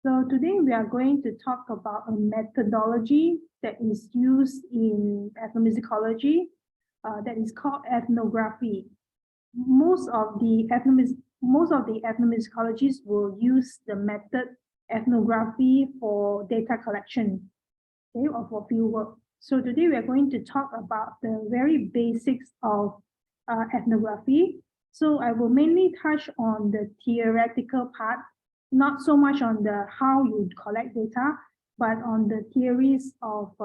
So today we are going to talk about a methodology that is used in ethnomusicology that is called ethnography. Most of the ethnomusicologists will use the method ethnography for data collection, okay, or for fieldwork. So today we are going to talk about the very basics of ethnography. So I will mainly touch on the theoretical part, not so much on the how you collect data, but on the theories of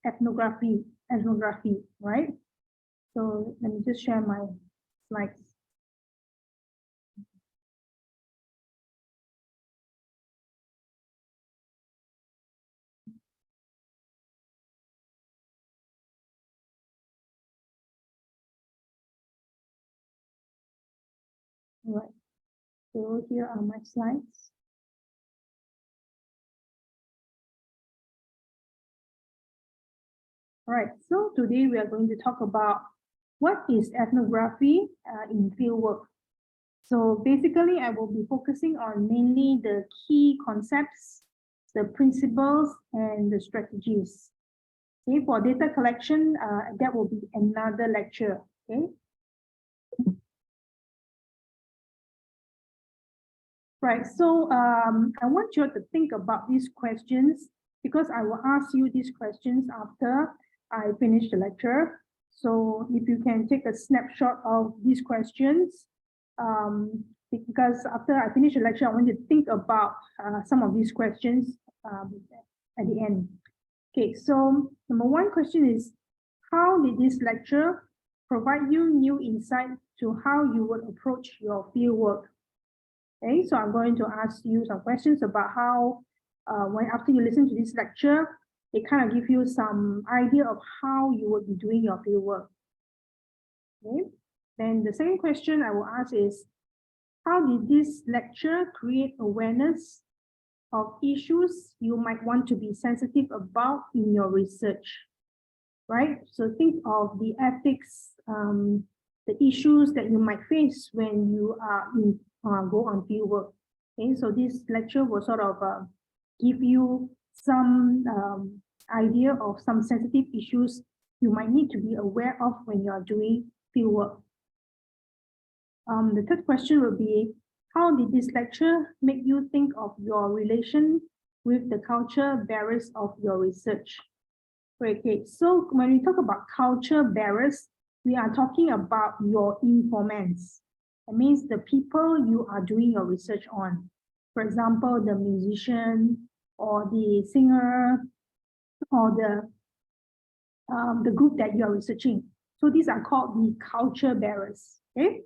ethnography, right? So let me just share my slides. All right, so here are my slides. All right, so today we are going to talk about what is ethnography in fieldwork. So basically, I will be focusing on mainly the key concepts, the principles, and the strategies. Okay, for data collection, that will be another lecture. Okay. Right, so I want you to think about these questions because I will ask you these questions after I finish the lecture. So if you can take a snapshot of these questions, because after I finish the lecture, I want you to think about some of these questions at the end. Okay, so number one question is, how did this lecture provide you new insight to how you would approach your fieldwork? Okay, so I'm going to ask you some questions about how, after you listen to this lecture, it kind of give you some idea of how you would be doing your fieldwork. Okay, then the second question I will ask is, how did this lecture create awareness of issues you might want to be sensitive about in your research? Right, so think of the ethics, the issues that you might face when you are go on fieldwork. Okay, so this lecture will sort of give you some idea of some sensitive issues you might need to be aware of when you are doing fieldwork. The third question will be, how did this lecture make you think of your relation with the culture barriers of your research? Okay, so when we talk about culture barriers, we are talking about your informants. That means the people you are doing your research on. For example, the musician or the singer or the group that you are researching. So these are called the culture barriers. Okay.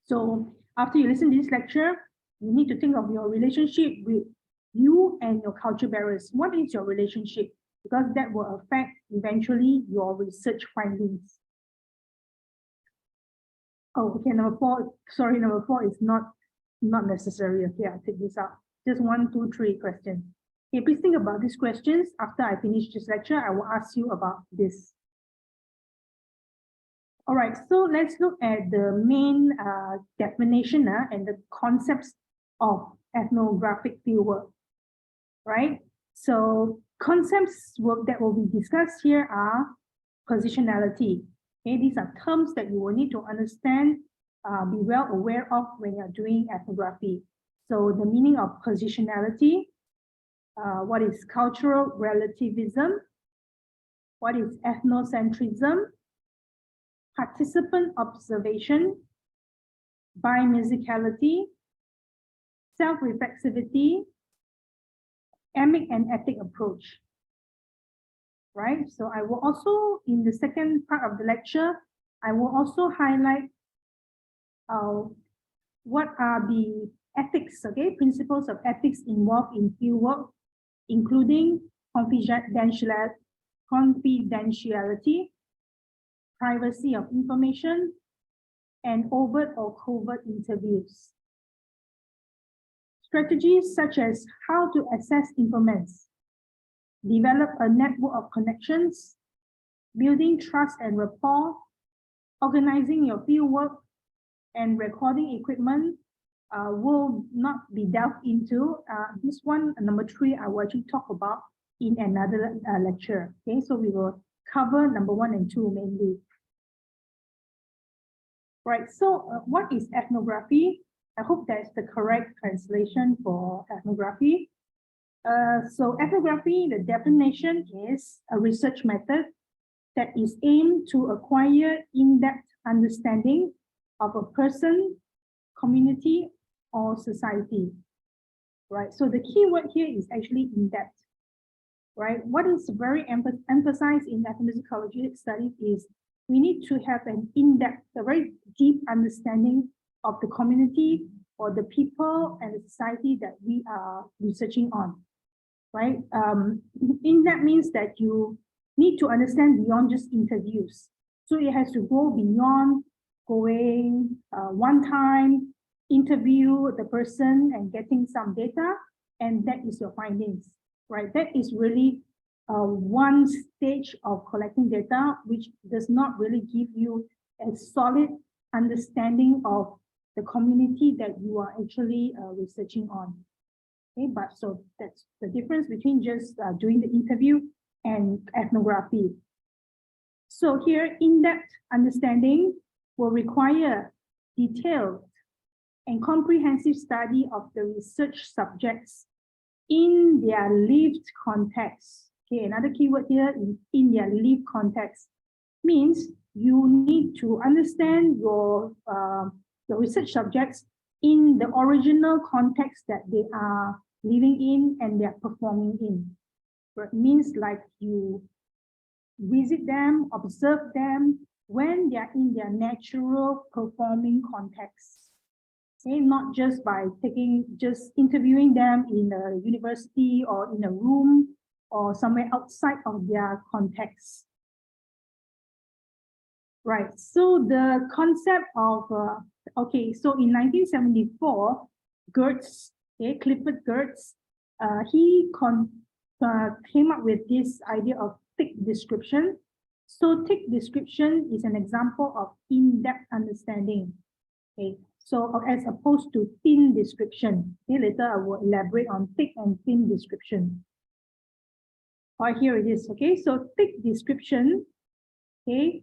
So after you listen to this lecture, you need to think of your relationship with you and your culture barriers. What is your relationship? Because that will affect eventually your research findings. Oh, okay, number four is not necessary. Okay, I'll take this out. Just 1, 2, 3 questions. Okay, please think about these questions. After I finish this lecture, I will ask you about this. All right, so let's look at the main definition and the concepts of ethnographic fieldwork, right? So concepts that will be discussed here are positionality. Okay, these are terms that you will need to understand, be well aware of when you're doing ethnography. So the meaning of positionality, what is cultural relativism, what is ethnocentrism, participant observation, bimusicality, self-reflexivity, emic and ethic approach. Right, so I will also, in the second part of the lecture, I will also highlight what are the ethics, okay, principles of ethics involved in fieldwork, including confidentiality, privacy of information, and overt or covert interviews. Strategies such as how to assess informants, develop a network of connections, building trust and rapport, organizing your fieldwork, and recording equipment will not be delved into. This one, number 3, I will actually talk about in another lecture. Okay, so we will cover number 1 and 2 mainly. Right, so what is ethnography? I hope that's the correct translation for ethnography. So ethnography, the definition is a research method that is aimed to acquire in-depth understanding of a person, community, or society. Right, so the key word here is actually in-depth. Right, what is very emphasized in ethnomusicology studies is we need to have an in-depth, a very deep understanding of the community or the people and the society that we are researching on, right? In-depth means that you need to understand beyond just interviews. So it has to go beyond going one time, interview the person and getting some data, and that is your findings, right? That is really one stage of collecting data, which does not really give you a solid understanding of the community that you are actually researching on. Okay, but so that's the difference between just doing the interview and ethnography. So here, in-depth understanding will require detailed and comprehensive study of the research subjects in their lived context. Okay, another keyword here is in their lived context. Means you need to understand your research subjects in the original context that they are living in and they're performing in. So it means like you visit them, observe them when they're in their natural performing context. Okay, not just by just interviewing them in a university or in a room or somewhere outside of their context. Right, so the concept of, okay, so in 1974, Gertz, okay, Clifford Gertz, he came up with this idea of thick description. So thick description is an example of in-depth understanding. Okay, so as opposed to thin description. Okay, later I will elaborate on thick and thin description. Right, here it is. Okay, so thick description, okay,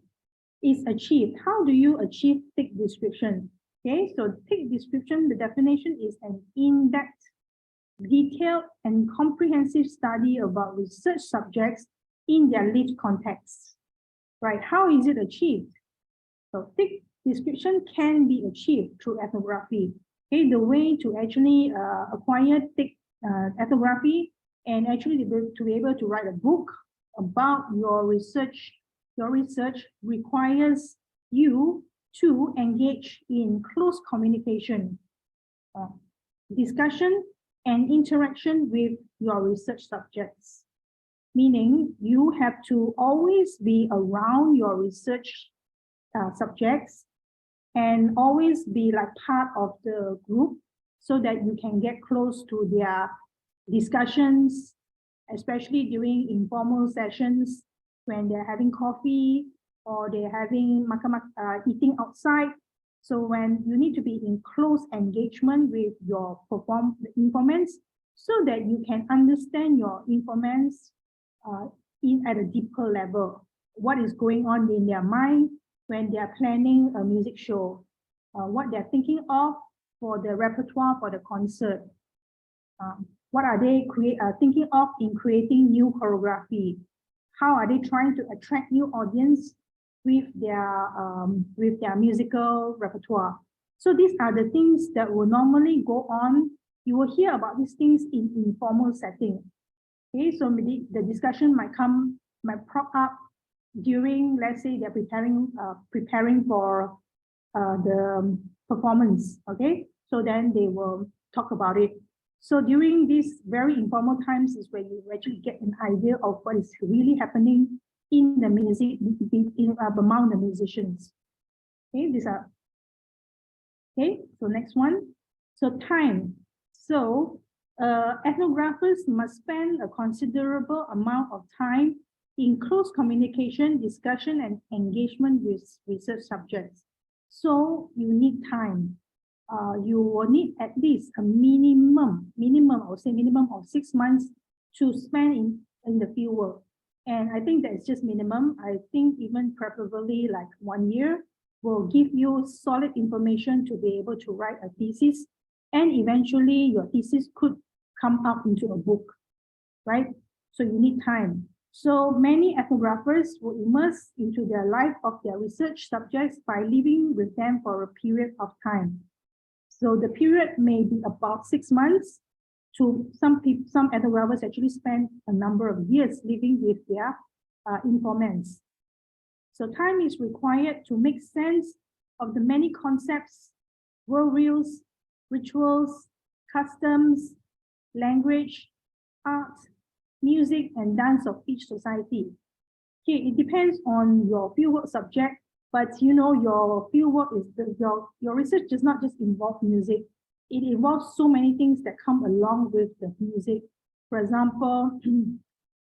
is achieved. How do you achieve thick description? Okay, so thick description, the definition is an in-depth, detailed, and comprehensive study about research subjects in their lived context. Right, how is it achieved? So thick description can be achieved through ethnography. Okay, the way to actually acquire thick ethnography and actually to be able to write a book about your research requires you to engage in close communication, discussion, and interaction with your research subjects. Meaning you have to always be around your research subjects and always be like part of the group so that you can get close to their discussions, especially during informal sessions when they're having coffee or they're having eating outside. So when you need to be in close engagement with your informants so that you can understand your informants at a deeper level, what is going on in their mind when they are planning a music show, what they're thinking of for the repertoire for the concert, what are they thinking of in creating new choreography, how are they trying to attract new audience with their musical repertoire. So these are the things that will normally go on. You will hear about these things in informal setting. Okay, so maybe the discussion might prop up during, let's say, they're preparing for the performance. Okay, so then they will talk about it. So during these very informal times is where you actually get an idea of what is really happening in the music, among the musicians. Okay, these are, okay, so next one. So time. So ethnographers must spend a considerable amount of time in close communication, discussion, and engagement with research subjects. So you need time. you will need at least a minimum, I would say minimum of 6 months to spend in the field work. And I think that's just minimum. I think even preferably like 1 year will give you solid information to be able to write a thesis. And eventually your thesis could come out into a book, right? So you need time. So many ethnographers will immerse into their life of their research subjects by living with them for a period of time. So the period may be about 6 months to some ethnographers actually spend a number of years living with their informants. So time is required to make sense of the many concepts, worldviews, rituals, customs, language, art, music, and dance of each society. Okay, it depends on your fieldwork subject, but you know your fieldwork is your research does not just involve music. It involves so many things that come along with the music. For example,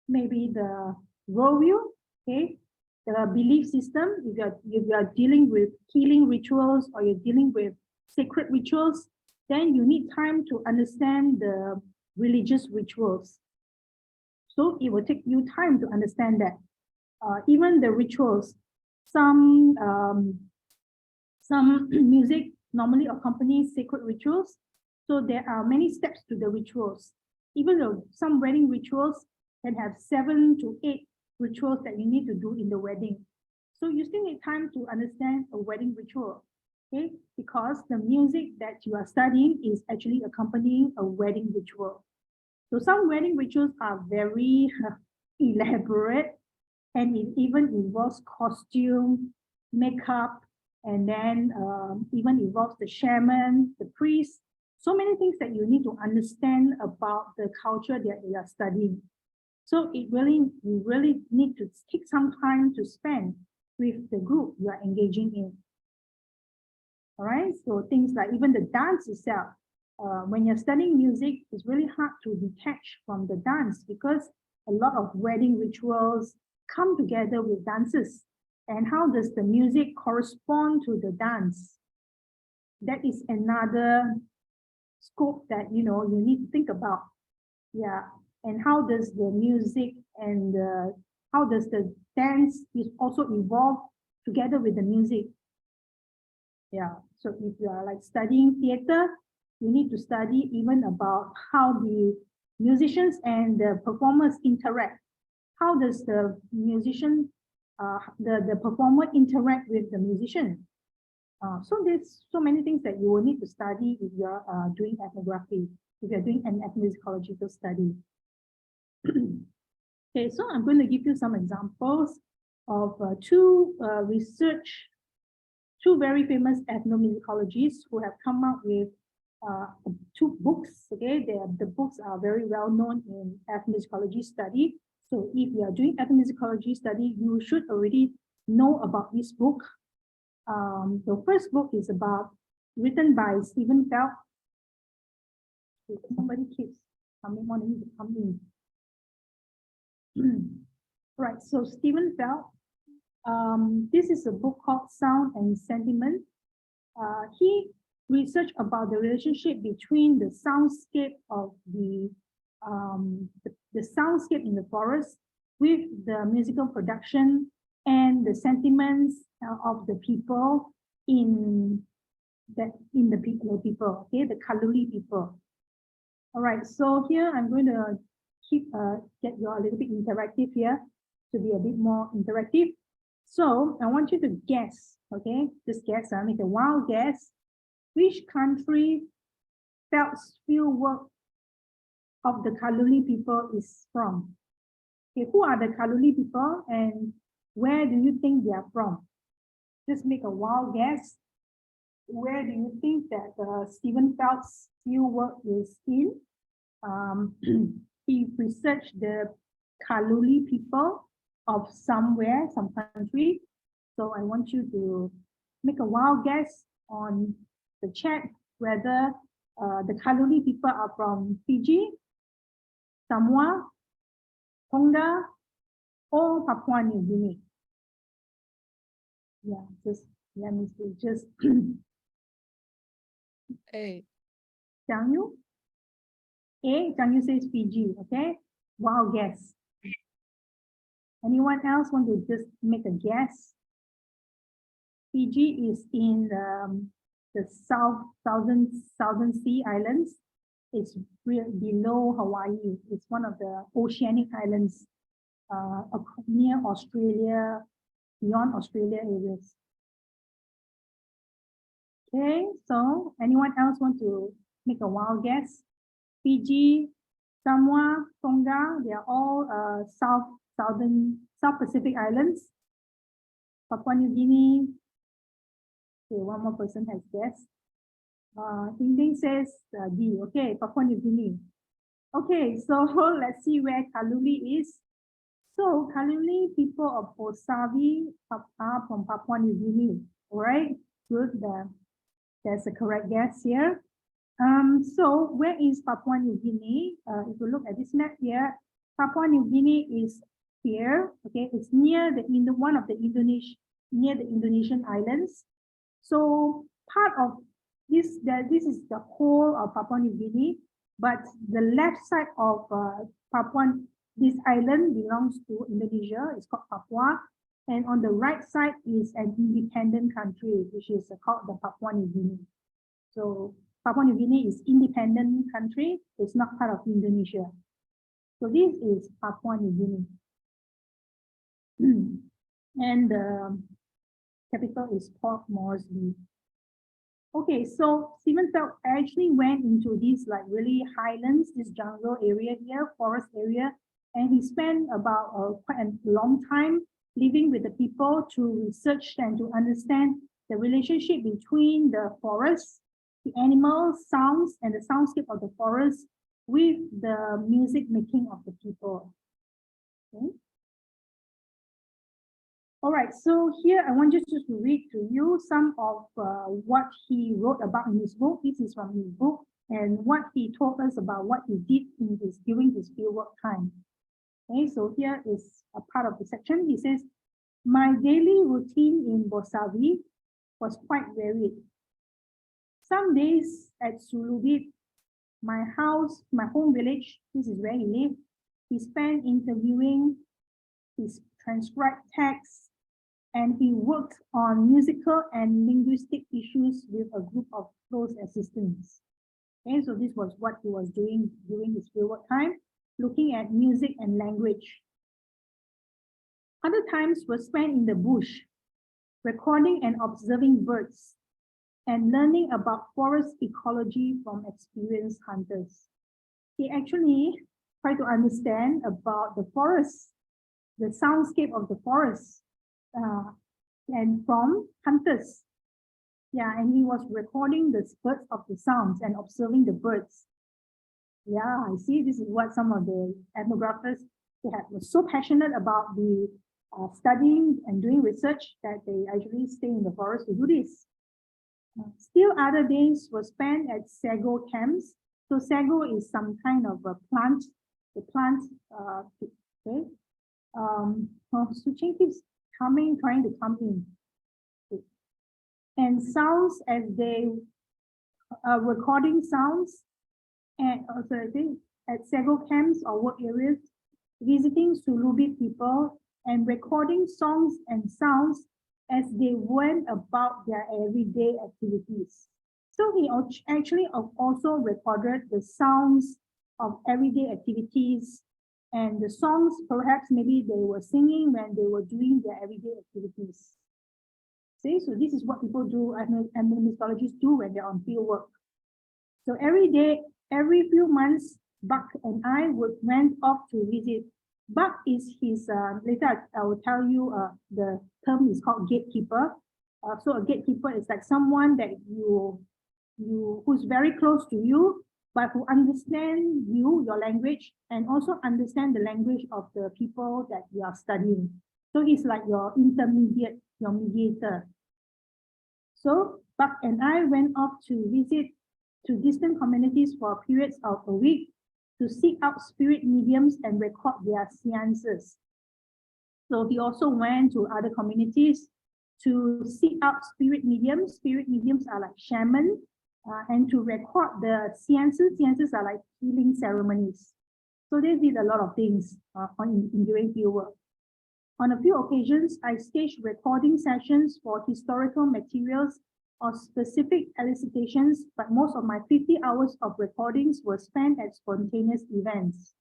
maybe the worldview, okay, the belief system. If you are dealing with healing rituals or you're dealing with sacred rituals, then you need time to understand the religious rituals. So it will take you time to understand that. Even the rituals, some music normally accompanies sacred rituals. So there are many steps to the rituals. Even though some wedding rituals can have 7 to 8 rituals that you need to do in the wedding. So you still need time to understand a wedding ritual, okay? Because the music that you are studying is actually accompanying a wedding ritual. So some wedding rituals are very elaborate, and it even involves costume, makeup, and then even involves the shaman, the priest, so many things that you need to understand about the culture that you are studying. So you really need to take some time to spend with the group you are engaging in. All right, so things like even the dance itself, when you're studying music, it's really hard to detach from the dance because a lot of wedding rituals come together with dances. And how does the music correspond to the dance? That is another scope that you need to think about. Yeah, and how does the music and how does the dance is also evolve together with the music? Yeah, so if you are like studying theater, you need to study even about how the musicians and the performers interact. How does the musician, the performer interact with the musician? So there's so many things that you will need to study if you're doing ethnography, if you're doing an ethnomusicological study. Okay, so I'm going to give you some examples of two very famous ethnomusicologists who have come out with 2 books. Okay, the books are very well known in ethnomusicology study. So if you are doing ethnomusicology study, you should already know about this book. The first book is written by Stephen Feld. Somebody keeps coming on to come in. Right, so Stephen Feld, this is a book called Sound and Sentiment. He researched about the relationship between the soundscape of the soundscape in the forest with the musical production and the sentiments of the people in the people, okay, the Kaluli people. All right, so here I'm going to get you a little bit interactive here to be a bit more interactive. So I want you to guess, okay, just guess, make a wild guess. Which country Feld's field work of the Kaluli people is from? Okay, who are the Kaluli people and where do you think they are from? Just make a wild guess. Where do you think that Stephen Feld's field work is in? He researched the Kaluli people of somewhere, some country. So I want you to make a wild guess on the chat whether the Kaluli people are from Fiji, Samoa, Tonga, or Papua New Guinea. Yeah, just let me see, just A. Jiang Yu? A. Jiang Yu says Fiji. Okay. Wild guess. Anyone else want to just make a guess? Fiji is in the southern sea islands. It's below Hawaii. It's one of the oceanic islands near Australia, beyond Australia areas. Okay, so anyone else want to make a wild guess? Fiji, Samoa, Tonga, they are all South Pacific islands. Papua New Guinea. Okay, one more person has guessed. Ding says D. Okay, Papua New Guinea. Okay, so let's see where Kaluli is. So Kaluli people of Osavi are from Papua New Guinea. All right, good. There's a correct guess here. So where is Papua New Guinea? If you look at this map here, Papua New Guinea is here. Okay, it's near one of the Indonesian islands. So part of this is the whole of Papua New Guinea, but the left side of this island belongs to Indonesia. It's called Papua, and on the right side is an independent country, which is called the Papua New Guinea. So Papua New Guinea is independent country. It's not part of Indonesia. So this is Papua New Guinea. And the capital is Port Moresby. Okay, so Stephen Feld actually went into these like really highlands, this jungle area here, forest area, and he spent about quite a long time living with the people to research and to understand the relationship between the forest, the animals, sounds, and the soundscape of the forest with the music making of the people. Okay. All right, so here I want just to read to you some of what he wrote about in his book. This is from his book, and what he told us about what he did during his fieldwork time. Okay, so here is a part of the section. He says, my daily routine in Bosavi was quite varied. Some days at Sulubit, my home village, this is where he lived, he spent interviewing, he transcribed texts, and he worked on musical and linguistic issues with a group of close assistants. Okay, so this was what he was doing during his fieldwork time, looking at music and language. Other times were spent in the bush, recording and observing birds, and learning about forest ecology from experienced hunters. He actually tried to understand about the forest, the soundscape of the forest, and from hunters. Yeah, and he was recording the birds of the sounds and observing the birds. Yeah, I see. This is what some of the ethnographers were so passionate about the studying and doing research that they actually stay in the forest to do this. Still other days were spent at sago camps. So sago is some kind of a plant. The plant, okay. Suching keeps trying to come in. Okay. And sounds as they recording sounds, and also I think at sago camps or work areas, visiting Sulubit people and recording songs and sounds as they went about their everyday activities. So he actually also recorded the sounds of everyday activities and the songs, perhaps maybe they were singing when they were doing their everyday activities. See, so this is what people do, ethnomusicologists do when they're on field work. So every day, every few months, Buck and I went off to visit. Buck is his, later I will tell you the term is called gatekeeper. So a gatekeeper is like someone that who's very close to you, but who understand your language, and also understand the language of the people that you are studying. So he's like your intermediate, your mediator. So Buck and I went off to visit to distant communities for periods of a week to seek out spirit mediums and record their seances. So he also went to other communities to seek out spirit mediums. Spirit mediums are like shamans and to record the seances. Seances are like healing ceremonies. So they did a lot of things during fieldwork. On a few occasions, I staged recording sessions for historical materials or specific elicitations, but most of my 50 hours of recordings were spent at spontaneous events.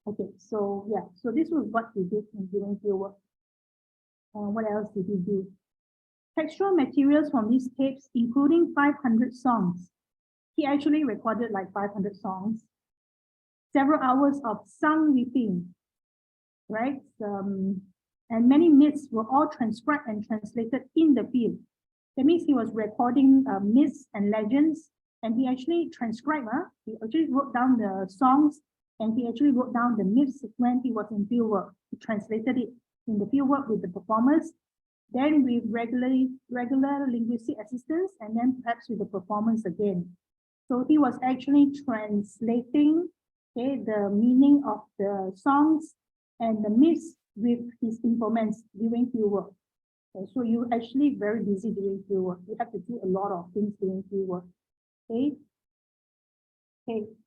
Okay, so yeah, so this was what he did during fieldwork. What else did he do? Textual materials from these tapes, including 500 songs. He actually recorded like 500 songs. Several hours of sung weeping, right? And many myths were all transcribed and translated in the field. That means he was recording myths and legends, and he actually transcribed, he actually wrote down the songs, and he actually wrote down the myths when he was in fieldwork. He translated it in the fieldwork with the performers, then with regular linguistic assistance, and then perhaps with the performance again. So he was actually translating the meaning of the songs and the myths with his informants during fieldwork. So you're actually very busy during fieldwork. You have to do a lot of things during fieldwork. Okay.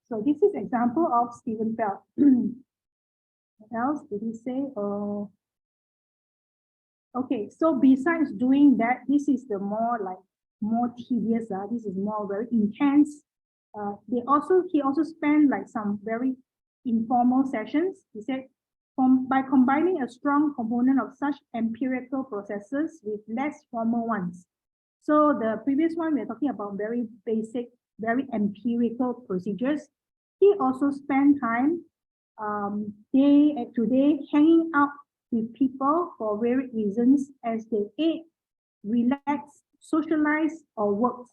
So this is example of Stephen Feld. What else did he say? Okay, so besides doing that, this is the more tedious. This is more very intense. He also spent like some very informal sessions. He said, by combining a strong component of such empirical processes with less formal ones. So the previous one, we're talking about very basic, very empirical procedures. He also spent time day to day hanging out with people for varied reasons as they ate, relaxed, socialized, or worked.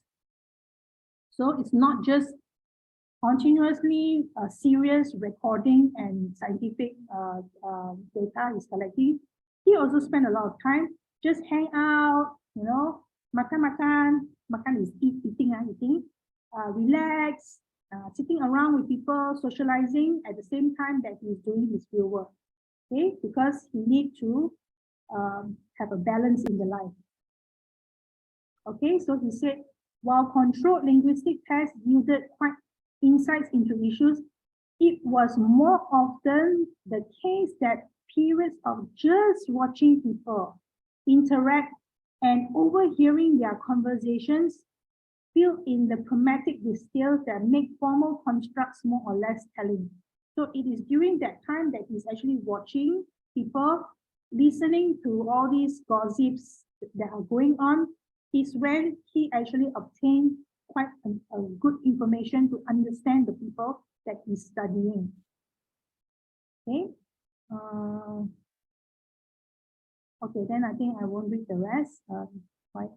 So it's not just continuously serious recording and scientific data is collecting. He also spent a lot of time just hang out, makan is eating, relax, sitting around with people, socializing at the same time that he's doing his fieldwork. Okay, because he needs to have a balance in the life. Okay, so he said, while controlled linguistic tests yielded quite insights into issues, it was more often the case that periods of just watching people interact and overhearing their conversations fill in the chromatic details that make formal constructs more or less telling. So it is during that time that he's actually watching people, listening to all these gossips that are going on, is when he actually obtained quite a good information to understand the people that he's studying. Okay. Okay, then I think I won't read the rest. Right.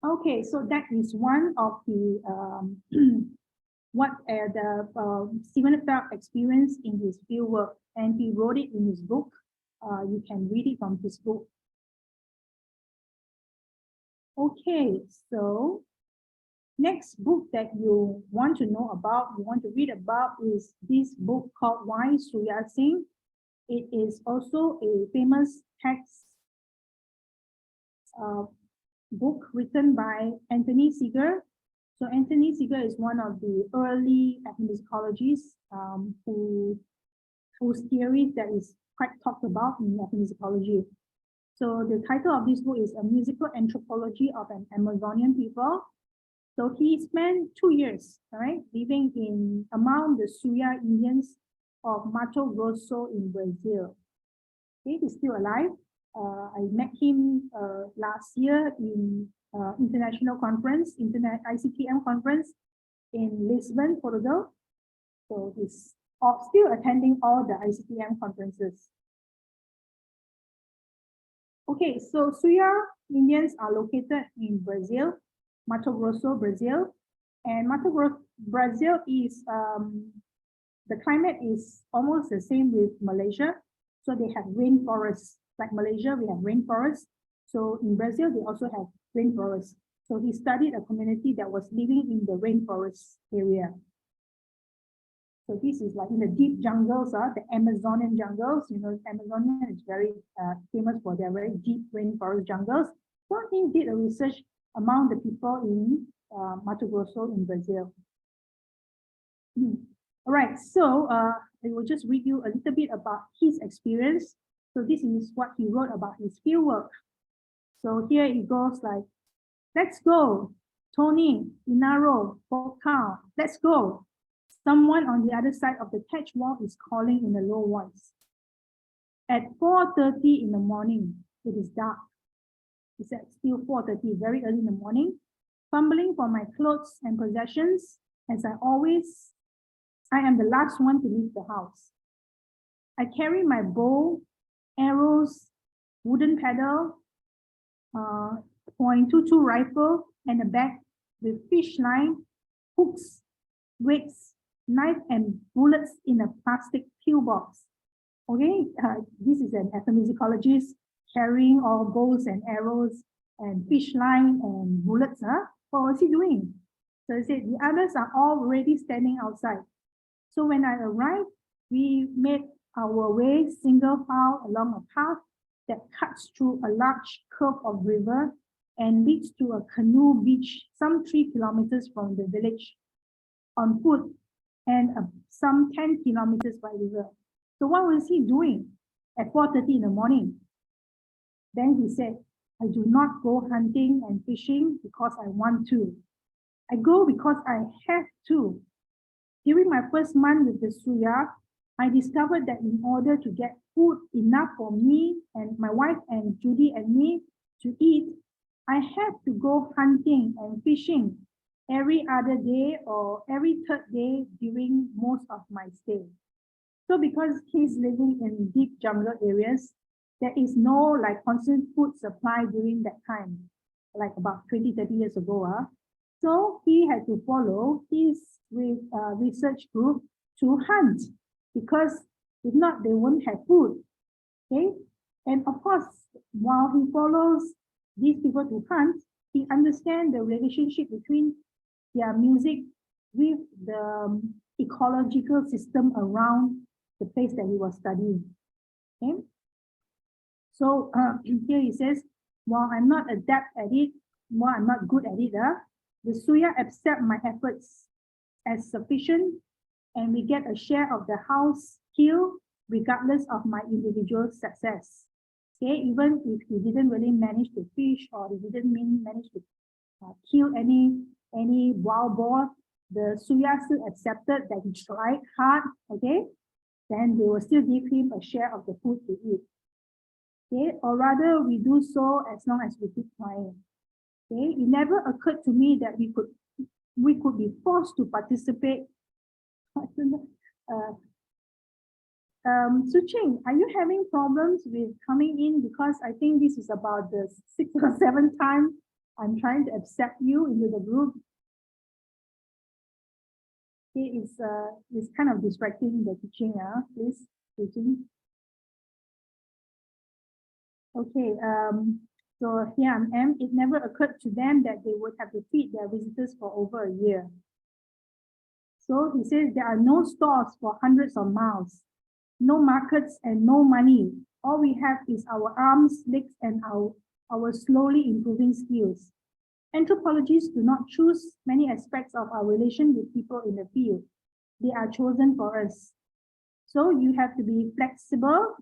Okay, so that is one of the what Stephen Feld experienced in his fieldwork, and he wrote it in his book. You can read it from his book. Okay, so next book that you want to know about, you want to read about, is this book called Why Surya Singh. It is also a famous text book written by Anthony Seeger. So Anthony Seeger is one of the early ethnomusicologists whose theory that is quite talked about in ethnomusicology. So the title of this book is A Musical Anthropology of an Amazonian People. So he spent 2 years, right, living among the Surya Indians of Mato Grosso in Brazil. Okay, he's still alive. I met him last year in international conference, ICTM conference in Lisbon, Portugal. So he's still attending all the ICTM conferences. Okay, so Surya Indians are located in Brazil, Mato Grosso, Brazil. And Mato Grosso, Brazil is, the climate is almost the same with Malaysia. So they have rainforests. Like Malaysia, we have rainforests. So in Brazil, they also have rainforests. So he studied a community that was living in the rainforest area. So this is like in the deep jungles, the Amazonian jungles. You know, Amazonian is very famous for their very deep rainforest jungles. So he did a research among the people in Mato Grosso in Brazil. All right, so I will just read you a little bit about his experience. So this is what he wrote about his fieldwork. So here it goes like, let's go, Tony, Inaro, Bokal, let's go. Someone on the other side of the thatch wall is calling in a low voice. At 4:30 in the morning, it is dark. He said, still 4:30, very early in the morning. Fumbling for my clothes and possessions, as I am the last one to leave the house. I carry my bow, arrows, wooden paddle, .22 rifle, and a bag with fish line, hooks, weights, knife, and bullets in a plastic pillbox. Okay, this is an ethnomusicologist carrying all bows and arrows and fish line and bullets. What was he doing? So he said the others are already standing outside. So when I arrived, we made our way single file along a path that cuts through a large curve of river and leads to a canoe beach some 3 kilometers from the village on foot and some 10 kilometers by river. So what was he doing at 4:30 in the morning? Then he said, I do not go hunting and fishing because I want to. I go because I have to. During my first month with the Suya, I discovered that in order to get food enough for me and my wife and Judy and me to eat, I have to go hunting and fishing every other day or every third day during most of my stay. So because he's living in deep jungle areas, there is no like constant food supply during that time, like about 20, 30 years ago. So he had to follow his research group to hunt because if not, they won't have food. Okay. And of course, while he follows these people to hunt, he understands the relationship between their music with the ecological system around the place that he was studying. Okay. So here he says, while I'm not adept at it, while I'm not good at it, the Suya accept my efforts as sufficient and we get a share of the house kill regardless of my individual success. Okay, even if he didn't really manage to fish or he didn't manage to kill any wild boar, the Suya still accepted that he tried hard. Okay, then they will still give him a share of the food to eat. Okay, or rather we do so as long as we keep trying. Okay, it never occurred to me that we could be forced to participate. Suching, are you having problems with coming in? Because I think this is about the 6th or 7th time I'm trying to accept you into the group. Okay, it's kind of distracting the teaching, please, Suching. Okay, so here I am. It never occurred to them that they would have to feed their visitors for over a year. So he says there are no stores for hundreds of miles, no markets and no money. All we have is our arms, legs, and our slowly improving skills. Anthropologists do not choose many aspects of our relation with people in the field. They are chosen for us. So you have to be flexible.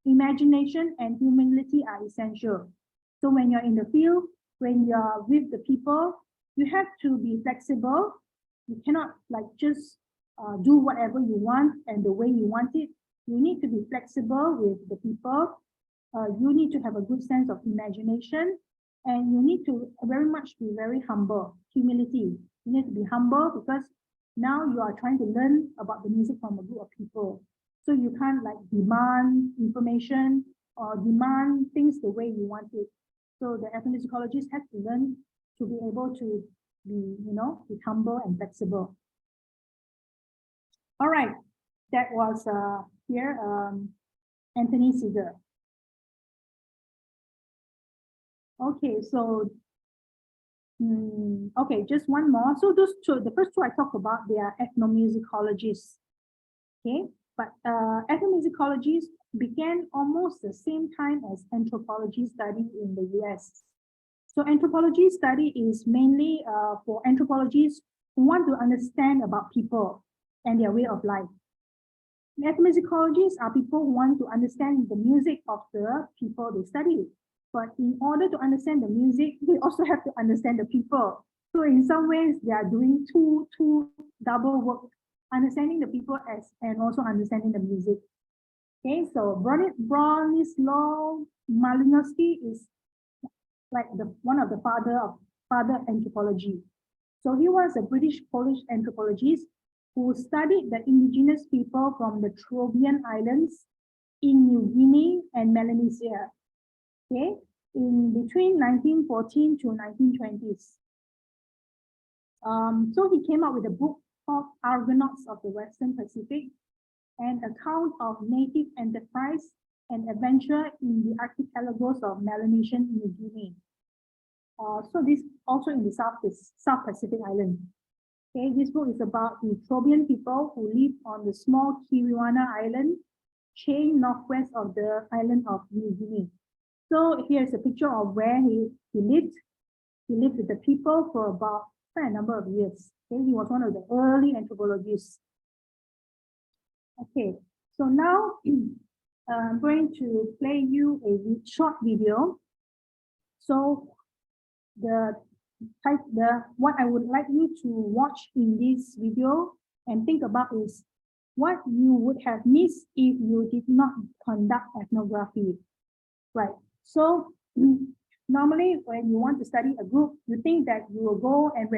Imagination and humility are essential. So when you're in the field, when you're with the people, you have to be flexible. You cannot like just do whatever you want and the way you want it. You need to be flexible with the people. You need to have a good sense of imagination, and you need to very much be very humble. Humility. You need to be humble because now you are trying to learn about the music from a group of people. So you can't like demand information or demand things the way you want it. So the ethnomusicologists have to learn to be able to be, be humble and flexible. All right, that was here Anthony Seeger. Okay, so okay, just one more. So those two, the first two I talked about, they are ethnomusicologists. Okay, but ethnomusicology began almost the same time as anthropology study in the US. So anthropology study is mainly for anthropologists who want to understand about people and their way of life. Ethnomusicologists are people who want to understand the music of the people they study. But in order to understand the music, they also have to understand the people. So in some ways, they are doing two double work, understanding the people and also understanding the music. Okay, so Bronislaw Malinowski is like one of the father anthropology. So he was a British-Polish anthropologist who studied the indigenous people from the Trobriand Islands in New Guinea and Melanesia, okay, in between 1914 to 1920s. So he came up with a book called Argonauts of the Western Pacific, an account of native enterprise and adventure in the archipelagos of Melanesian New Guinea. So this also in the South Pacific Island. Okay, this book is about the Trobriand people who live on the small Kiriwana Island, chain northwest of the island of New Guinea. So here's a picture of where he lived. He lived with the people for about quite a number of years. Okay, he was one of the early anthropologists. Okay, so now I'm going to play you a short video. So what I would like you to watch in this video and think about is what you would have missed if you did not conduct ethnography, right? So normally when you want to study a group, you think that you will go and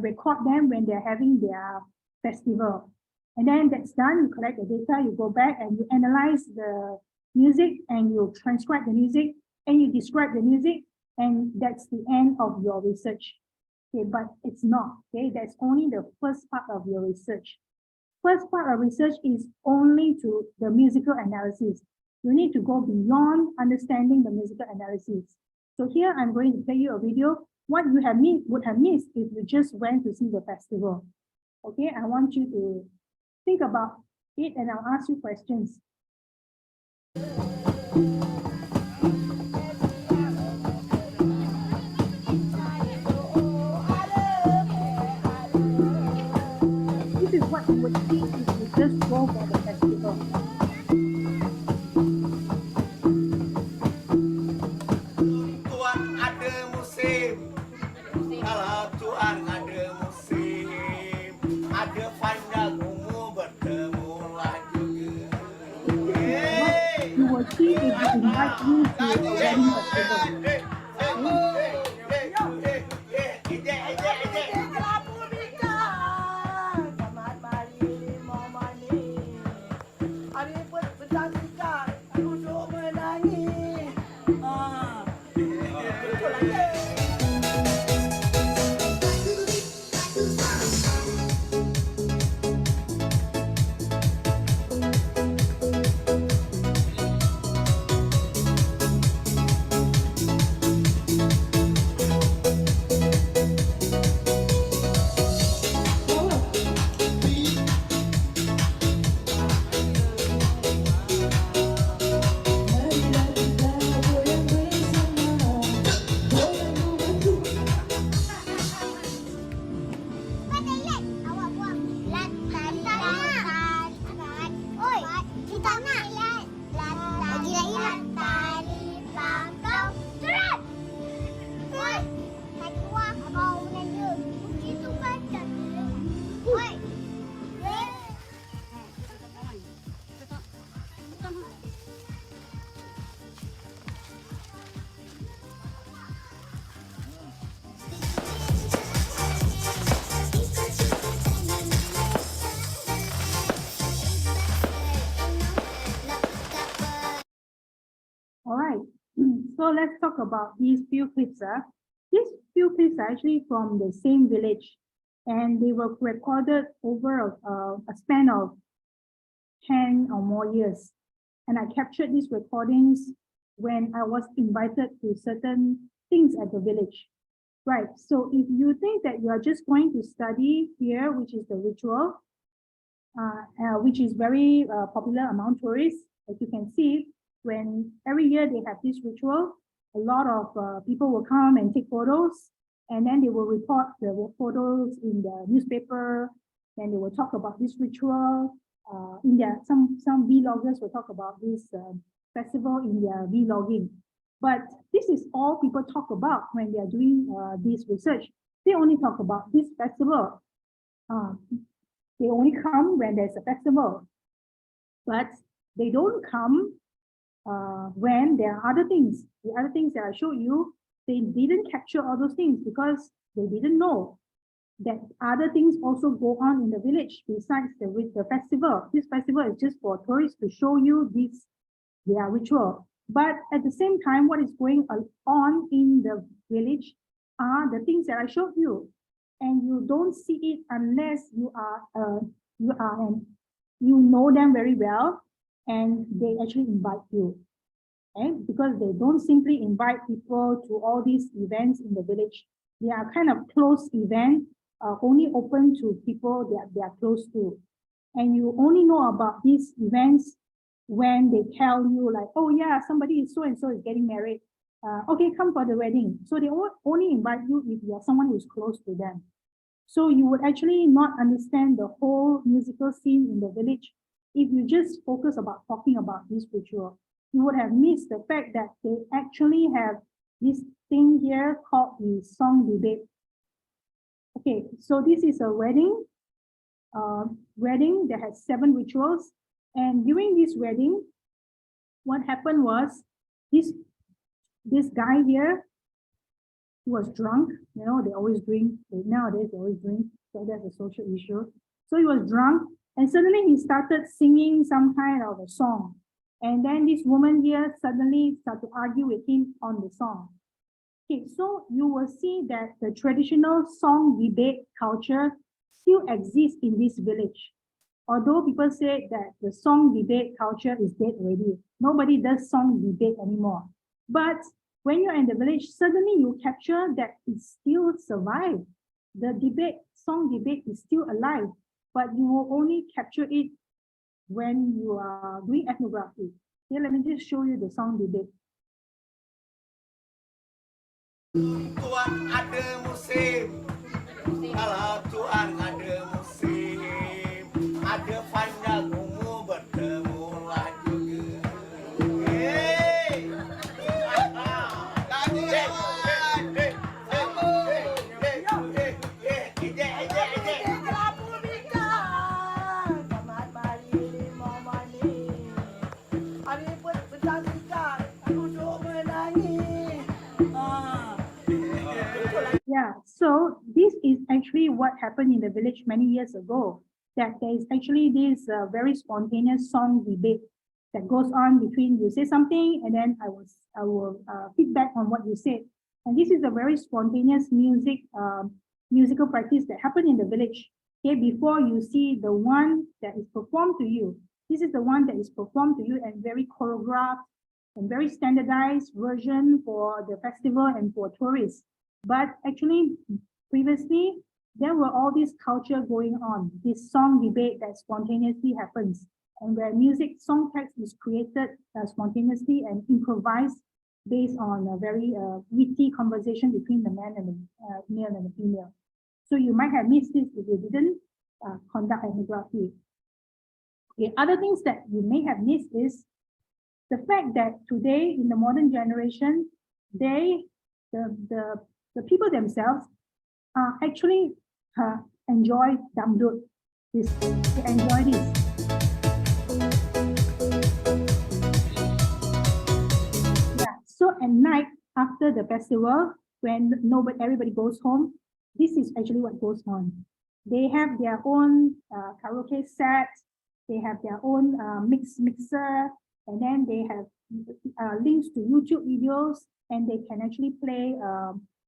record them when they're having their festival. And then that's done, you collect the data, you go back and you analyze the music and you transcribe the music and you describe the music, and that's the end of your research. Okay, but it's not, okay? That's only the first part of your research. First part of research is only to the musical analysis. You need to go beyond understanding the musical analysis. So here I'm going to play you a video, what you would have missed if you just went to see the festival. Okay, I want you to think about it and I'll ask you questions. This is what you would see if you just go for the festival. Tuhan ada musim, kalau Tuhan ada musim, ada panjang umur bertemulah juga. You will see if you invite you to a wedding festival. All right, so let's talk about these few clips. These few clips are actually from the same village, and they were recorded over a span of 10 or more years. And I captured these recordings when I was invited to certain things at the village. Right, so if you think that you are just going to study here, which is the ritual, which is very popular among tourists. As you can see, when every year they have this ritual, a lot of people will come and take photos, and then they will report the photos in the newspaper. Then they will talk about this ritual. In their some vloggers will talk about this festival in their vlogging. But this is all people talk about when they are doing this research. They only talk about this festival. They only come when there's a festival, but they don't come when there are other things. The other things that I showed you, they didn't capture all those things because they didn't know that other things also go on in the village besides the festival. This festival is just for tourists to show you this, their ritual. But at the same time, what is going on in the village are the things that I showed you. And you don't see it unless you know them very well, and they actually invite you. Okay? Because they don't simply invite people to all these events in the village. They are kind of closed events, only open to people that they are close to. And you only know about these events when they tell you like, oh yeah, somebody is so-and-so is getting married. Okay, come for the wedding. So they only invite you if you are someone who's close to them. So you would actually not understand the whole musical scene in the village if you just focus about talking about this ritual. You would have missed the fact that they actually have this thing here called the song debate. Okay, so this is a wedding that has 7 rituals. And during this wedding, what happened was this guy here, he was drunk. You know, they always drink. Nowadays, they always drink. So that's a social issue. So he was drunk, and suddenly he started singing some kind of a song. And then this woman here suddenly started to argue with him on the song. Okay, so you will see that the traditional song debate culture still exists in this village. Although people say that the song debate culture is dead already. Nobody does song debate anymore. But when you're in the village, suddenly you capture that it still survives. The song debate is still alive, but you will only capture it when you are doing ethnography. Here, let me just show you the song debate. Tuan ada musim, kalau Tuan ada musim, ada pandang ungu bertemuan juga. Hey, Yeah, so this is actually what happened in the village many years ago, that there is actually this very spontaneous song debate that goes on between you say something and then I will feedback on what you said. And this is a very spontaneous musical practice that happened in the village. Okay, before you see the one that is performed to you, this is the one that is performed to you and very choreographed and very standardized version for the festival and for tourists. But actually, previously, there were all this culture going on, this song debate that spontaneously happens, and where song text is created spontaneously and improvised based on a very witty conversation between the man and the male and the female. So you might have missed this if you didn't conduct ethnography. Okay, other things that you may have missed is the fact that today in the modern generation, the people themselves actually enjoy dangdut. They enjoy this. Yeah. So at night after the festival, when everybody goes home, this is actually what goes on. They have their own karaoke set. They have their own mixer, and then they have links to YouTube videos, and they can actually play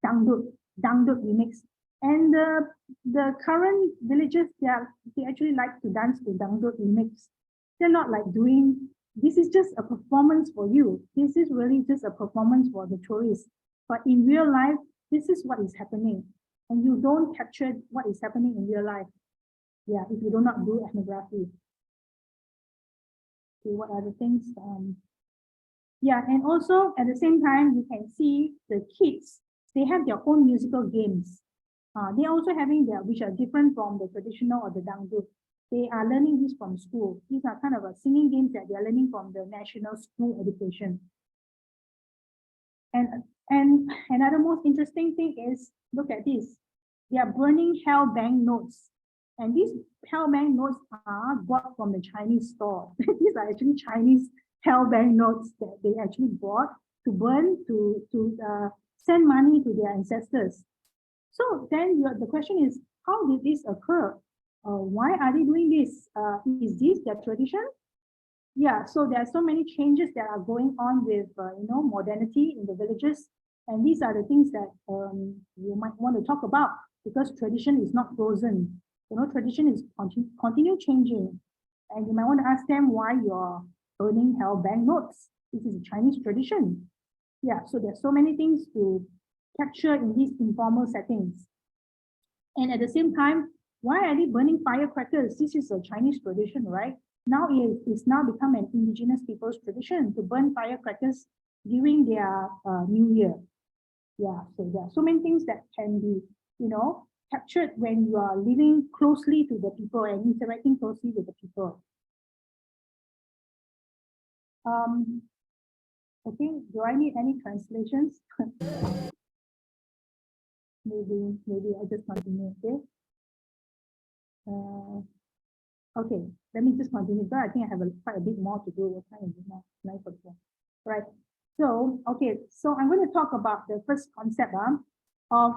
dangdut remix. And the current villagers, they actually like to dance to dangdut remix. They're not like doing, this is just a performance for you. This is really just a performance for the tourists. But in real life, this is what is happening. And you don't capture what is happening in real life. Yeah, if you do not do ethnography. Okay, what other things? Yeah, and also at the same time, you can see the kids, they have their own musical games. They're also having their, which are different from the traditional or the dangdut. They are learning this from school. These are kind of a singing games that they are learning from the national school education. And another most interesting thing is, look at this. They are burning hell banknotes. And these hell banknotes are bought from the Chinese store. These are actually Chinese hell banknotes that they actually bought to burn, to send money to their ancestors. So then the question is, how did this occur? Why are they doing this? Is this their tradition? Yeah, so there are so many changes that are going on with modernity in the villages, and these are the things that you might want to talk about, because tradition is not frozen. Tradition is continue changing, and you might want to ask them why you're burning hell banknotes. This is a Chinese tradition. Yeah, so there's so many things to capture in these informal settings. And at the same time, why are they burning firecrackers? This is a Chinese tradition, right? Now it's now become an indigenous people's tradition to burn firecrackers during their New Year. Yeah, so there are so many things that can be, captured when you are living closely to the people and interacting closely with the people. Okay, do I need any translations? maybe I just continue, okay? Okay, let me just continue, but I think I have quite a bit more to do. What time is it now? 9:44. Right. So, okay, so I'm going to talk about the first concept of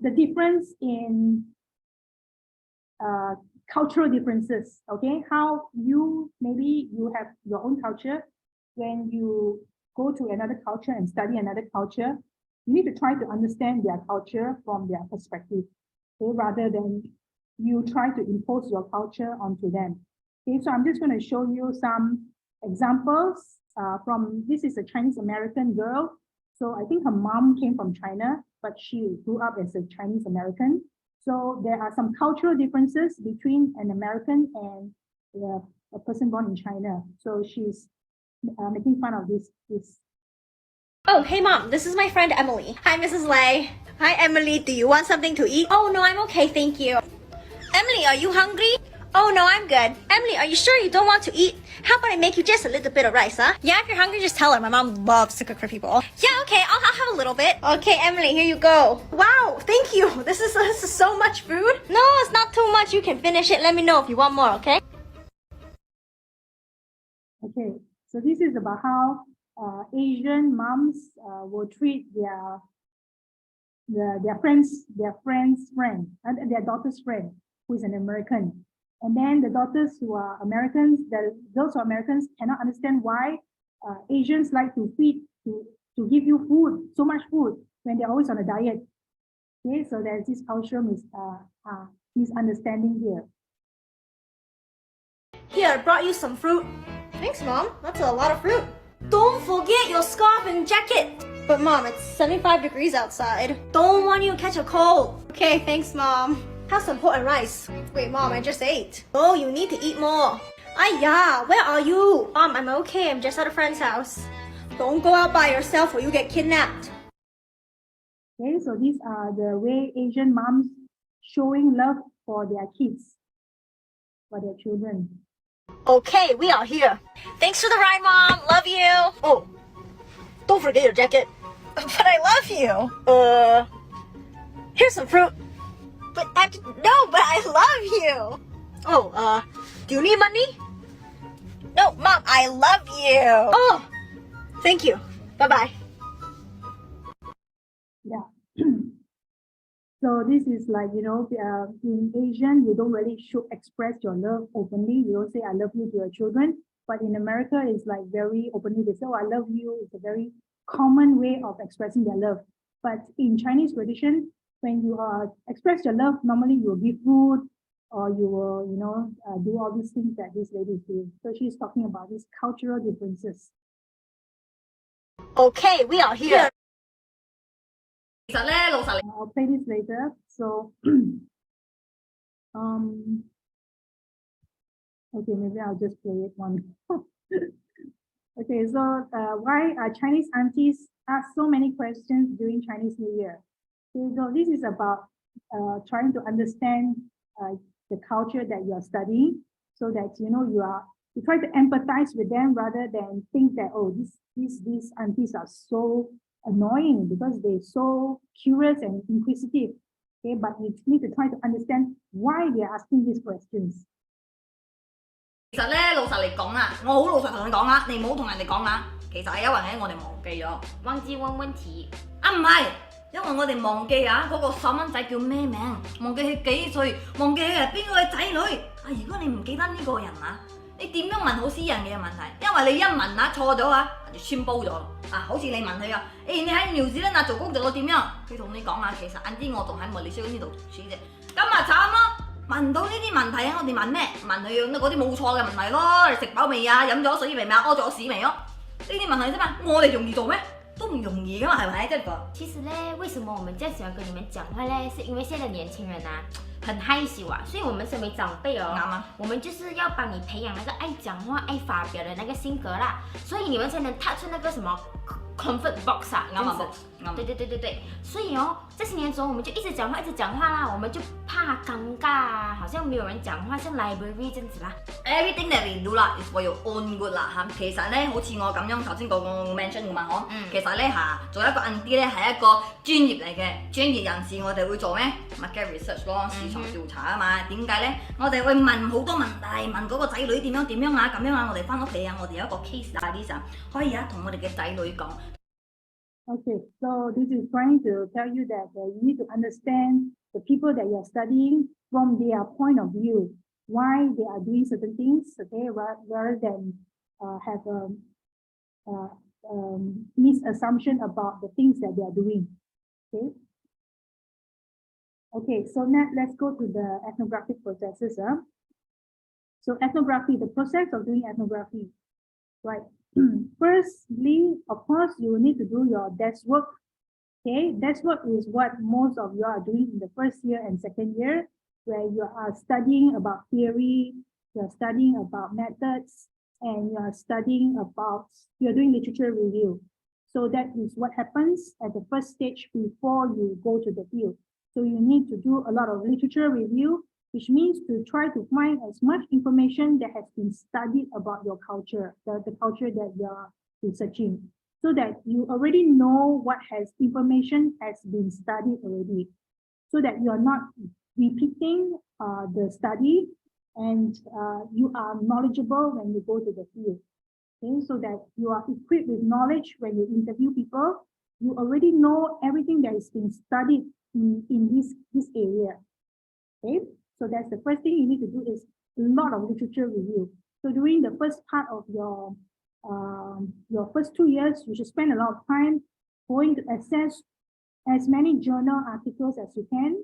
the difference in cultural differences. Okay, how maybe you have your own culture. When you go to another culture and study another culture, you need to try to understand their culture from their perspective, okay, rather than you try to impose your culture onto them. Okay, so I'm just going to show you some examples this is a Chinese American girl. So I think her mom came from China, but she grew up as a Chinese American. So there are some cultural differences between an American and a person born in China. So she's making fun of this. Oh, hey mom, this is my friend Emily. Hi, Mrs. Lei. Hi, Emily. Do you want something to eat? Oh, no, I'm okay, thank you. Emily, are you hungry? Oh, no, I'm good. Emily, are you sure you don't want to eat? How about I make you just a little bit of rice, huh? Yeah, if you're hungry, just tell her. My mom loves to cook for people. Yeah, okay, I'll have a little bit. Okay, Emily, here you go. Wow, thank you. This is so much food. No, it's not too much. You can finish it. Let me know if you want more, okay? Okay, so this is about how Asian moms will treat their friend's friend, their daughter's friend, who is an American. And then the daughters who are Americans, those who are Americans cannot understand why Asians like to give you food, so much food, when they're always on a diet. Okay, so there's this cultural misunderstanding here. Here, I brought you some fruit. Thanks, Mom. That's a lot of fruit. Don't forget your scarf and jacket. But Mom, it's 75 degrees outside. Don't want you to catch a cold. Okay, thanks, Mom. Have some pork and rice. Wait, Mom, I just ate. Oh, you need to eat more. Ayah, where are you? Mom, I'm okay. I'm just at a friend's house. Don't go out by yourself or you get kidnapped. Okay, so these are the way Asian moms showing love for their kids, for their children. Okay, we are here. Thanks for the ride, Mom. Love you. Oh, don't forget your jacket. But I love you. Here's some fruit. But I love you. Oh, do you need money? No, Mom, I love you. Oh, thank you. Bye-bye. Yeah. So this is like, in Asian, you don't really express your love openly. You don't say, I love you to your children. But in America, it's like very openly. They say, oh, I love you. It's a very common way of expressing their love. But in Chinese tradition, when you express your love, normally you will give food, or you will, do all these things that this lady is doing. So she's talking about these cultural differences. Okay, we are here. I'll play this later. So Okay, maybe I'll just play it one. Okay, so why are Chinese aunties ask so many questions during Chinese New Year? Okay, so this is about trying to understand the culture that you are studying, so that you try to empathize with them rather than think that, oh, these aunties are so annoying because they're so curious and inquisitive. Okay, but you need to try to understand why they are asking these questions. 其實咧，老實嚟講啊，我好老實同你講啊，你唔好同人哋講啊。其實係因為咧，我哋忘記咗，忘記問問題啊，唔係，因為我哋忘記啊嗰個細蚊仔叫咩名，忘記佢幾歲，忘記佢係邊個嘅仔女。啊，如果你唔記得呢個人啊，你點樣問好私人嘅問題？因為你一問啊錯咗啊，就穿煲咗啊。好似你問佢啊，你喺紐西蘭做工做到點樣？佢同你講啊，其實啱啲我仲喺物理書呢度讀書啫，咁咪慘咯。問唔到呢啲問題啊！我哋問咩？問佢嗰啲冇錯嘅問題咯，你食飽未啊？飲咗水未啊？屙咗屎未咯？呢啲問題啫嘛，我哋容易做咩？都唔容易噶嘛，係咪？這個其實呢，為什麼我們這樣喜歡跟你們講話呢？是因為現在的年輕人啊，很害羞啊，所以我們身為長輩哦，我們就是要幫你培養那個愛講話、愛發表的那個性格啦，所以你們才能踏出那個什麼comfort box 啊，對对对对对，所以哦，这些年中我们就一直讲话啦，我们就怕尴尬啊，好像没有人讲话，像 library 這樣子啦。Everything that we do 啦 is for your own good 啦嚇。其實咧，好似我咁樣頭先個 mention 嘅嘛，其實咧做一個 auntie 咧係一個專業嚟嘅，專業人士我哋會做咩 market research 咯，市場調查啊嘛。點解咧？我哋會問好多問題，問嗰個仔女點樣啊，咁樣啊，我哋翻屋企啊，我哋有一個 case studies 啊，可以同我哋嘅仔女講。Okay, so this is trying to tell you that you need to understand the people that you're studying from their point of view, why they are doing certain things, okay, rather than have a misassumption about the things that they are doing, okay? Okay, so now let's go to the ethnographic processes. So ethnography, the process of doing ethnography, right? Firstly, of course, you need to do your desk work. Okay, desk work is what most of you are doing in the first year and second year, where you are studying about theory, you are studying about methods, and you're doing literature review. So that is what happens at the first stage before you go to the field. So you need to do a lot of literature review, which means to try to find as much information that has been studied about your culture, the culture that you are researching, so that you already know what information has been studied already, so that you are not repeating the study, and you are knowledgeable when you go to the field. Okay, so that you are equipped with knowledge when you interview people. You already know everything that is being studied in this area. Okay. So that's the first thing you need to do is a lot of literature review. So during the first part of your first 2 years, you should spend a lot of time going to access as many journal articles as you can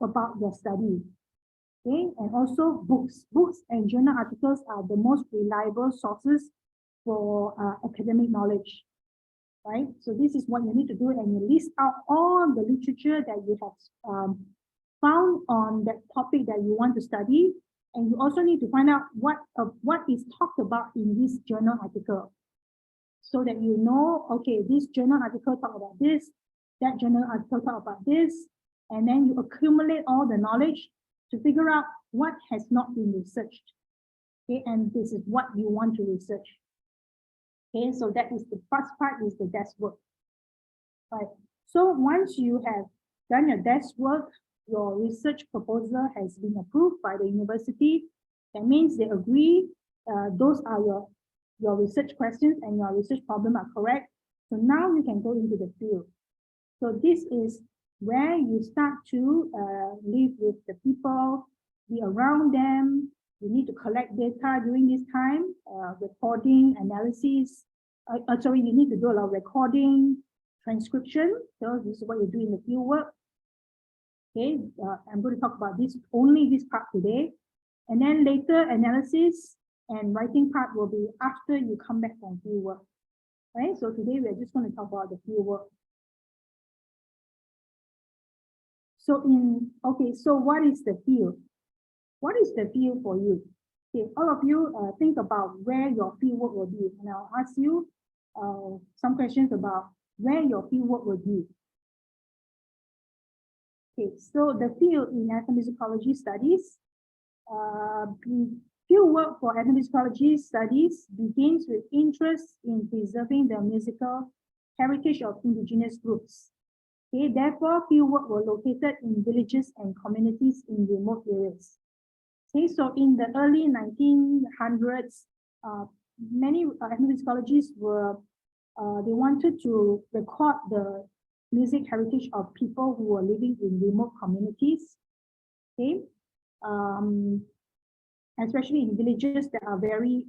about your study. Okay, and also books. Books and journal articles are the most reliable sources for academic knowledge, right? So this is what you need to do, and you list out all the literature that you have found on that topic that you want to study, and you also need to find out what is talked about in this journal article, so that you know, okay, this journal article talk about this, that journal article talk about this, and then you accumulate all the knowledge to figure out what has not been researched. Okay, and this is what you want to research. Okay, so that is the first part, is the desk work. Right. So once you have done your desk work, your research proposal has been approved by the university. That means they agree those are your research questions and your research problem are correct. So now you can go into the field. So this is where you start to live with the people, be around them. You need to collect data during this time, recording, analysis. You need to do a lot of recording, transcription. So this is what you do in the field work. Okay, I'm going to talk about only this part today. And then later analysis and writing part will be after you come back from field work. Right, so today we're just going to talk about the field work. So so what is the field? What is the field for you? Okay, all of you think about where your field work will be, and I'll ask you some questions about where your field work will be. Okay, so the field in ethnomusicology studies, field work for ethnomusicology studies begins with interest in preserving the musical heritage of indigenous groups. Okay, therefore, field work were located in villages and communities in remote areas. Okay, so in the early 1900s, many ethnomusicologists were they wanted to record the music heritage of people who were living in remote communities. Okay, especially in villages that are very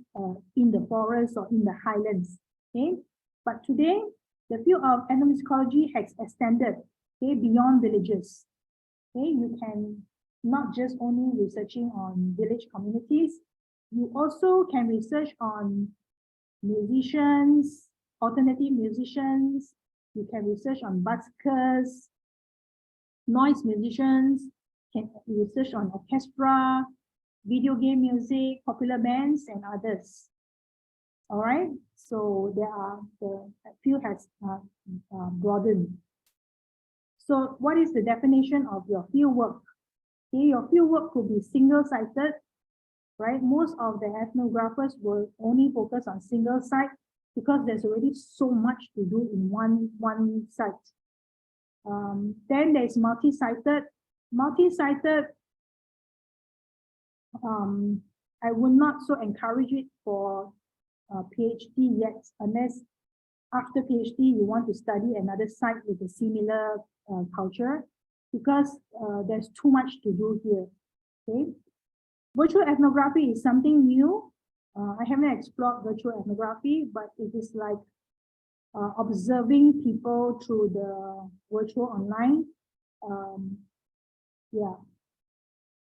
in the forest or in the highlands. Okay, but today the field of ethnomusicology has extended, okay, beyond villages. Okay, you can not just only researching on village communities, you also can research on musicians, alternative musicians, you can research on buskers, noise musicians, can research on orchestra, video game music, popular bands, and others. All right, so the field has broadened. So what is the definition of your field work? Okay, your field work could be single-sited, right? Most of the ethnographers will only focus on single site because there's already so much to do in one site. Then there's multi-sited. Multi-sited, I would not so encourage it for PhD yet, unless after PhD you want to study another site with a similar culture, because there's too much to do here. Okay, virtual ethnography is something new. I haven't explored virtual ethnography, but it is like observing people through the virtual online. Yeah,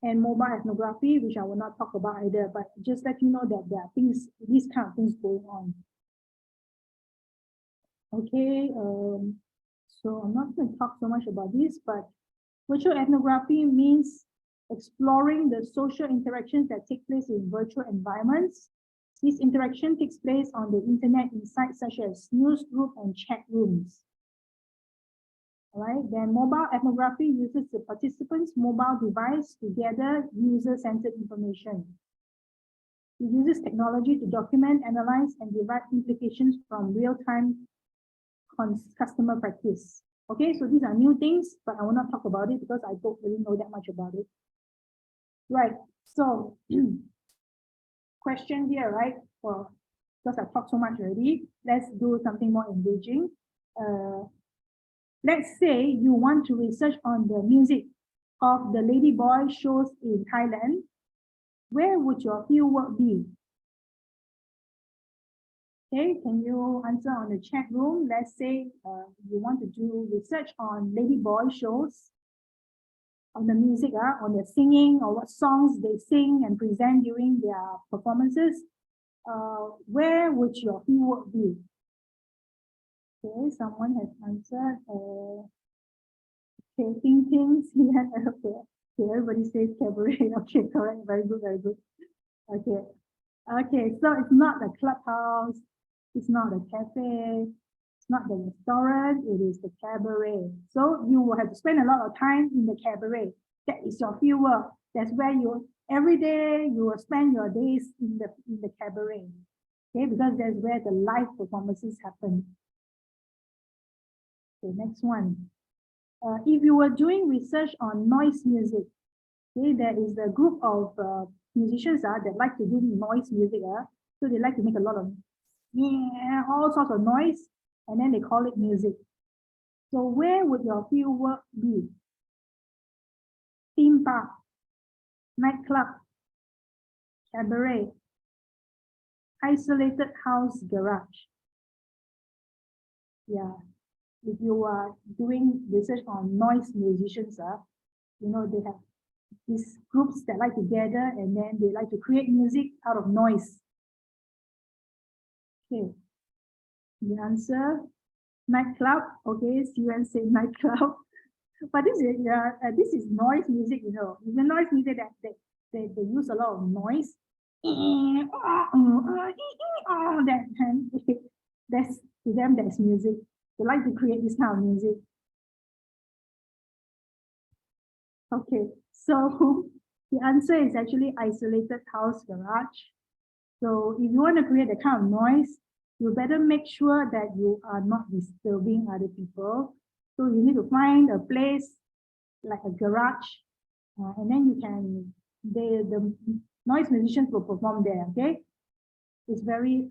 and mobile ethnography, which I will not talk about either, but just let you know that there are things, these kind of things going on. Okay, so I'm not going to talk so much about this, but virtual ethnography means exploring the social interactions that take place in virtual environments. This interaction takes place on the internet in sites such as newsgroup and chat rooms. All right, then mobile ethnography uses the participants' mobile device to gather user-centered information. It uses technology to document, analyze, and derive implications from real-time customer practice. Okay, so these are new things, but I will not talk about it because I don't really know that much about it. Right, so question here, right? For because I've talked so much already, let's do something more engaging. Let's say you want to research on the music of the Ladyboy shows in Thailand. Where would your field work be? Okay, can you answer on the chat room? Let's say you want to do research on Ladyboy shows, on the music, on their singing, or what songs they sing and present during their performances. Where would your field work be? Okay, someone has answered. Okay, Ting, okay. Okay, everybody says cabaret. Okay, correct. Very good, very good. Okay. Okay, so it's not the clubhouse, it's not the cafe, it's not the restaurant, it is the cabaret. So you will have to spend a lot of time in the cabaret. That is your field work. That's where you every day you will spend your days in the cabaret. Okay, because that's where the live performances happen. Okay, next one. If you were doing research on noise music, okay, there is a group of musicians that like to do noise music. So they like to make a lot of all sorts of noise, and then they call it music. So where would your field work be? Theme park, nightclub, cabaret, isolated house garage. Yeah. If you are doing research on noise musicians, you know, they have these groups that like to gather and then they like to create music out of noise. Okay, the answer, nightclub. Okay, Siwan said nightclub. But this is noise music, you know. The noise music that they use a lot of noise. That and that's to them that's music. They like to create this kind of music. Okay, so the answer is actually isolated house garage. So if you want to create that kind of noise, you better make sure that you are not disturbing other people. So you need to find a place like a garage, and then you can, the noise musicians will perform there, okay? It's very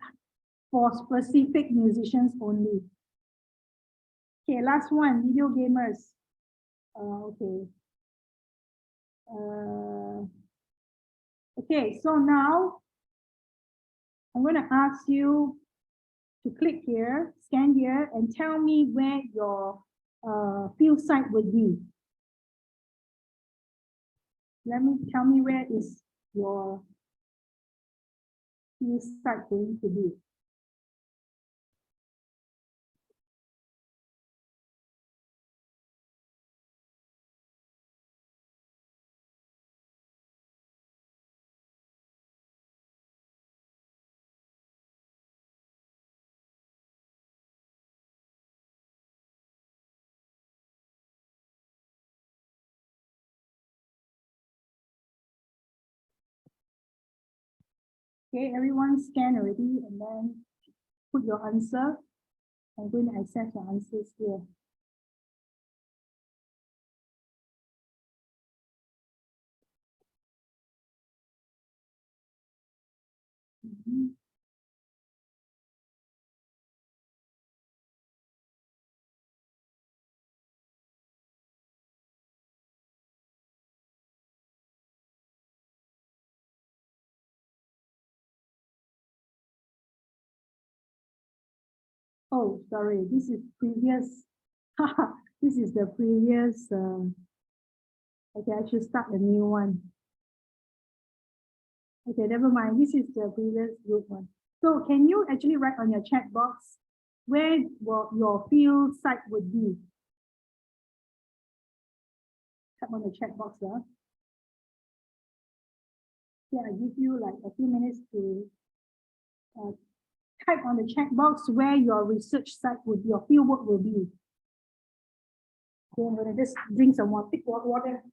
for specific musicians only. Okay, last one, video gamers. Okay. Okay, so now I'm going to ask you to click here, scan here, and tell me where your field site would be. Tell me where is your field site going to be. Okay, everyone scan already, and then put your answer. I'm going to access your answers here. Oh, sorry, this is previous. This is the previous. Okay, I should start a new one. Okay, never mind. This is the previous group one. So can you actually write on your chat box where your field site would be? Tap on the chat box there. Yeah, I give you like a few minutes to type on the chat box where your research site would, your field work will be. Okay, I'm gonna just drink some water.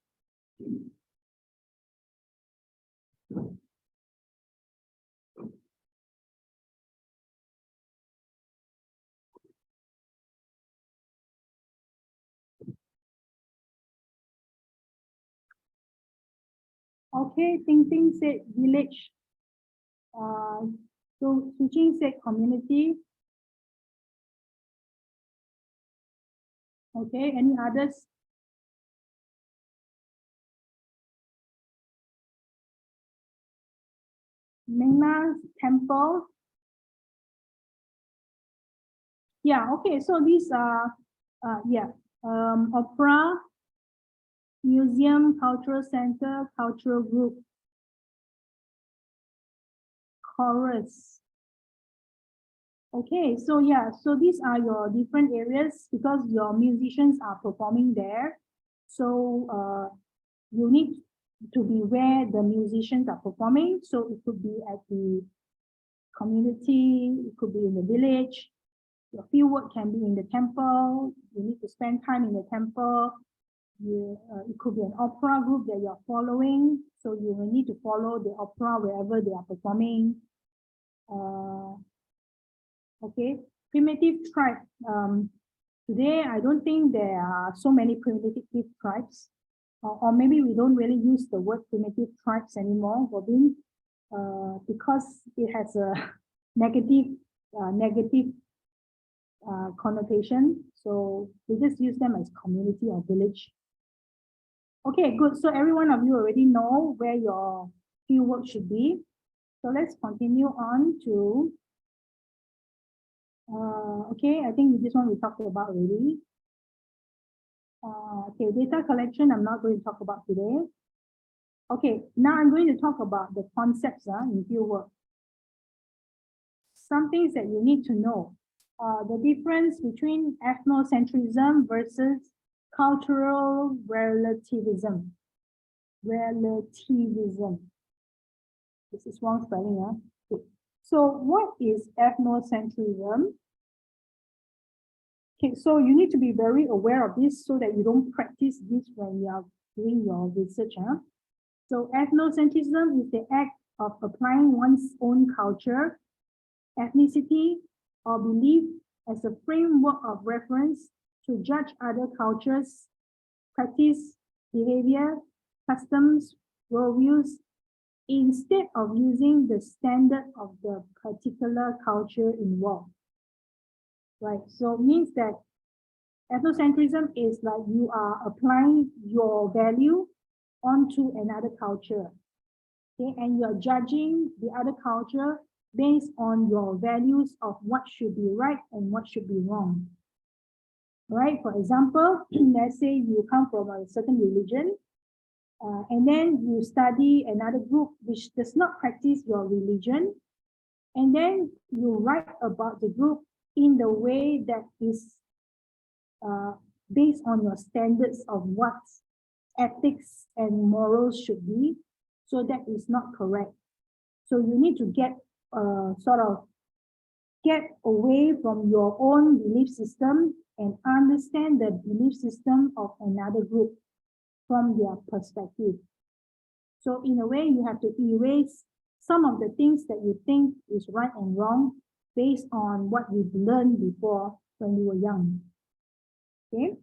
Okay, Ting Ting said village. So Suching said community. Okay, any others? Mingna temple. Yeah, okay, so these are opera, museum, cultural center, cultural group, chorus. Okay, so yeah, so these are your different areas because your musicians are performing there. So you need to be where the musicians are performing. So it could be at the community, it could be in the village. Your fieldwork can be in the temple. You need to spend time in the temple. It could be an opera group that you're following. So you will need to follow the opera wherever they are performing. Okay, primitive tribe. Today, I don't think there are so many primitive tribes. Or maybe we don't really use the word primitive tribes anymore, Robin, because it has a negative connotation. So we just use them as community or village. Okay, good. So every one of you already know where your fieldwork should be. So let's continue on to, okay, I think this one we talked about already. Okay, data collection, I'm not going to talk about today. Okay, now I'm going to talk about the concepts in fieldwork. Some things that you need to know. The difference between ethnocentrism versus cultural relativism. Relativism. This is wrong spelling, huh? Okay. So what is ethnocentrism? Okay, so you need to be very aware of this so that you don't practice this when you are doing your research. Huh? So ethnocentrism is the act of applying one's own culture, ethnicity, or belief as a framework of reference to judge other cultures, practice, behavior, customs, worldviews, instead of using the standard of the particular culture involved. Right, so it means that ethnocentrism is like you are applying your value onto another culture, okay, and you're judging the other culture based on your values of what should be right and what should be wrong. Right, for example, let's say you come from a certain religion, and then you study another group which does not practice your religion, and then you write about the group in the way that is based on your standards of what ethics and morals should be. So that is not correct. So you need to get get away from your own belief system and understand the belief system of another group from their perspective. So in a way, you have to erase some of the things that you think is right and wrong based on what you've learned before when you were young. Okay?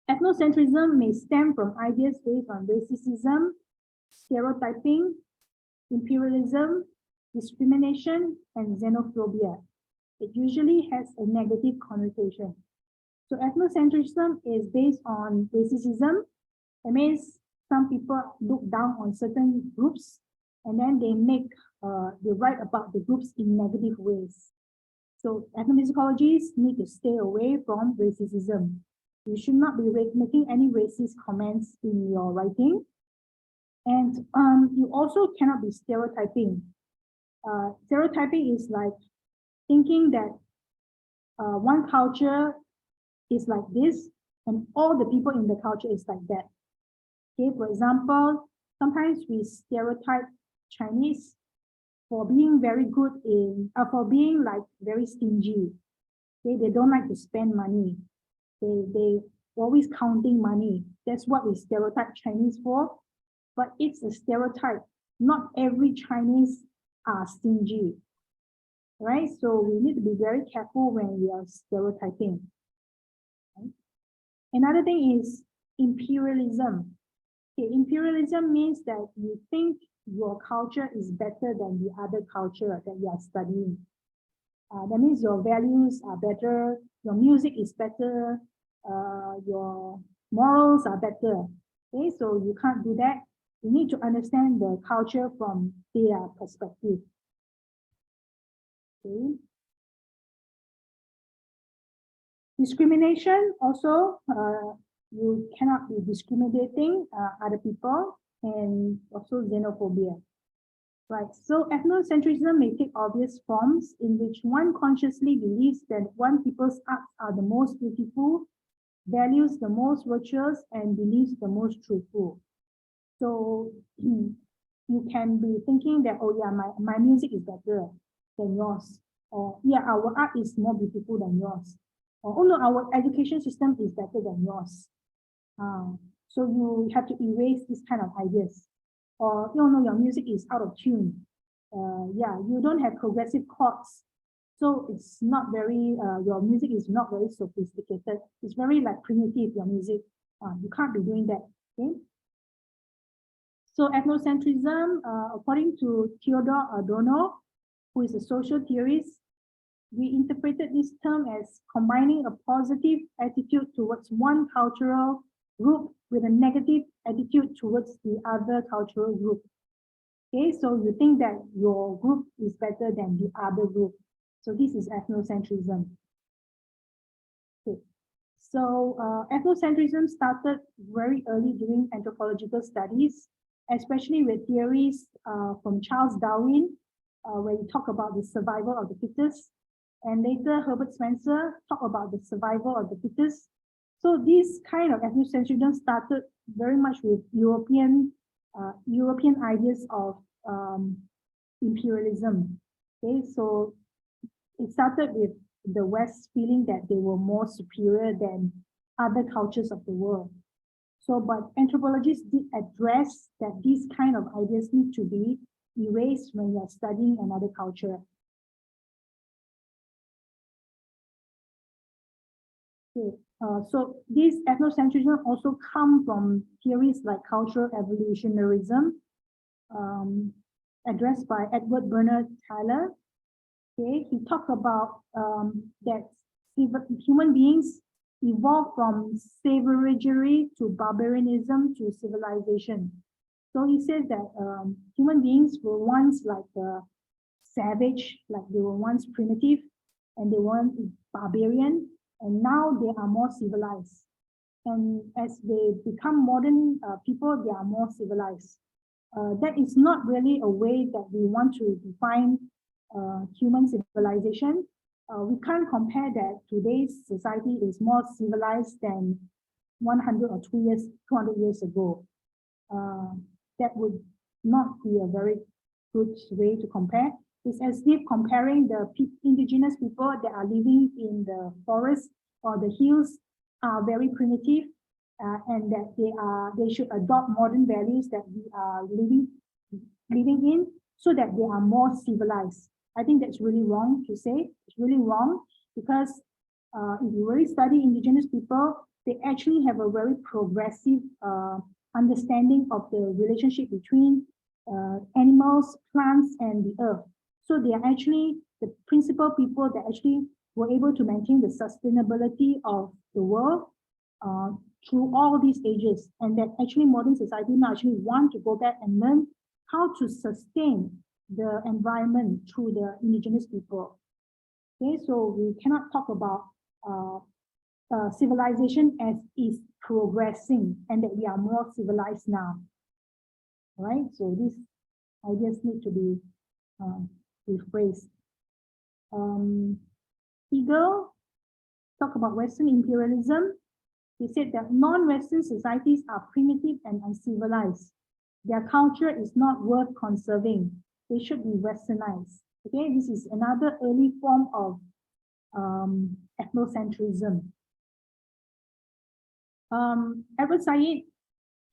Ethnocentrism may stem from ideas based on racism, stereotyping, imperialism, discrimination, and xenophobia. It usually has a negative connotation. So ethnocentrism is based on racism. It means some people look down on certain groups and then they write about the groups in negative ways. So ethnomusicologists need to stay away from racism. You should not be making any racist comments in your writing. And you also cannot be stereotyping. Stereotyping is like thinking that one culture is like this and all the people in the culture is like that. Okay, for example, sometimes we stereotype Chinese for being very good for being like very stingy. Okay, they don't like to spend money. They always counting money. That's what we stereotype Chinese for. But it's a stereotype. Not every Chinese are stingy, right? So we need to be very careful when we are stereotyping. Right? Another thing is imperialism. Okay, imperialism means that you think your culture is better than the other culture that you are studying. That means your values are better, your music is better, your morals are better. Okay, so you can't do that. You need to understand the culture from their perspective. Okay. Discrimination also, you cannot be discriminating other people, and also xenophobia. Right, so ethnocentrism may take obvious forms in which one consciously believes that one people's acts are the most beautiful, values the most virtuous, and believes the most truthful. So you can be thinking that, oh yeah, my music is better than yours. Or yeah, our art is more beautiful than yours. Or oh no, our education system is better than yours. So you have to erase this kind of ideas. Or no, your music is out of tune. Yeah, you don't have progressive chords. So it's not very, your music is not very sophisticated. It's very like primitive, your music. You can't be doing that, okay? So ethnocentrism, according to Theodore Adorno, who is a social theorist, we interpreted this term as combining a positive attitude towards one cultural group with a negative attitude towards the other cultural group. Okay, so you think that your group is better than the other group. So this is ethnocentrism. Okay. So ethnocentrism started very early during anthropological studies, especially with theories from Charles Darwin, where he talked about the survival of the fittest. And later, Herbert Spencer talked about the survival of the fittest. So this kind of ethnocentrism started very much with European ideas of imperialism. Okay, so it started with the West feeling that they were more superior than other cultures of the world. So, but anthropologists did address that these kind of ideas need to be erased when you are studying another culture. Okay, so this ethnocentrism also come from theories like cultural evolutionarism, addressed by Edward Bernard Tyler. Okay, he talked about that human beings evolved from savagery to barbarianism to civilization. So he says that human beings were once like savage, like they were once primitive, and they weren't barbarian, and now they are more civilized. And as they become modern people, they are more civilized. That is not really a way that we want to define human civilization. We can't compare that today's society is more civilized than 100 or 200 years ago. That would not be a very good way to compare. It's as if comparing the indigenous people that are living in the forest or the hills are very primitive, and that they should adopt modern values that we are living in, so that they are more civilized. I think that's really wrong to say. It's really wrong because if you really study indigenous people, they actually have a very progressive understanding of the relationship between animals, plants, and the earth. So they are actually the principal people that actually were able to maintain the sustainability of the world through all these ages, and that actually modern society now actually want to go back and learn how to sustain the environment through the indigenous people. Okay, so we cannot talk about civilization as is progressing and that we are more civilized now. All right, so these ideas need to be rephrased. Hegel talked about Western imperialism. He said that non-Western societies are primitive and uncivilized. Their culture is not worth conserving. They should be Westernized. Okay, this is another early form of ethnocentrism. Edward Said,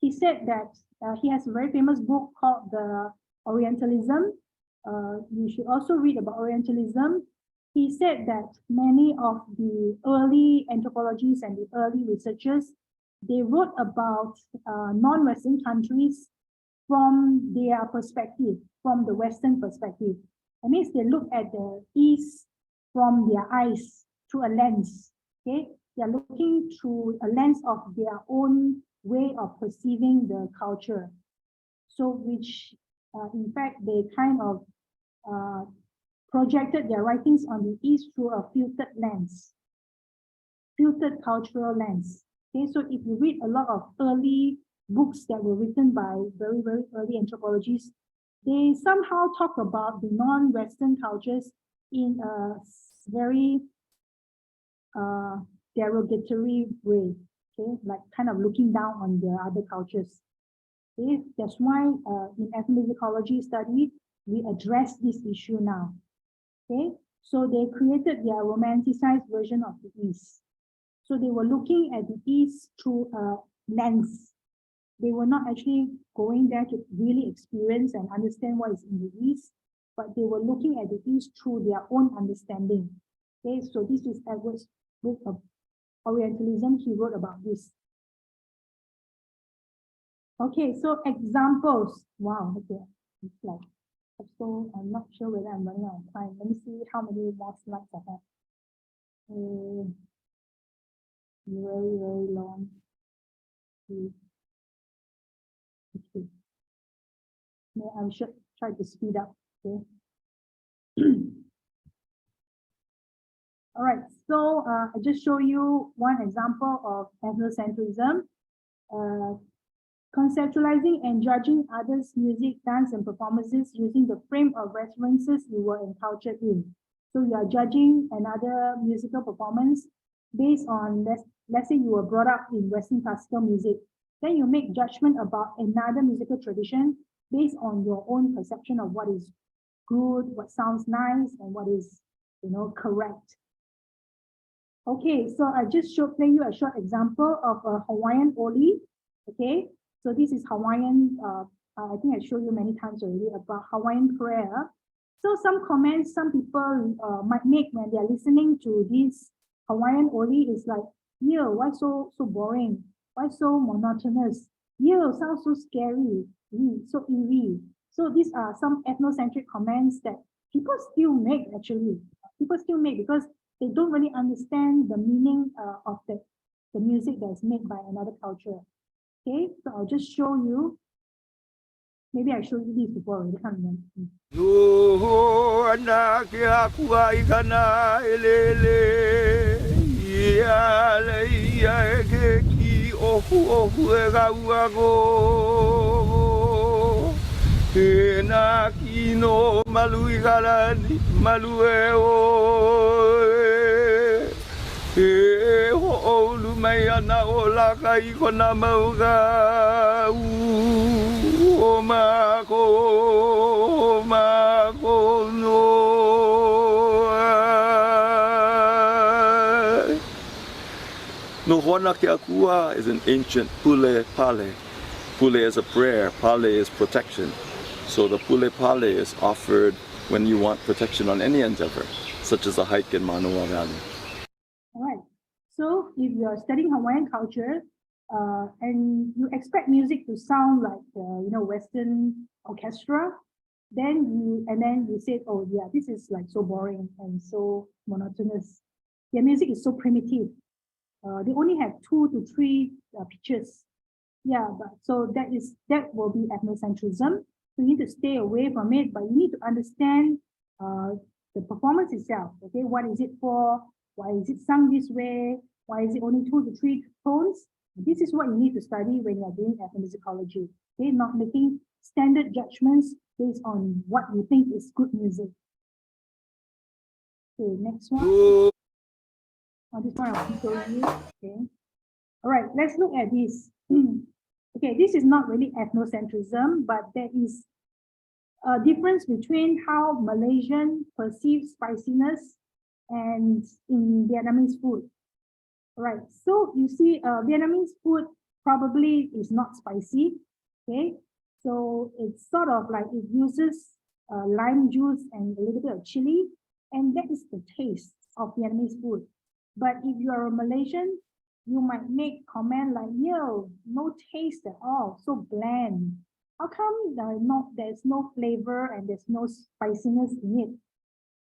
he said that he has a very famous book called The Orientalism. You should also read about Orientalism. He said that many of the early anthropologists and the early researchers, they wrote about non-Western countries from their perspective, from the Western perspective. That means they look at the East from their eyes, through a lens. Okay, they are looking through a lens of their own way of perceiving the culture. So, which in fact they kind of projected their writings on the East through a filtered lens, filtered cultural lens. Okay, so if you read a lot of early books that were written by very, very early anthropologists, they somehow talk about the non-Western cultures in a very derogatory way, okay, like kind of looking down on the other cultures. Okay, that's why in ethnomusicology study, we address this issue now. Okay, so they created their romanticized version of the East. So they were looking at the East through a lens. They were not actually going there to really experience and understand what is in the East, but they were looking at the East through their own understanding. Okay, so this is Edward's book of Orientalism. He wrote about this. Okay, so examples. Wow, okay. It's like, so I'm not sure whether I'm running out of time. Let me see how many more slides I have. Very, very long. Okay. I should try to speed up. Okay. All right, so I just show you one example of ethnocentrism. Conceptualizing and judging others' music, dance, and performances using the frame of references you were encountered in. So you are judging another musical performance based on, let's say you were brought up in Western classical music, then you make judgment about another musical tradition based on your own perception of what is good, what sounds nice, and what is, correct. Okay, so I just play you a short example of a Hawaiian oli. Okay, so this is Hawaiian, I think I showed you many times already about Hawaiian prayer. So some comments some people might make when they're listening to this Hawaiian oli is like, yo, why so boring? Why so monotonous? Yo, sounds so scary, so eerie. So these are some ethnocentric comments that people still make actually. People still make because they don't really understand the meaning of the music that's made by another culture. Okay, so I'll just show you. Maybe I showed you this before already. I can't remember. Nuhu anak aku ai kana elele ia le ia ke ki ohu e gauago e na kino malu igarani malu e o e ho lu mai ana o la kai kona mauga o mako no Nohona ke akua is an ancient pule pale. Pule is a prayer, pale is protection. So the pule pale is offered when you want protection on any endeavor, such as a hike in Manoa Valley. All right. So if you are studying Hawaiian culture, and you expect music to sound like Western orchestra, then you say, oh yeah, this is like so boring and so monotonous. Their music is so primitive. They only have 2 to 3 pitches. Yeah, but so that will be ethnocentrism. So you need to stay away from it, but you need to understand the performance itself. Okay, what is it for? Why is it sung this way? Why is it only 2 to 3 tones? This is what you need to study when you're doing ethnomusicology. Okay, not making standard judgments based on what you think is good music. Okay, next one. Oh, this one I'll show you. Okay. All right, let's look at this. Okay, this is not really ethnocentrism, but there is a difference between how Malaysian perceives spiciness and in Vietnamese food. Right, so you see, Vietnamese food probably is not spicy, okay? So it's sort of like it uses lime juice and a little bit of chili, and that is the taste of Vietnamese food. But if you are a Malaysian, you might make comment like, yo, no taste at all, so bland. How come there's no flavor and there's no spiciness in it?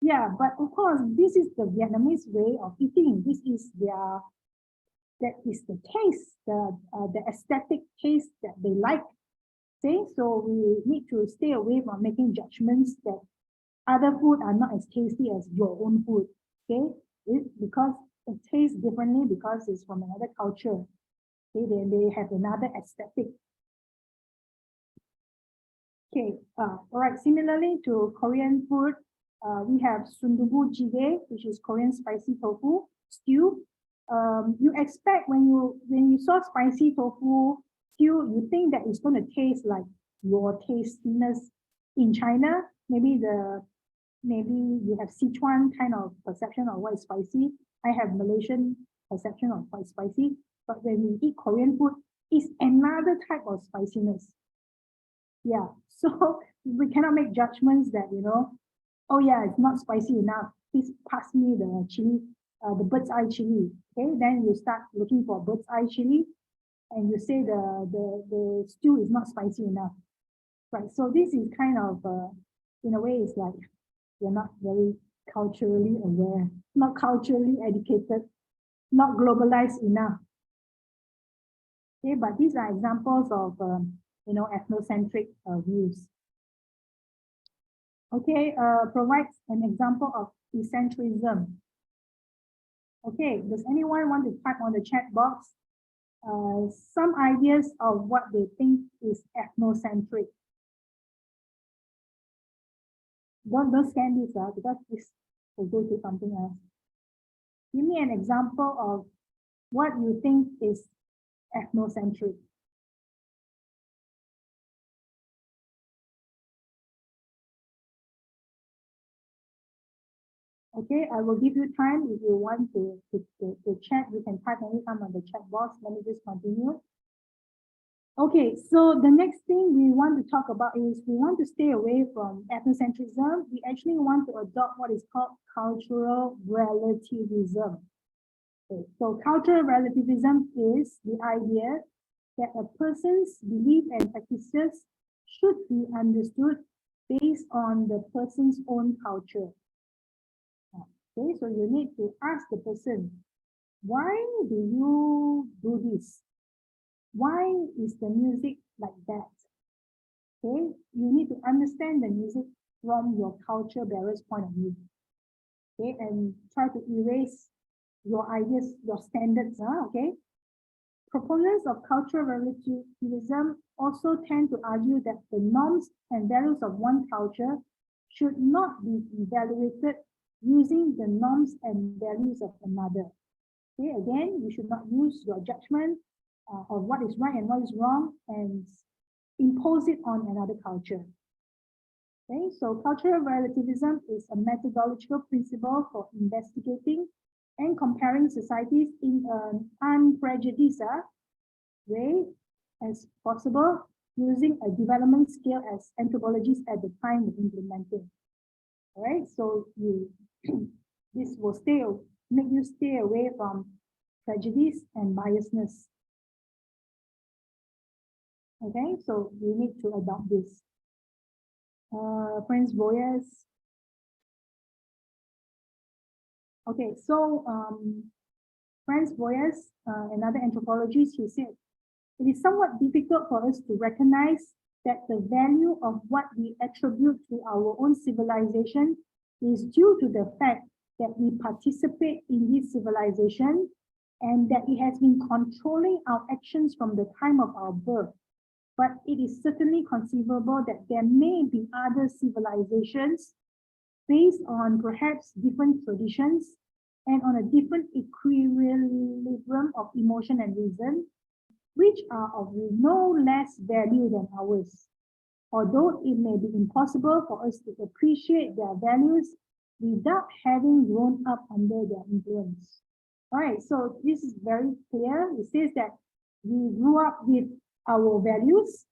Yeah, but of course, this is the Vietnamese way of eating. That is the taste, the aesthetic taste that they like. Okay, so we need to stay away from making judgments that other food are not as tasty as your own food. Okay, because it tastes differently because it's from another culture. Okay, they have another aesthetic. Okay, all right. Similarly to Korean food, we have sundubu jjigae, which is Korean spicy tofu stew. You expect when you saw spicy tofu stew, you think that it's going to taste like your tastiness in China. Maybe you have Sichuan kind of perception of what is spicy. I have Malaysian perception of what is spicy. But when we eat Korean food, it's another type of spiciness. Yeah, so we cannot make judgments that, oh yeah, it's not spicy enough. Please pass me the chili, the bird's eye chili. Okay, then you start looking for bird's eye chili and you say the stew is not spicy enough. Right, so this is kind of, in a way, it's like you're not very culturally aware, not culturally educated, not globalized enough. Okay, but these are examples of, ethnocentric views. Okay, provides an example of eccentricism. Okay, does anyone want to type on the chat box some ideas of what they think is ethnocentric? Don't scan this because this will go to something else. Give me an example of what you think is ethnocentric? Okay, I will give you time if you want to chat. You can type anytime on the chat box. Let me just continue. Okay, so the next thing we want to talk about is we want to stay away from ethnocentrism. We actually want to adopt what is called cultural relativism. Okay, so cultural relativism is the idea that a person's belief and practices should be understood based on the person's own culture. Okay, so you need to ask the person, why do you do this? Why is the music like that? Okay, you need to understand the music from your culture bearer's point of view. Okay, and try to erase your ideas, your standards. Okay. Proponents of cultural relativism also tend to argue that the norms and values of one culture should not be evaluated using the norms and values of another. Okay, again, you should not use your judgment of what is right and what is wrong and impose it on another culture. Okay, so cultural relativism is a methodological principle for investigating and comparing societies in an unprejudiced way as possible, using a development scale as anthropologists at the time were implementing. All right, so you this will make you stay away from prejudice and biasness. Okay, so we need to adopt this. Franz Boyes. Okay, so Franz Boyes, another anthropologist, he said, it is somewhat difficult for us to recognize that the value of what we attribute to our own civilization is due to the fact that we participate in this civilization and that it has been controlling our actions from the time of our birth. But it is certainly conceivable that there may be other civilizations based on perhaps different traditions and on a different equilibrium of emotion and reason, which are of no less value than ours. Although it may be impossible for us to appreciate their values without having grown up under their influence. All right, so this is very clear. It says that we grew up with our values,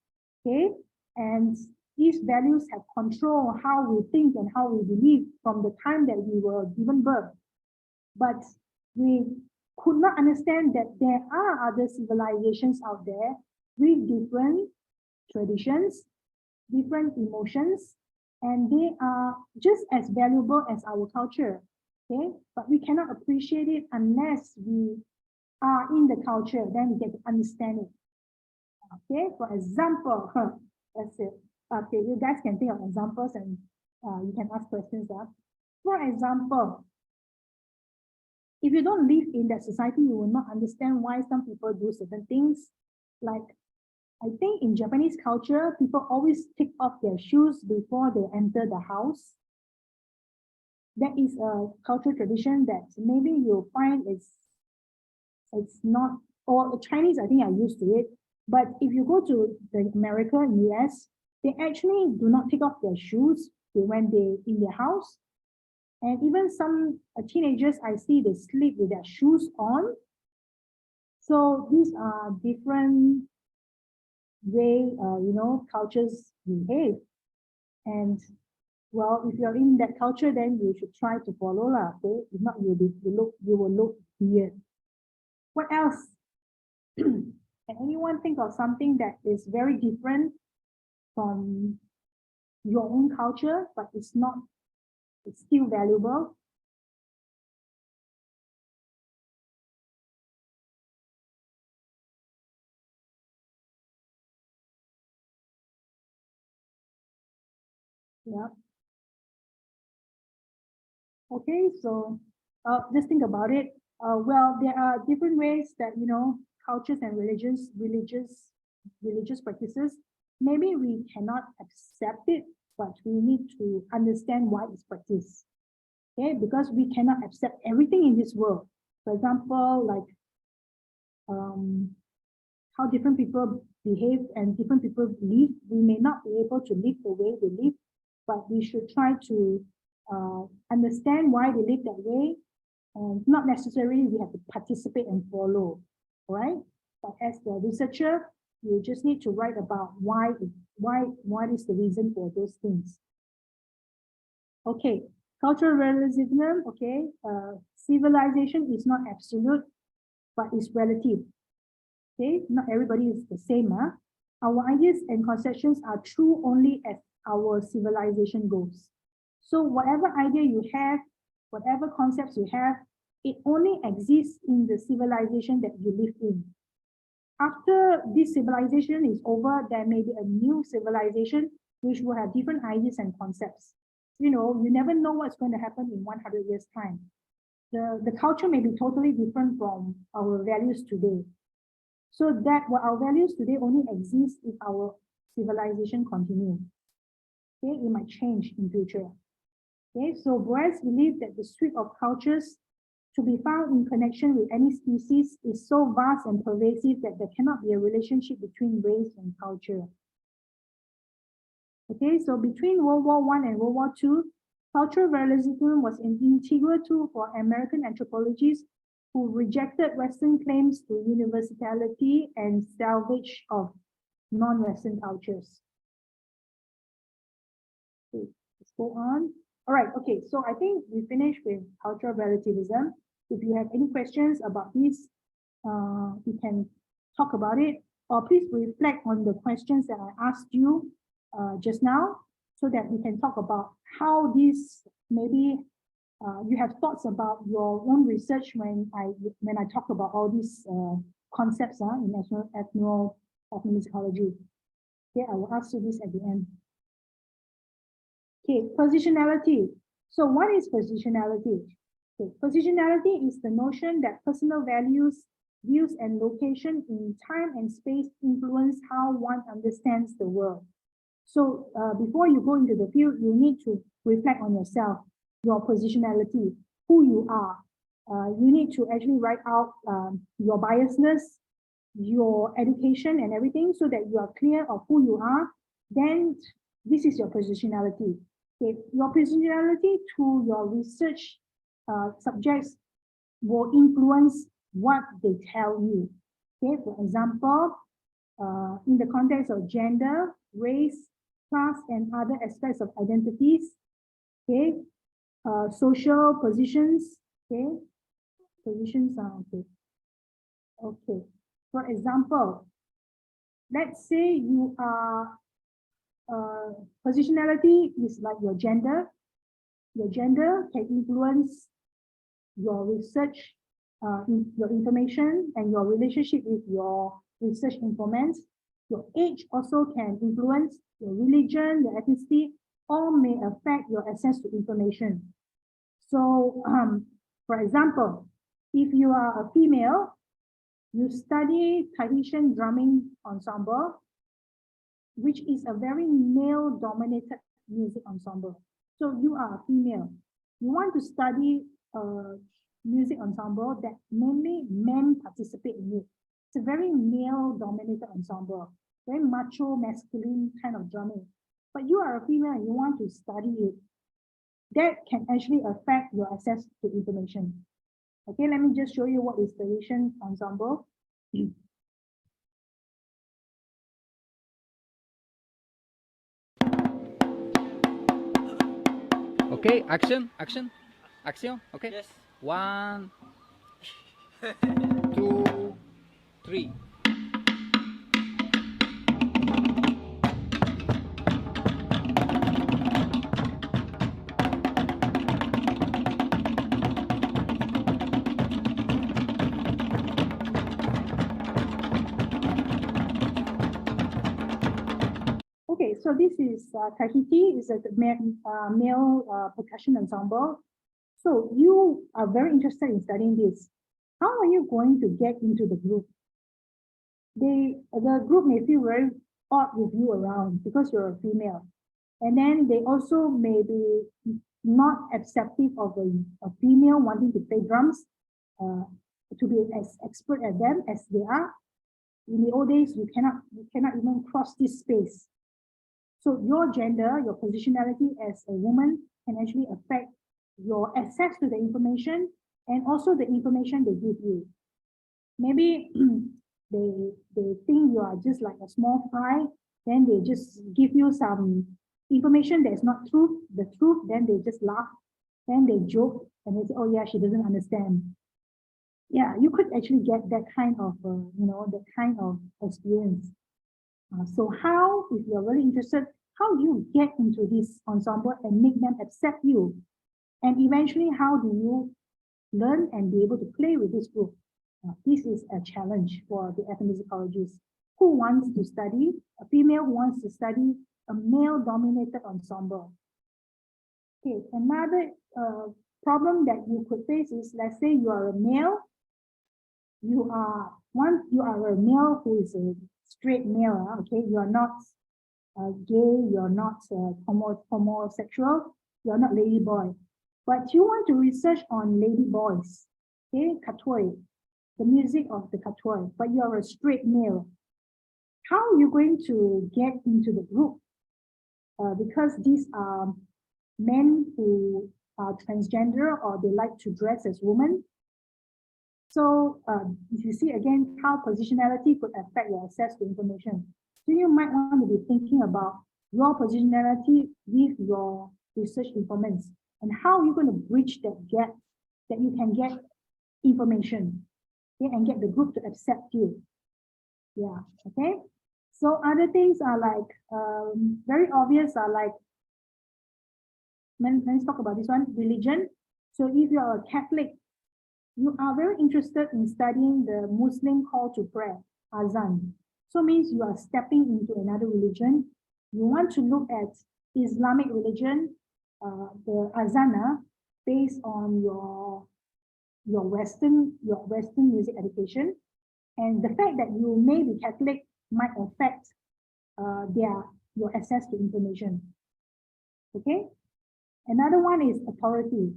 okay, and these values have control how we think and how we believe from the time that we were given birth. But we could not understand that there are other civilizations out there with different traditions, different emotions, and they are just as valuable as our culture, okay? But we cannot appreciate it unless we are in the culture, then we get to understand it. Okay, for example, that's it. Okay, you guys can think of examples and you can ask questions. For example, if you don't live in that society, you will not understand why some people do certain things. Like, I think in Japanese culture, people always take off their shoes before they enter the house. That is a cultural tradition that maybe you'll find it's not, or Chinese, I think, are used to it. But if you go to the America, US, they actually do not take off their shoes when they in their house. And even some teenagers, I see they sleep with their shoes on. So these are different way, cultures behave. And well, if you're in that culture, then you should try to follow lah. Okay, if not, you will look weird. What else? Can anyone think of something that is very different from your own culture, but it's still valuable? Yeah. Okay, so just think about it. Well, there are different ways that, cultures and religious practices, maybe we cannot accept it, but we need to understand why it's practiced. Okay, because we cannot accept everything in this world. For example, like how different people behave and different people live. We may not be able to live the way they live, but we should try to understand why they live that way, and not necessarily we have to participate and follow, right? But as the researcher, you just need to write about what is the reason for those things. Okay, cultural relativism. Okay, civilization is not absolute, but it's relative. Okay, not everybody is the same. Huh? Our ideas and conceptions are true only as our civilization goes. So whatever idea you have, whatever concepts you have, it only exists in the civilization that you live in. After this civilization is over, there may be a new civilization which will have different ideas and concepts. You know, you never know what's going to happen in 100 years' time. The culture may be totally different from our values today. So that what our values today only exist if our civilization continues. Okay, it might change in future. Okay, so Boas believed that the sweep of cultures to be found in connection with any species is so vast and pervasive that there cannot be a relationship between race and culture. Okay, so between World War I and World War II, cultural relativism was an integral tool for American anthropologists who rejected Western claims to universality and salvage of non-Western cultures. Okay, let's go on. All right, okay, so I think we finished with cultural relativism. If you have any questions about this, we can talk about it, or please reflect on the questions that I asked you just now, so that we can talk about how this maybe you have thoughts about your own research when I talk about all these concepts in ethnomusicology. Okay, I will ask you this at the end. Okay, positionality. So what is positionality? Okay, positionality is the notion that personal values, views, and location in time and space influence how one understands the world. So before you go into the field, you need to reflect on yourself, your positionality, who you are. You need to actually write out your biasness, your education and everything, so that you are clear of who you are. Then this is your positionality. Okay, your positionality to your research subjects will influence what they tell you. Okay, for example, in the context of gender, race, class, and other aspects of identities, okay, social positions, okay, positions are okay. Okay, for example, let's say you are positionality is like your gender. Your gender can influence your research, your information, and your relationship with your research informants. Your age also can influence your religion, your ethnicity, all may affect your access to information. So, for example, if you are a female, you study Tahitian drumming ensemble, which is a very male-dominated music ensemble. So you are a female. You want to study a music ensemble that mainly men participate in it. It's a very male-dominated ensemble, very macho, masculine kind of drumming. But you are a female and you want to study it. That can actually affect your access to information. Okay, let me just show you what is Tahitian ensemble. Okay, action. Okay. Yes. 1, 2, 3. Okay, so this is Tahiti, is a male percussion ensemble. So you are very interested in studying this. How are you going to get into the group? The group may feel very odd with you around because you're a female. And then they also may be not accepting of a female wanting to play drums. to be as expert at them as they are. In the old days, you cannot even cross this space. So your gender, your positionality as a woman can actually affect your access to the information and also the information they give you. Maybe they think you are just like a small fry, then they just give you some information that is not the truth, then they just laugh, then they joke, and they say, oh yeah, she doesn't understand. Yeah, you could actually get that kind of, that kind of experience. So how, if you're really interested, how do you get into this ensemble and make them accept you? And eventually, how do you learn and be able to play with this group? This is a challenge for the ethnomusicologists who wants to study, a female who wants to study a male-dominated ensemble. Okay, another problem that you could face is, let's say you are a male, you are a male who is a straight male, okay, you are not gay, you're not homosexual, you're not lady boy, but you want to research on lady boys, okay, katoi, the music of the katoi, but you're a straight male. How are you going to get into the group? Because these are men who are transgender or they like to dress as women. So if you see again how positionality could affect your access to information. So you might want to be thinking about your positionality with your research informants and how you're going to bridge that gap that you can get information, okay, and get the group to accept you. Yeah, okay. So other things are like, very obvious are like, let's talk about this one, religion. So if you're a Catholic, you are very interested in studying the Muslim call to prayer, Azan. So means you are stepping into another religion. You want to look at Islamic religion, the Azana, based on your Western music education. And the fact that you may be Catholic might affect your access to information. Okay. Another one is authority.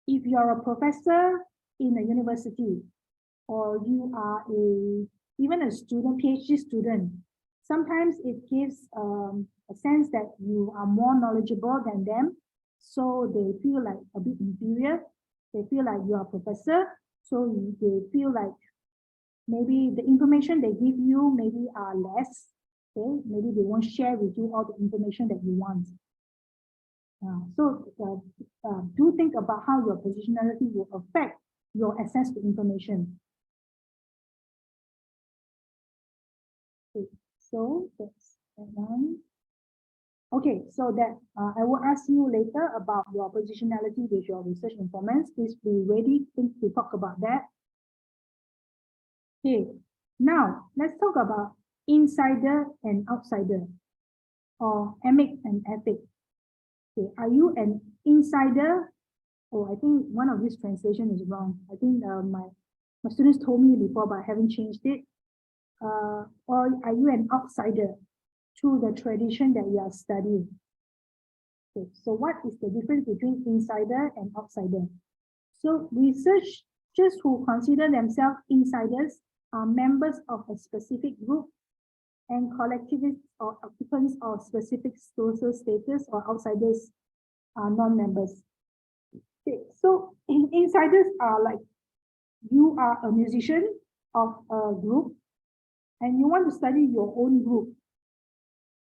If you're a professor in a university, or you are even a student, PhD student, sometimes it gives a sense that you are more knowledgeable than them. So they feel like a bit inferior. They feel like you are a professor. So they feel like maybe the information they give you maybe are less. Okay, maybe they won't share with you all the information that you want. Do think about how your positionality will affect your access to information. Okay, so that's that one. Okay, so that I will ask you later about your positionality with your research informants. Please be ready to talk about that. Okay, now let's talk about insider and outsider, or emic and ethic. Okay, are you an insider? Oh, I think one of these translation is wrong. I think my students told me before, but I haven't changed it. Or are you an outsider to the tradition that you are studying? Okay, so what is the difference between insider and outsider? So researchers who consider themselves insiders are members of a specific group, and collectivists or occupants of specific social status, or outsiders are non-members. Okay, so insiders are like, you are a musician of a group and you want to study your own group.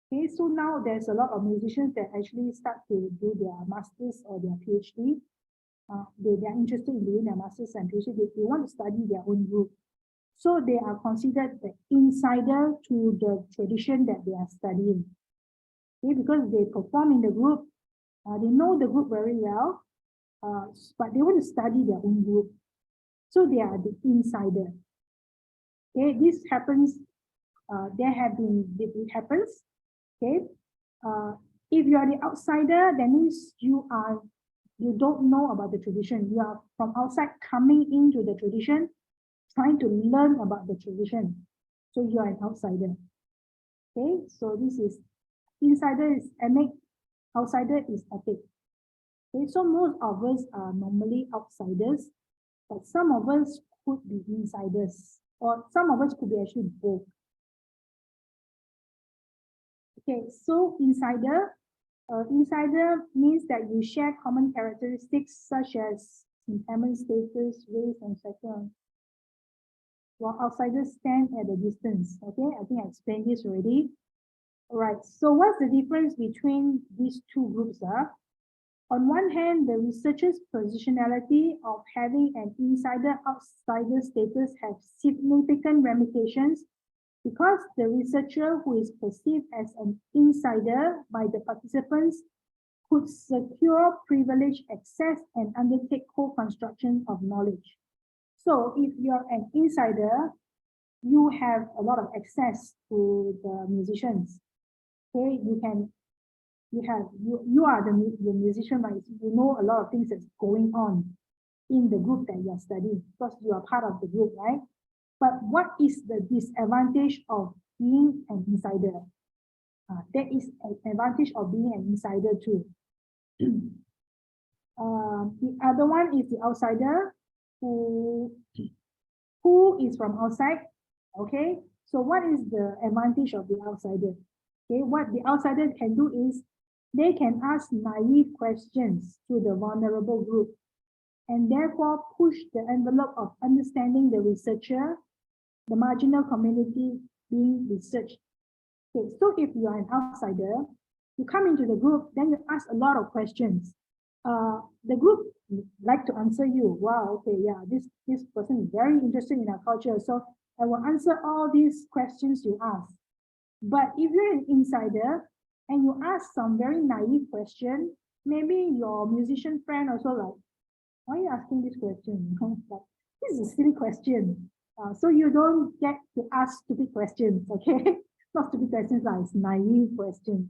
Okay, so now there's a lot of musicians that actually start to do their masters or their PhD. They are interested in doing their masters and PhD. They want to study their own group. So they are considered the insider to the tradition that they are studying. Okay, because they perform in the group, they know the group very well, but they want to study their own group. So they are the insider. Okay, this happens, it happens. Okay, if you are the outsider, that means you don't know about the tradition. You are from outside coming into the tradition, trying to learn about the tradition. So you are an outsider. Okay, so this is insider is emic, outsider is ethic. Okay, so most of us are normally outsiders, but some of us could be insiders, or some of us could be actually both. Okay, so insider means that you share common characteristics such as employment status, race, and so on, while outsiders stand at a distance. Okay, I think I explained this already. All right, so what's the difference between these two groups? On one hand, the researcher's positionality of having an insider-outsider status have significant ramifications because the researcher who is perceived as an insider by the participants could secure privileged access and undertake co-construction of knowledge. So if you're an insider, you have a lot of access to the musicians. Okay, you are the musician, right? You know a lot of things that's going on in the group that you're studying because you are part of the group, right? But what is the disadvantage of being an insider? There is an advantage of being an insider too. The other one is the outsider who is from outside. Okay, so what is the advantage of the outsider? Okay, what the outsider can do is they can ask naive questions to the vulnerable group and therefore push the envelope of understanding the researcher, the marginal community being researched. Okay, so if you are an outsider, you come into the group, then you ask a lot of questions. The group like to answer you. Wow, okay, yeah, this person is very interested in our culture, so I will answer all these questions you ask. But if you're an insider and you ask some very naive question, maybe your musician friend also like, why are you asking this question? Like, this is a silly question. So you don't get to ask stupid questions, okay? Not stupid questions, like it's naive questions.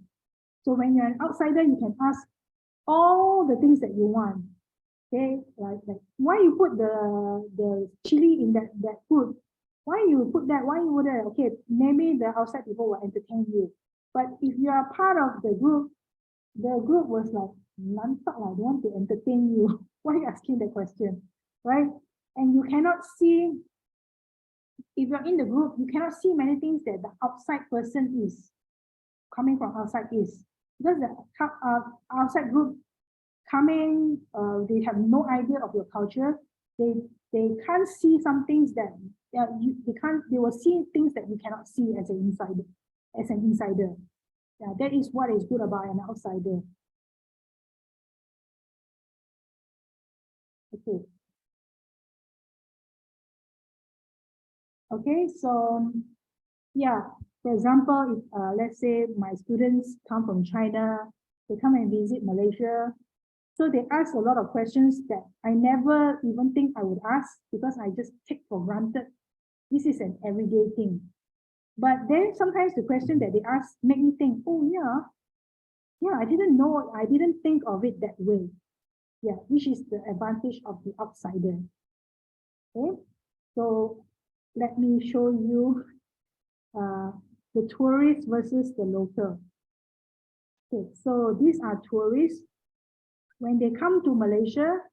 So when you're an outsider, you can ask all the things that you want. Okay, like why you put the chili in that food? Why you put that? Why you would that? Okay, maybe the outside people will entertain you. But if you are part of the group was like, I don't want to entertain you. Why are you asking that question? Right? And you cannot see, if you're in the group, you cannot see many things that the outside person is coming from outside is. Because the outside group coming, they have no idea of your culture. They can't see some things that they will see things that you cannot see as an insider. Yeah, that is what is good about an outsider. Okay. Okay, so yeah, for example, if let's say my students come from China, they come and visit Malaysia. So they ask a lot of questions that I never even think I would ask because I just take for granted. This is an everyday thing. But then sometimes the question that they ask make me think, oh yeah, I didn't know, I didn't think of it that way. Yeah, which is the advantage of the outsider. Okay, so let me show you the tourist versus the local. Okay, so these are tourists. When they come to Malaysia,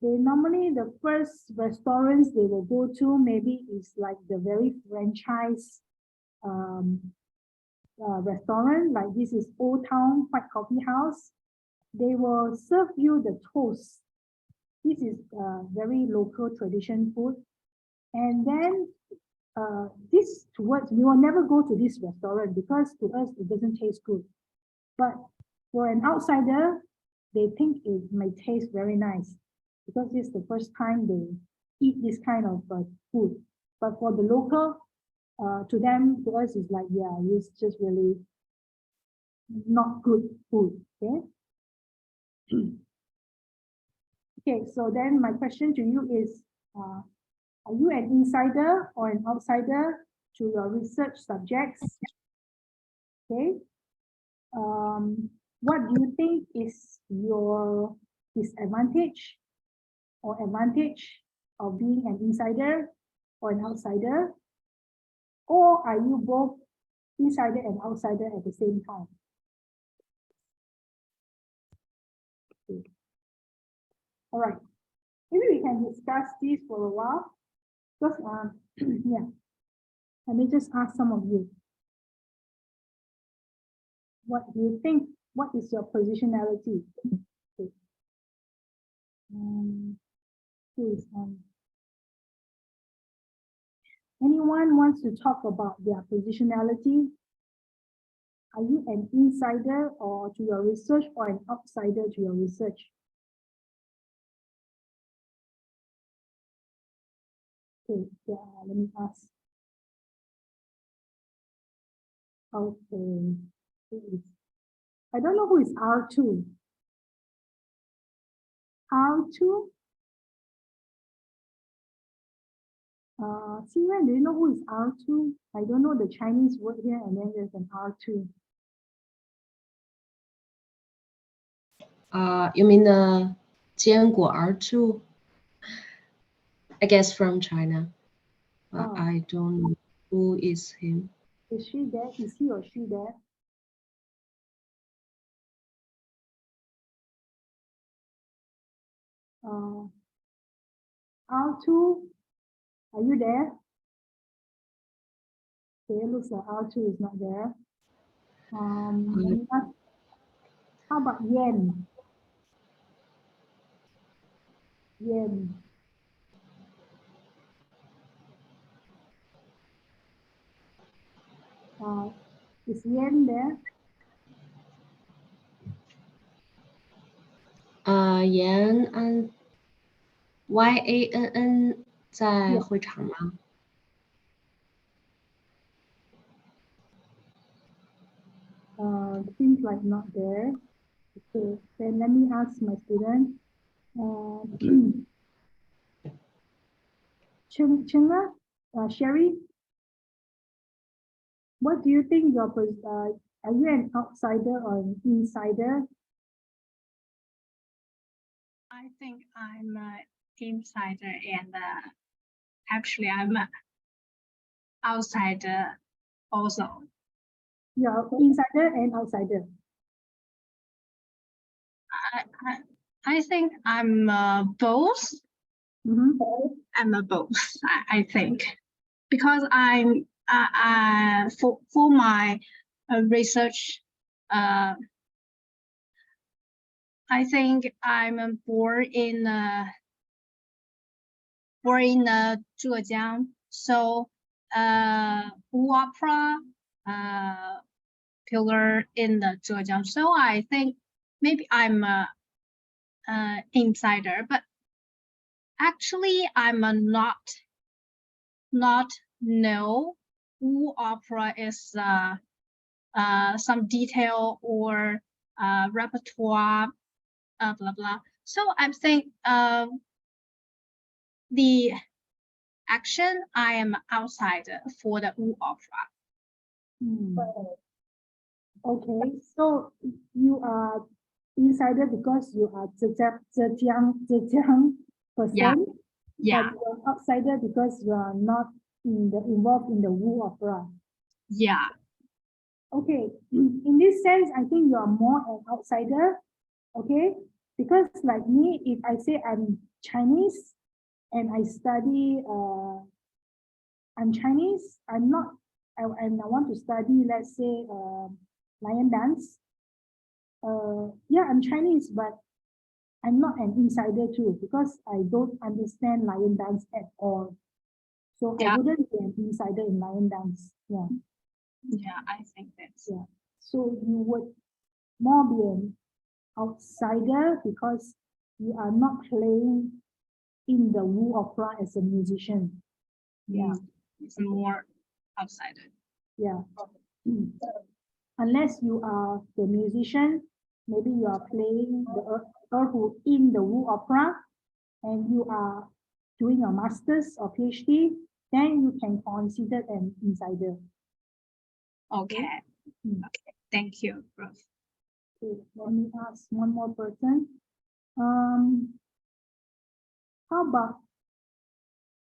they normally, the first restaurants they will go to maybe is like the very franchise restaurant, like this is Old Town White Coffee House. They will serve you the toast. This is very local tradition food. And then we will never go to this restaurant because to us it doesn't taste good. But for an outsider, they think it may taste very nice because this is the first time they eat this kind of food. But for the local, to them, to us, it's like, yeah, it's just really not good food. Okay. Okay, so then my question to you is, are you an insider or an outsider to your research subjects? Okay. What do you think is your disadvantage or advantage of being an insider or an outsider? Or are you both insider and outsider at the same time? Okay. All right, maybe we can discuss this for a while. Because, yeah, let me just ask some of you. What do you think? What is your positionality? Okay. Who is anyone wants to talk about their positionality? Are you an insider or to your research or an outsider to your research? Okay, yeah, let me ask. Okay, I don't know who is R2. R2? Siren, do you know who is R2? I don't know the Chinese word here, and then there's an R2. You mean the 坚果 R2? I guess from China. But Oh. I don't know who is him. Is she there? Is he or she there? R2, are you there? Okay, looks like R2 is not there. How about Yen? Yen. Is Yen there? Yan and YANN 在会场吗？ Seems like not there. Okay, then let me ask my student. Chenga, Sherry, what do you think your are you an outsider or an insider? I think I'm an insider, and actually I'm an outsider also. You're insider and outsider. I think I'm both. I'm a both. I think because I'm for my research. I think I'm born in Zhejiang, so Wu opera pillar in the Zhejiang. So I think maybe I'm a insider, but actually I'm not know Wu opera is some detail or repertoire, blah blah. So I'm saying the action I am outsider for the Wu opera. Okay, so you are insider because you are Zhejiang person. Yeah. But you're outsider because you are not involved in the Wu opera. Yeah. Okay, in this sense, I think you are more an outsider. Okay, because like me, if I say I'm Chinese and I study, I'm Chinese, I'm not, and I want to study, let's say, lion dance. Yeah, I'm Chinese, but I'm not an insider too because I don't understand lion dance at all. So I wouldn't be an insider in lion dance. Yeah. Yeah, I think that's. Yeah. So you would more be an outsider because you are not playing in the Wu opera as a musician. Yeah. It's more outsider. Yeah. Unless you are the musician, maybe you are playing the erhu in the Wu opera and you are doing a master's or PhD, then you can consider an insider. Okay. Okay. Thank you, Prof. Okay, let me ask one more person. How about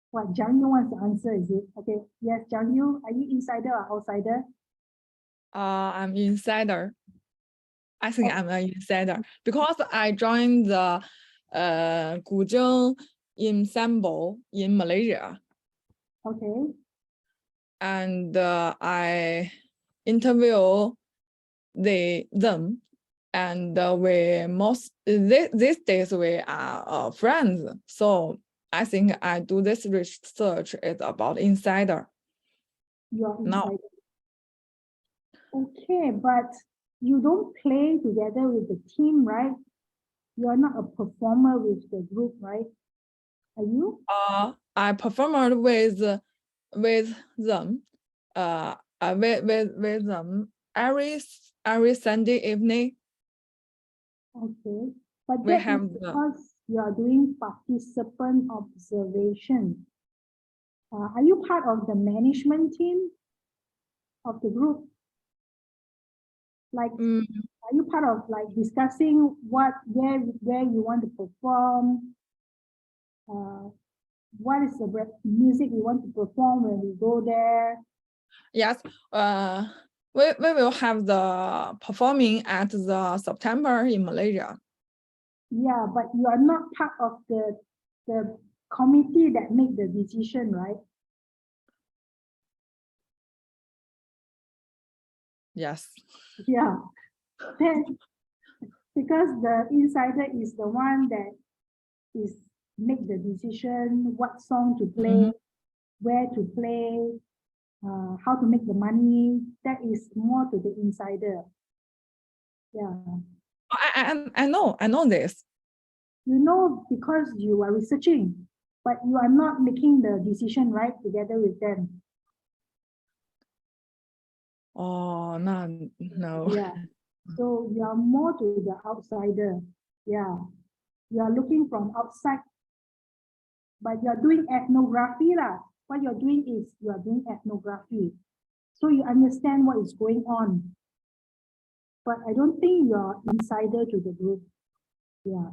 what Jiang Yu wants to answer, is it? Okay, yes, Jiang Yu, are you insider or outsider? I'm insider. I think I'm an insider because I joined the Guzheng ensemble in Malaysia. Okay. And I interview them, and these days we are friends. So I think I do this research is about insider. You are No. insider. Okay, but you don't play together with the team, right? You are not a performer with the group, right? Are you? I performed with them, with them every Sunday evening. Okay, but We that have is the because you are doing participant observation. Are you part of the management team of the group? Like, are you part of like discussing where you want to perform? What is the music you want to perform when we go there? yes. We will have the performing at the September in Malaysia. Yeah, but you are not part of the committee that make the decision, right? Yes. Yeah. Then because the insider is the one that is make the decision what song to play, where to play, how to make the money. That is more to the insider. Yeah. I know this. You know, because you are researching, but you are not making the decision, right, together with them. Oh, no. Yeah. So you are more to the outsider. Yeah. You are looking from outside, but you are doing ethnography lah. What you're doing is you are doing ethnography. So you understand what is going on. But I don't think you're insider to the group. Yeah.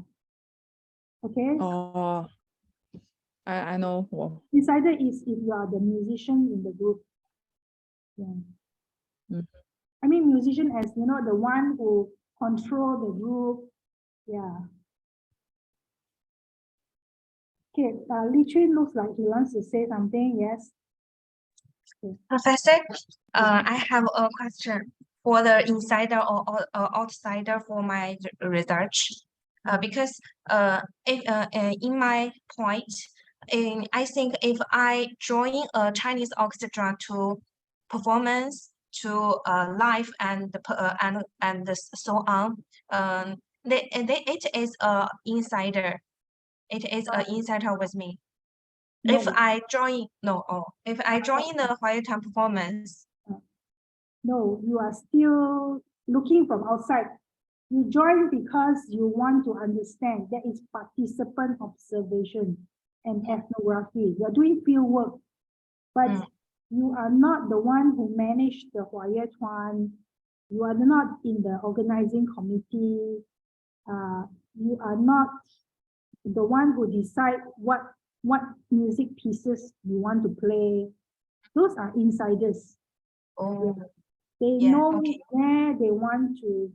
Okay. Oh, I know. Well, Insider is if you are the musician in the group. Yeah. I mean musician as you know, the one who control the group. Yeah. Okay, Li Chun looks like he wants to say something. Yes. Okay. Professor, I have a question for the insider or outsider for my research. Because in my point, I think if I join a Chinese orchestra to performance, to live and so on, it is a insider. It is an insider with me. No. If I join the Huayuan performance, No, you are still looking from outside. You join because you want to understand. That is participant observation and ethnography. You're doing field work, but you are not the one who managed the Huayuan. You are not in the organizing committee. You are not the one who decide what music pieces you want to play. Those are insiders. oh, They yeah, know okay. where they want to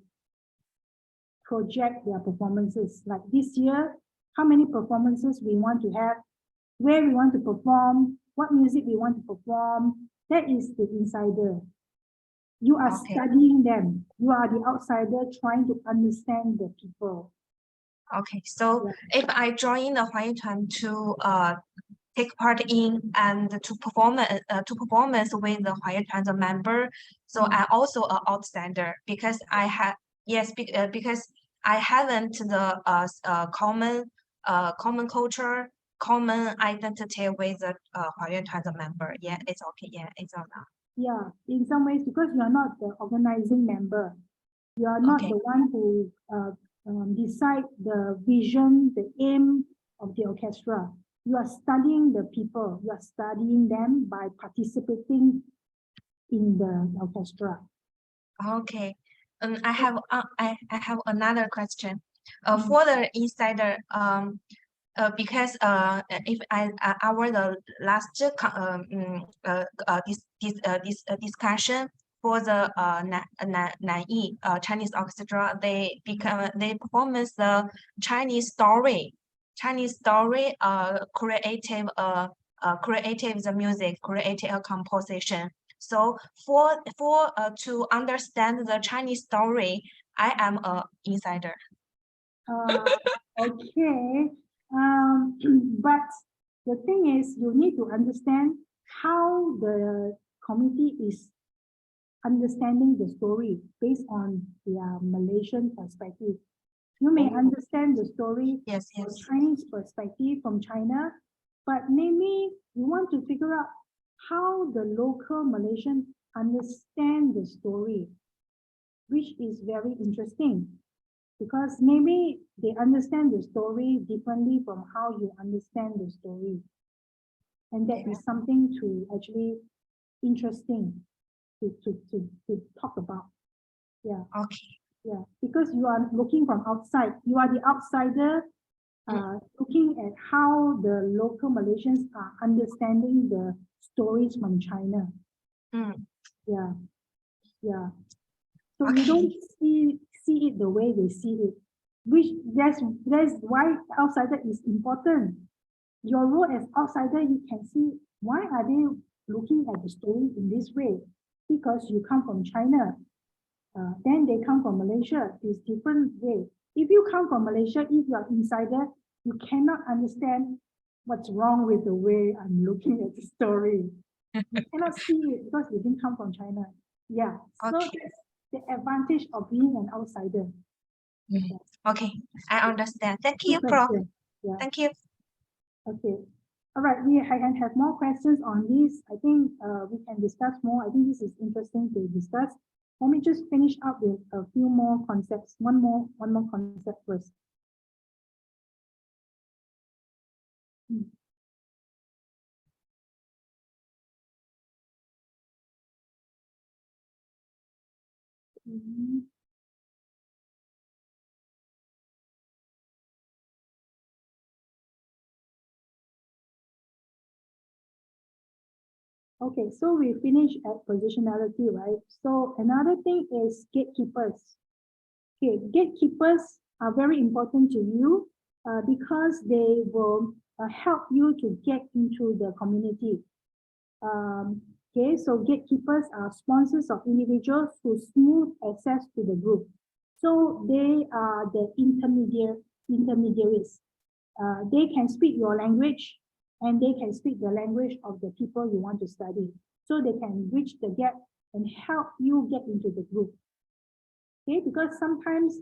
project their performances. Like this year, how many performances we want to have, where we want to perform, what music we want to perform. That is the insider. You are studying them. You are the outsider trying to understand the people. Okay, so if I join the Huayuan to take part in and to performance with the Huayuan member, so I'm also an outsider because I have because I haven't the common culture, common identity with the Huayuan member. Yeah, it's okay. Yeah, it's all right. Yeah, in some ways, because you are not the organizing member, you are not the one who decide the vision, the aim of the orchestra. You are studying the people. You are studying them by participating in the orchestra. Okay, I have another question. For the insider, because if our the last discussion for the Nanyi Chinese orchestra, they performance the Chinese story creative creative the music, creative composition. So to understand the Chinese story, I am a insider. Okay, but the thing is, you need to understand how the committee is understanding the story based on their Malaysian perspective. You may understand the story from Chinese perspective from China, but maybe you want to figure out how the local Malaysian understand the story, which is very interesting because maybe they understand the story differently from how you understand the story. And that is something to actually interesting to talk about. Yeah. Okay. Yeah, because you are looking from outside. You are the outsider looking at how the local Malaysians are understanding the stories from China. Yeah, yeah. So you don't see it the way they see it, which that's why outsider is important. Your role as outsider, you can see why are they looking at the story in this way? Because you come from China. Then they come from Malaysia, it's different way. If you come from Malaysia, if you are insider, you cannot understand what's wrong with the way I'm looking at the story. You cannot see it because you didn't come from China. Yeah, so that's the advantage of being an outsider. Okay, I understand. Thank you, Good Prof. question. Yeah. Thank you. Okay. All right, I can have more questions on this. I think we can discuss more. I think this is interesting to discuss. Let me just finish up with a few more concepts. One more concept first. Okay, so we finished at positionality, right? So another thing is gatekeepers. Okay, gatekeepers are very important to you because they will help you to get into the community. Okay, so gatekeepers are sponsors of individuals who smooth access to the group. So they are the intermediaries. They can speak your language and they can speak the language of the people you want to study. So they can bridge the gap and help you get into the group. Okay, because sometimes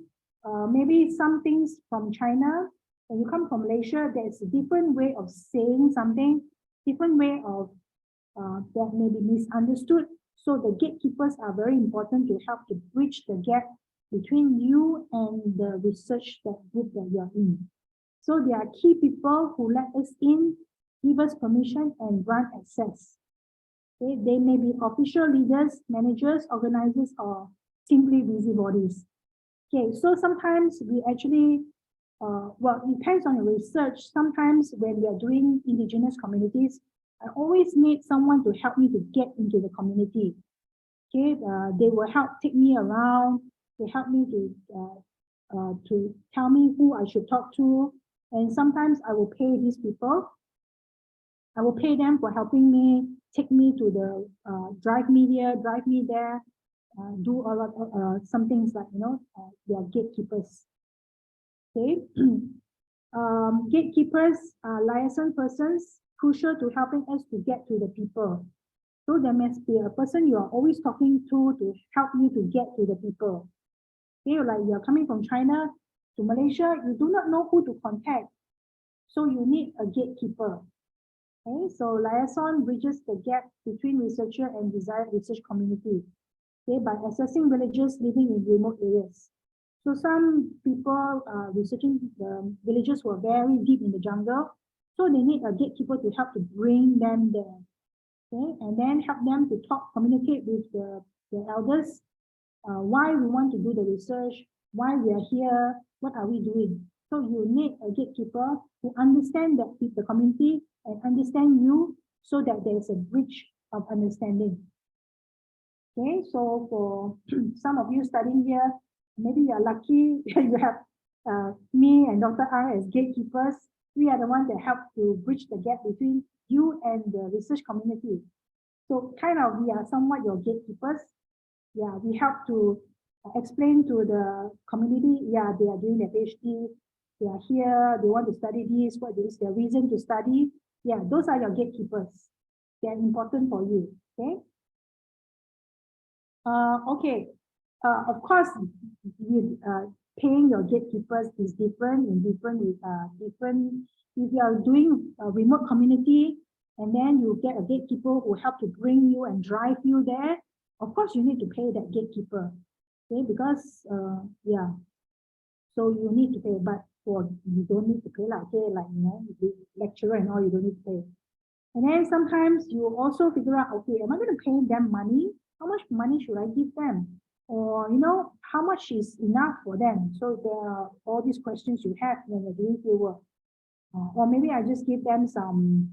maybe some things from China, when you come from Malaysia, there's a different way of saying something, different way of that may be misunderstood. So the gatekeepers are very important to help to bridge the gap between you and the research group that you are in. So they are key people who let us in, give us permission and grant access. Okay? They may be official leaders, managers, organizers, or simply busybodies. Okay, so sometimes we actually, well, it depends on the research. Sometimes when we are doing indigenous communities, I always need someone to help me to get into the community. Okay, they will help take me around. They help me to tell me who I should talk to. And sometimes I will pay these people. I will pay them for helping me, take me to the, drive me here, drive me there, do a lot of some things like, you know, they are gatekeepers. Okay. Gatekeepers are liaison persons crucial to helping us to get to the people. So there must be a person you are always talking to help you to get to the people. Okay, like you're coming from China to Malaysia, you do not know who to contact. So you need a gatekeeper. Okay, so liaison bridges the gap between researcher and desired research community. Okay, by assessing villagers living in remote areas. So some people researching the villages who are very deep in the jungle. So they need a gatekeeper to help to bring them there. Okay, and then help them to talk, communicate with the elders, why we want to do the research, why we are here, what are we doing. So you need a gatekeeper who understand that the community and understand you so that there is a bridge of understanding. Okay, so for some of you studying here, maybe you're lucky you have me and Dr. R as gatekeepers. we are the ones that help to bridge the gap between you and the research community. So kind of we are somewhat your gatekeepers. Yeah, we help to explain to the community, yeah, they are doing their PhD, they are here, they want to study this, what is their reason to study. Yeah, those are your gatekeepers. They are important for you, okay? Okay, of course, you, paying your gatekeepers is different in different. If you are doing a remote community and then you get a gatekeeper who help to bring you and drive you there, of course you need to pay that gatekeeper, okay? Because yeah, so you need to pay, but for you don't need to pay like, okay, like the lecturer and all, you don't need to pay. And then sometimes you also figure out, okay, am I going to pay them money? How much money should I give them? Or, how much is enough for them? So there are all these questions you have when you're doing field work. Or maybe I just give them some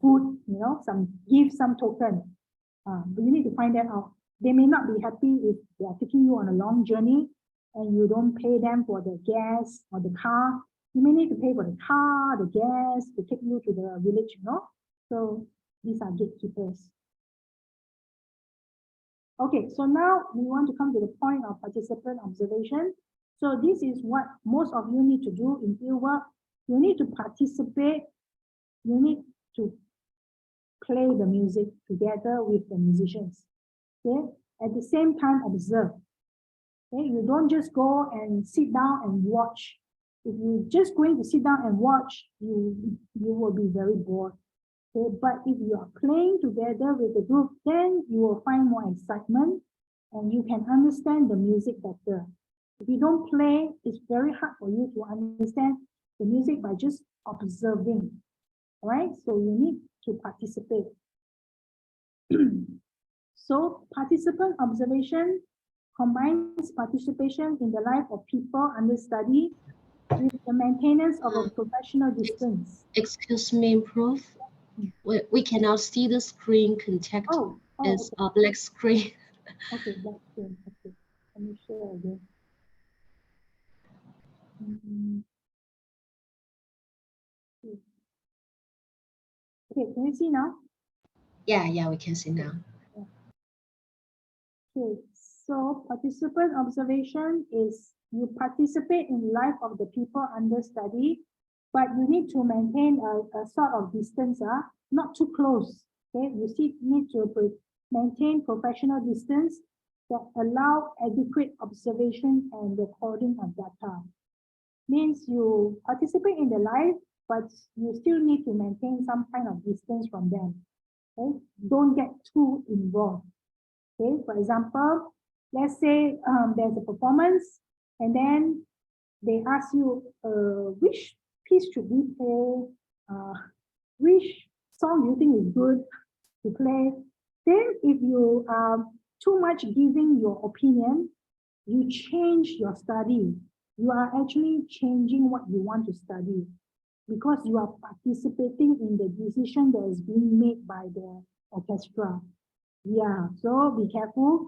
food, give some token. But you need to find that out. They may not be happy if they are taking you on a long journey and you don't pay them for the gas or the car. You may need to pay for the car, the gas to take you to the village, So these are gatekeepers. Okay, so now we want to come to the point of participant observation. So this is what most of you need to do in fieldwork. You need to participate. You need to play the music together with the musicians. Okay, at the same time, observe. Okay, you don't just go and sit down and watch. If you're just going to sit down and watch, you will be very bored. Okay, but if you are playing together with the group, then you will find more excitement and you can understand the music better. If you don't play, it's very hard for you to understand the music by just observing. All right, so you need to participate. So participant observation combines participation in the life of people under study with the maintenance of a professional distance. Excuse me, Prof. We cannot see the screen contact. It's a black screen. Okay, black screen. Okay, let me share again. Okay, can you see now? Yeah, we can see now. Okay, so participant observation is you participate in life of the people under study, but you need to maintain a sort of distance, not too close. Okay, you need to maintain professional distance that allow adequate observation and recording of data. Means you participate in the life, but you still need to maintain some kind of distance from them. Okay, don't get too involved. Okay, for example, let's say there's a performance and then they ask you which piece should we play, which song you think is good to play. Then if you are too much giving your opinion, you change your study. You are actually changing what you want to study because you are participating in the decision that is being made by the orchestra. Yeah, so be careful.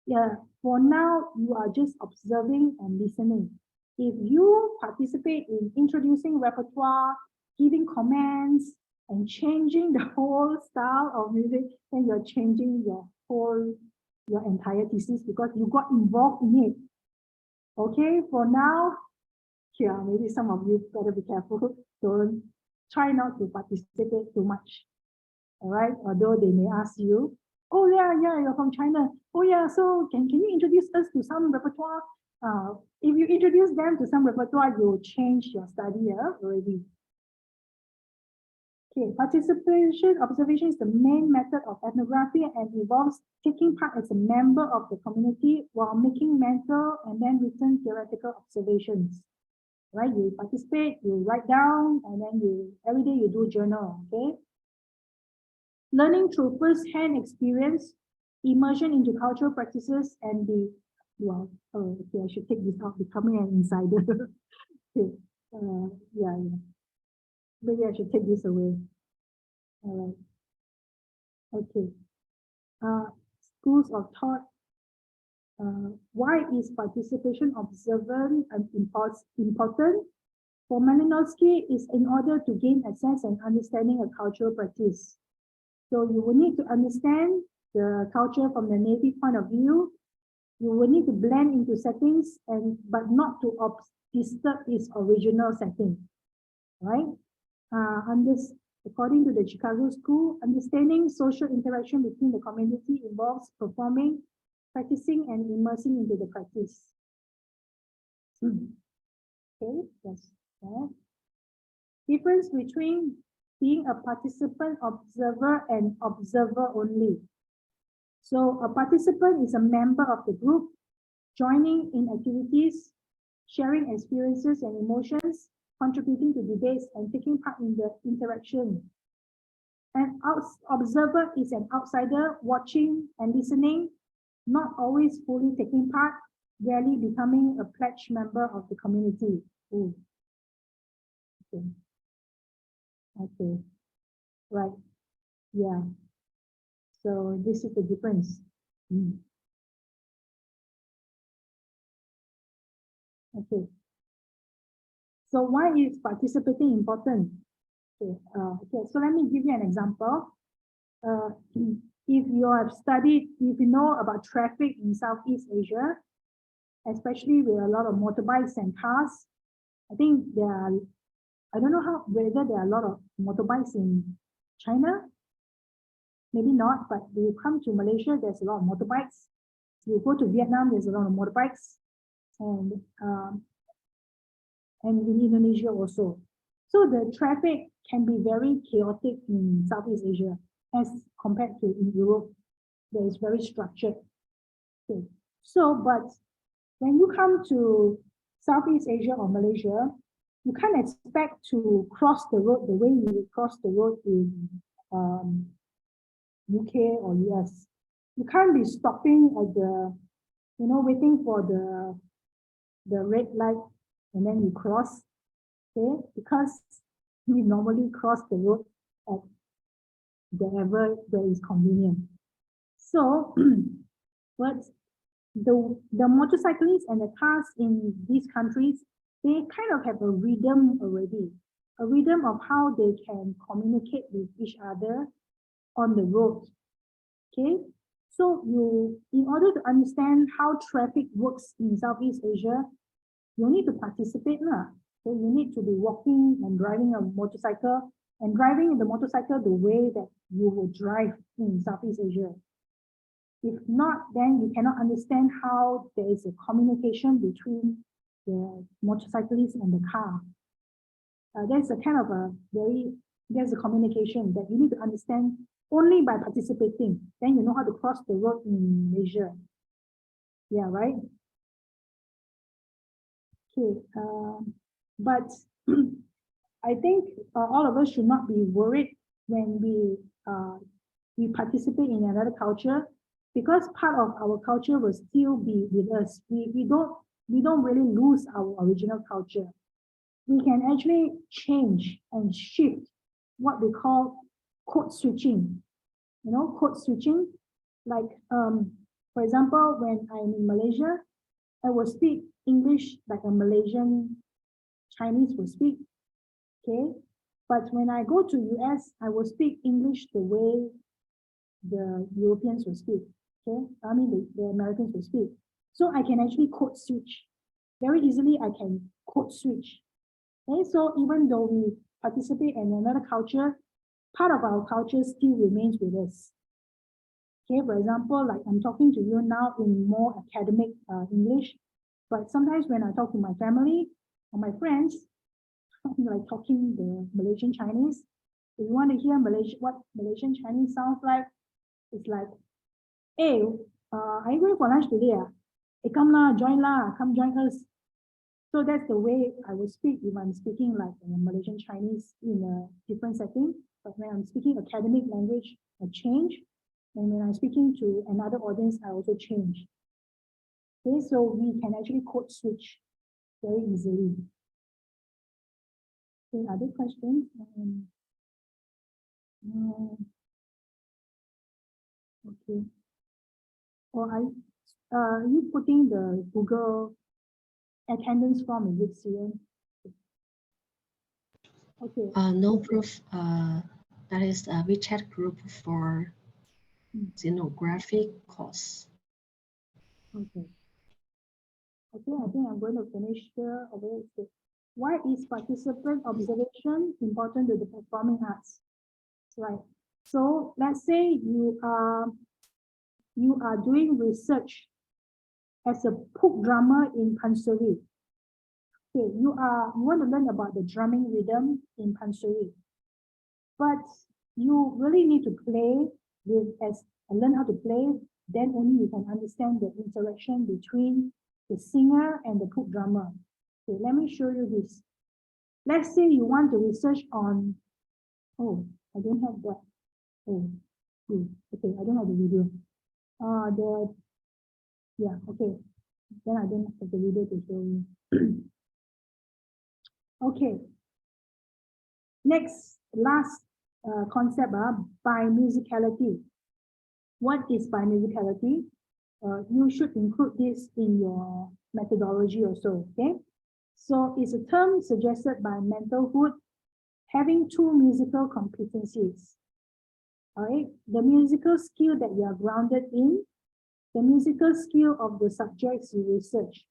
Yeah, for now, you are just observing and listening. If you participate in introducing repertoire, giving comments, and changing the whole style of music, then you're changing your entire thesis because you got involved in it. Okay, for now, yeah, maybe some of you better be careful. Don't try not to participate too much. All right, although they may ask you, oh yeah, you're from China. Oh yeah, so can you introduce us to some repertoire? If you introduce them to some repertoire, you'll change your study already. Okay, observation is the main method of ethnography and involves taking part as a member of the community while making mental and then written theoretical observations. Right, you participate, you write down, and then every day you do a journal, okay? Learning through first-hand experience, immersion into cultural practices, and okay, I should take this out, becoming an insider. Okay, yeah. Maybe I should take this away. All right. Okay. Schools of thought. Why is participation observant important? For Malinowski, is in order to gain access and understanding a cultural practice. So you will need to understand the culture from the native point of view. You will need to blend into settings but not to disturb its original setting, right? According to the Chicago School, understanding social interaction between the community involves performing, practicing, and immersing into the practice. Okay, that's that. Difference between being a participant, observer, and observer only. So a participant is a member of the group, joining in activities, sharing experiences and emotions, contributing to debates, and taking part in the interaction. An observer is an outsider watching and listening, not always fully taking part, rarely becoming a pledged member of the community. Ooh. Okay. Okay. Right. Yeah. So this is the difference. Okay. So why is participating important? Okay. So let me give you an example. If you know about traffic in Southeast Asia, especially with a lot of motorbikes and cars, I think I don't know whether there are a lot of motorbikes in China. Maybe not, but when you come to Malaysia, there's a lot of motorbikes. You go to Vietnam, there's a lot of motorbikes, and in Indonesia also. So the traffic can be very chaotic in Southeast Asia as compared to in Europe, that is very structured. Okay. So, but when you come to Southeast Asia or Malaysia, you can't expect to cross the road the way you would cross the road in UK or US. You can't be stopping at waiting for the red light and then you cross, okay? Because we normally cross the road at wherever that is convenient. So, but the motorcyclists and the cars in these countries, they kind of have a rhythm already, a rhythm of how they can communicate with each other on the road. Okay, so in order to understand how traffic works in Southeast Asia, you need to participate now. So you need to be walking and driving a motorcycle and driving the motorcycle the way that you would drive in Southeast Asia. If not, then you cannot understand how there is a communication between the motorcyclist and the car. There's a kind of there's a communication that you need to understand only by participating. Then you know how to cross the road in Malaysia. Yeah, right? Okay, but I think all of us should not be worried when we participate in another culture, because part of our culture will still be with us. We don't really lose our original culture. We can actually change and shift what we call code switching. You know, code switching, like for example, when I'm in Malaysia, I will speak English like a Malaysian Chinese will speak. Okay, but when I go to US, I will speak English the way the Europeans will speak. Okay, I mean the Americans will speak. So I can actually code switch very easily. I can code switch. Okay, so even though we participate in another culture, part of our culture still remains with us. Okay, for example, like I'm talking to you now in more academic English, but sometimes when I talk to my family or my friends, I'm like talking the Malaysian Chinese. If you want to hear what Malaysian Chinese sounds like, it's like, hey, are you going for lunch today? Hey, come lah, come join us. So that's the way I will speak if I'm speaking like Malaysian Chinese in a different setting. But when I'm speaking academic language, I change. And when I'm speaking to another audience, I also change. Okay, so we can actually code switch very easily. Okay, other questions? Okay. Or are you putting the Google attendance form in this year? Okay. No proof. That is a WeChat group for ethnography course. Okay. Okay, I think I'm going to finish here. Why is participant observation important to the performing arts? Right. So let's say you are doing research as a Puk drummer in Pansori. Okay, you want to learn about the drumming rhythm in Pansori, but you really need to play and learn how to play. Then only you can understand the interaction between the singer and the Puk drummer. Okay, let me show you this. Let's say you want to research on. Oh, I don't have that. Oh, okay, I don't have the video. Okay. Then I don't have the video to show you. Okay. Last concept by musicality. What is by musicality? You should include this in your methodology also, okay? So it's a term suggested by Mentalhood having two musical competencies. All right, the musical skill that you are grounded in, the musical skill of the subjects you research.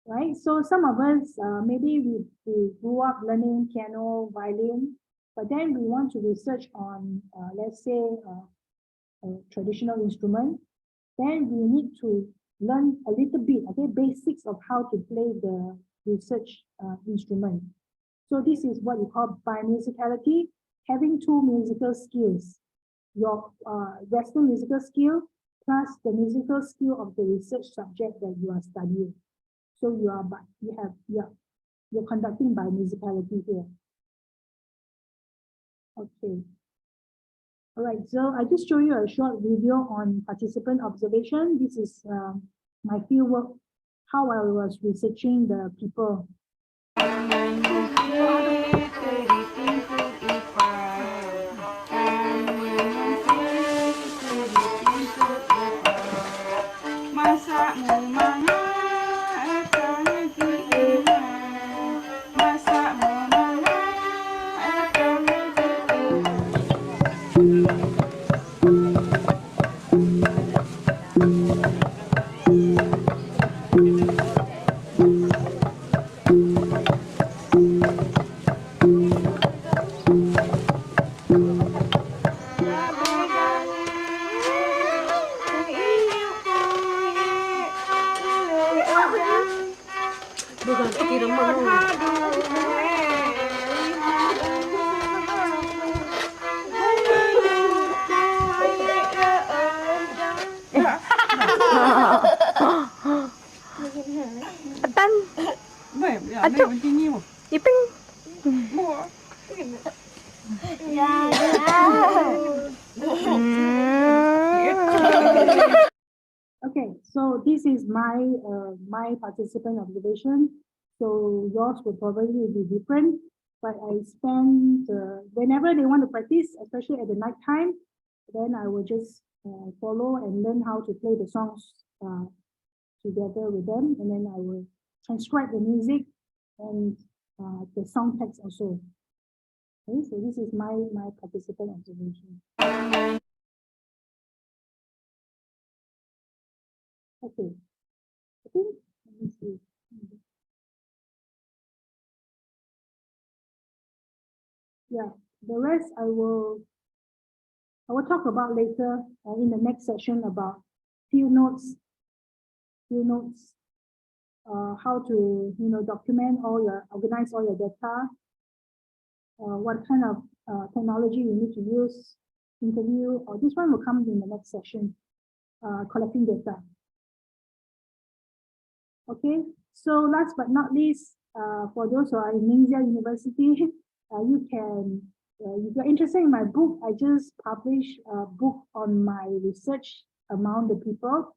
Right, so some of us, maybe we grew up learning piano, violin, but then we want to research on, let's say, a traditional instrument, then we need to learn a little bit, okay, basics of how to play the research instrument. So this is what we call bimusicality, having two musical skills, your Western musical skill plus the musical skill of the research subject that you are studying. So you're conducting bimusicality here. Okay. All right, so I just show you a short video on participant observation. This is my field work, how I was researching the people. Okay, so this is my participant observation. So yours will probably be different, but I spend whenever they want to practice, especially at the night time, then I will just follow and learn how to play the songs together with them, and then I will transcribe the music and the song text also. Okay, so this is my participant observation. Okay, I think, let me see. Yeah, the rest I will talk about later in the next session about field notes, how to document organize all your data, what kind of technology you need to use, interview, or this one will come in the next session, collecting data. Okay, so last but not least, for those who are in Ningxia University, if you're interested in my book, I just published a book on my research among the people.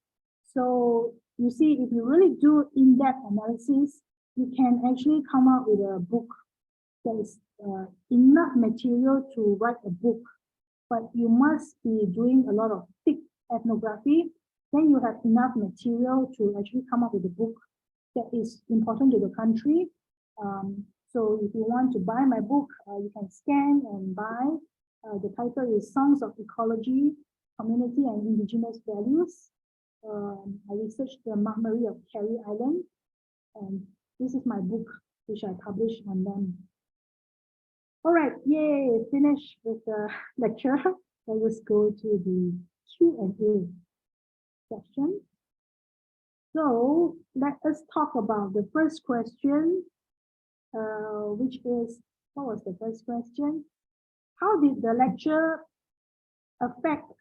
So you see, if you really do in-depth analysis, you can actually come up with a book that is enough material to write a book, but you must be doing a lot of thick ethnography. Then you have enough material to actually come up with a book that is important to the country. So if you want to buy my book, you can scan and buy. The title is Songs of Ecology, Community and Indigenous Values. I researched the Memory of Carey Island, and this is my book, which I published on them. All right, yay, finished with the lecture. Let us go to the Q&A section. So let us talk about the first question, which is, what was the first question? How did the lecture affect,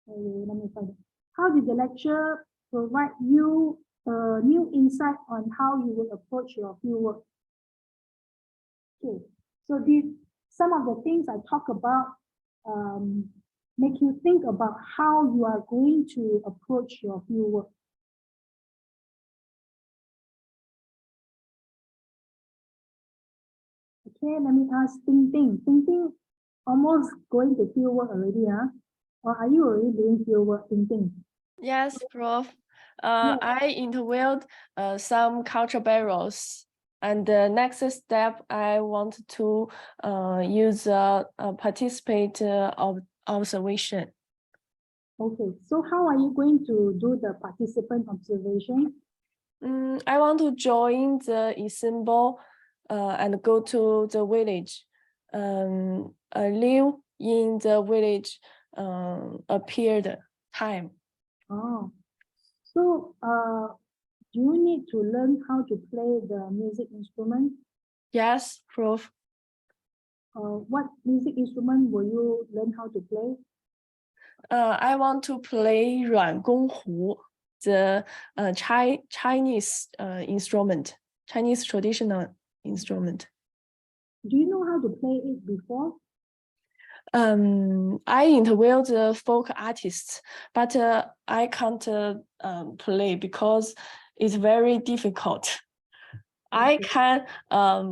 let me find it. How did the lecture provide you a new insight on how you would approach your fieldwork? Okay, so did some of the things I talk about make you think about how you are going to approach your fieldwork? Okay, let me ask Ting Ting. Ting Ting almost going to fieldwork already, huh? Or are you already doing fieldwork, Ting Ting? Yes, Prof. I interviewed some culture barriers, and the next step I want to use participate of observation. Okay, so how are you going to do the participant observation? I want to join the ensemble and go to the village. Live in the village a period time. Oh, so do you need to learn how to play the music instrument? Yes, Prof. What music instrument will you learn how to play? I want to play 软弓胡, the Chinese instrument, Chinese traditional instrument. Do you know how to play it before? I interviewed the folk artists, but I can't play because it's very difficult. I can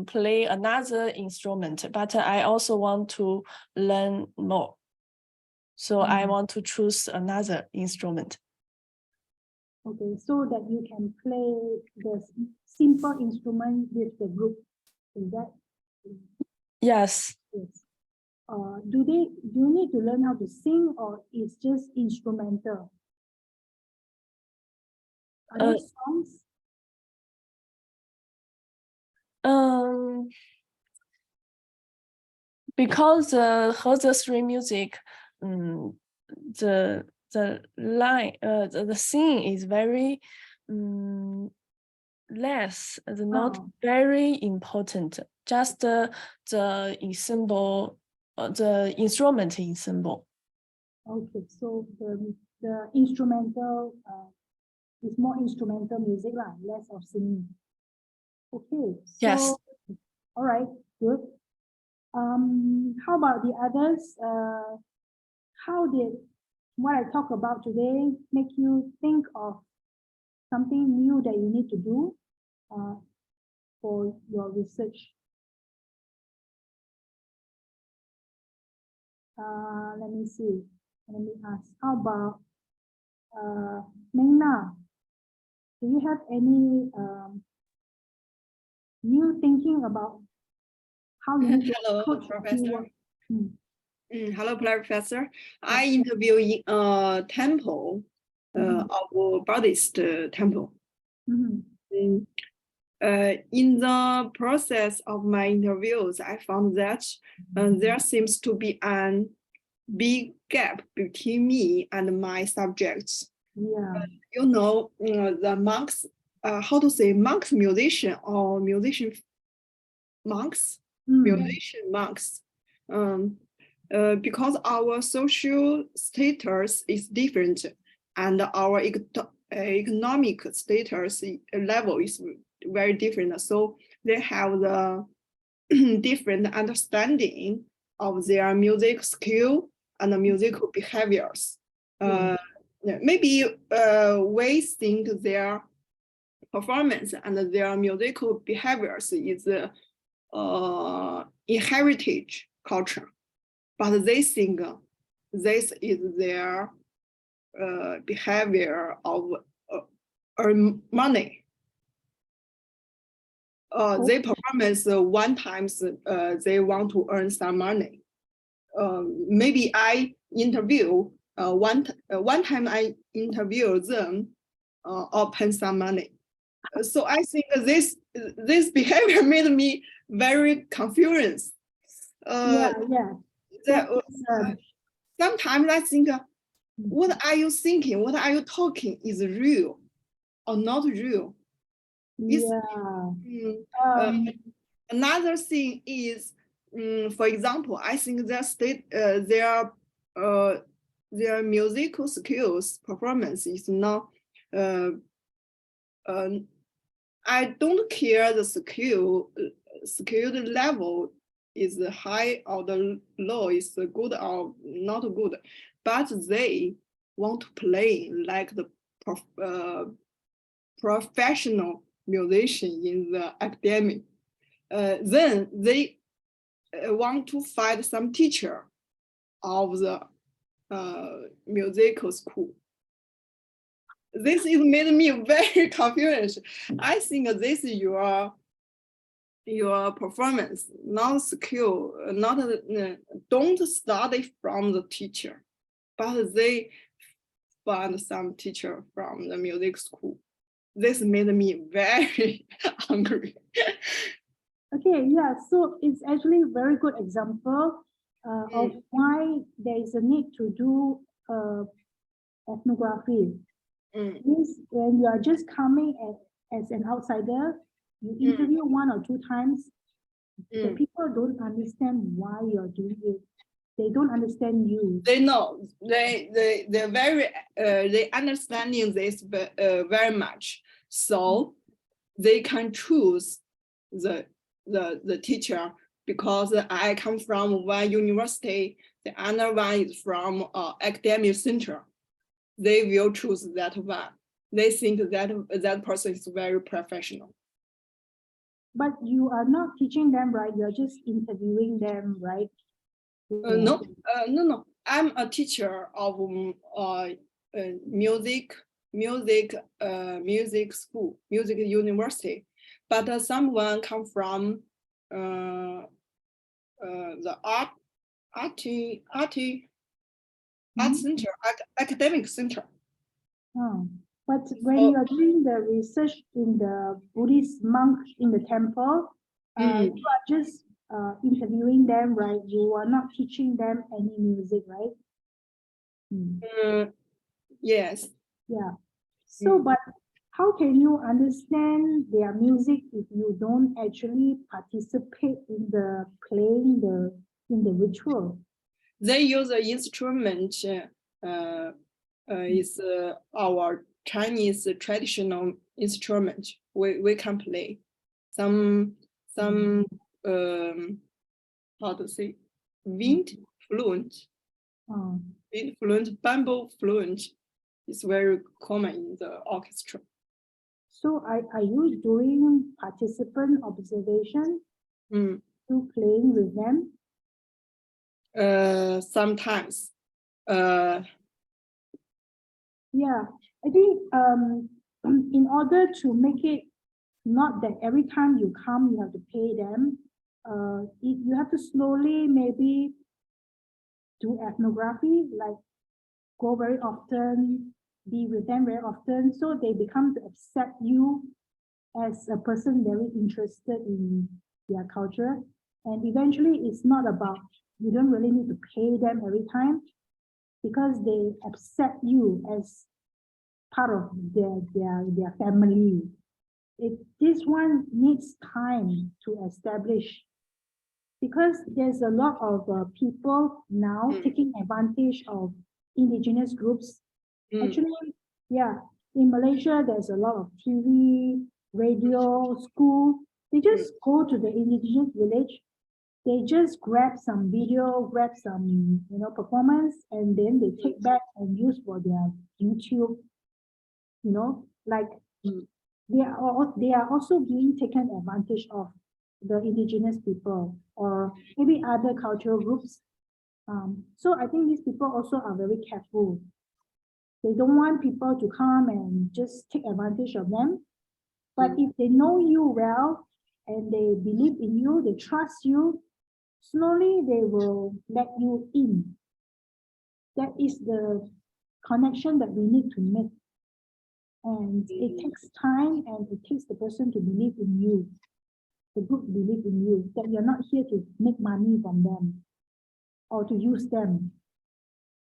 play another instrument, but I also want to learn more. So I want to choose another instrument. Okay, so that you can play the simple instrument with the group. Is that? Yes. Yes. Do you need to learn how to sing, or it's just instrumental? Are there songs? Because the three music, the line, the scene is very less, not very important. Just the ensemble, the instrument ensemble. Okay, so the instrumental is more instrumental music, less of singing. Okay, so yes. All right, good. How about the others? How did what I talk about today make you think of something new that you need to do for your research? Let me see. Let me ask. How about Mengna? Do you have any new thinking about how you need to approach Professor. Hello, Professor. I Okay. interview in a temple, of Buddhist temple. In the process of my interviews, I found that there seems to be a big gap between me and my subjects. Yeah. You know, the monks, how to say monks musician or musician monks, musician monks. Because our social status is different and our economic status level is very different. So they have the different understanding of their music skill and musical behaviors. Maybe we think their performance and their musical behaviors is inherited culture, but they think this is their behavior of earn money. They perform performance one times they want to earn some money. Maybe I interview one time I interview them open some money. So I think this behavior made me very confused. Sometimes I think, what are you thinking? What are you talking is real or not real? Another thing is, for example, I think their musical skills performance is not. I don't care the skilled level is high or the low is good or not good, but they want to play like the professional musician in the academic. Then they want to find some teacher of the musical school. This is made me very confused. I think this is your performance, not skill, not don't study from the teacher, but they find some teacher from the music school. This made me very angry. Okay, yeah, so it's actually a very good example of why there is a need to do ethnography. Means when you are just coming as an outsider, you interview one or two times, the people don't understand why you're doing it. They don't understand you. They know, they're very, they understanding this very much. So they can choose the teacher because I come from one university, the other one is from academic center. They will choose that one. They think that person is very professional. But you are not teaching them, right? You're just interviewing them, right? No. I'm a teacher of music school, music university. But someone come from the art center, academic center. But when you are doing the research in the Buddhist monk in the temple, you are just interviewing them, right? You are not teaching them any music, right? Yes. Yeah. So, but how can you understand their music if you don't actually participate in the playing in the ritual? They use an instrument. Is our Chinese traditional instrument. We can play some how to say, wind flute. Wind flute, bamboo flute is very common in the orchestra. So are you doing participant observation to playing with them? Sometimes. Yeah, I think in order to make it not that every time you come you have to pay them, you have to slowly maybe do ethnography, like go very often, be with them very often, so they become to accept you as a person very interested in their culture. And eventually it's not about, you don't really need to pay them every time, because they accept you as part of their family. This one needs time to establish, because there's a lot of people now taking advantage of indigenous groups. Actually, yeah, in Malaysia, there's a lot of TV, radio, school. They just go to the indigenous village. They just grab some video, grab some performance, and then they take back and use for their YouTube. Like they are also being taken advantage of, the indigenous people or maybe other cultural groups. So I think these people also are very careful. They don't want people to come and just take advantage of them. But if they know you well, and they believe in you, they trust you, slowly they will let you in. That is the connection that we need to make. And it takes time, and it takes the person to believe in you, the group believe in you, that you're not here to make money from them or to use them.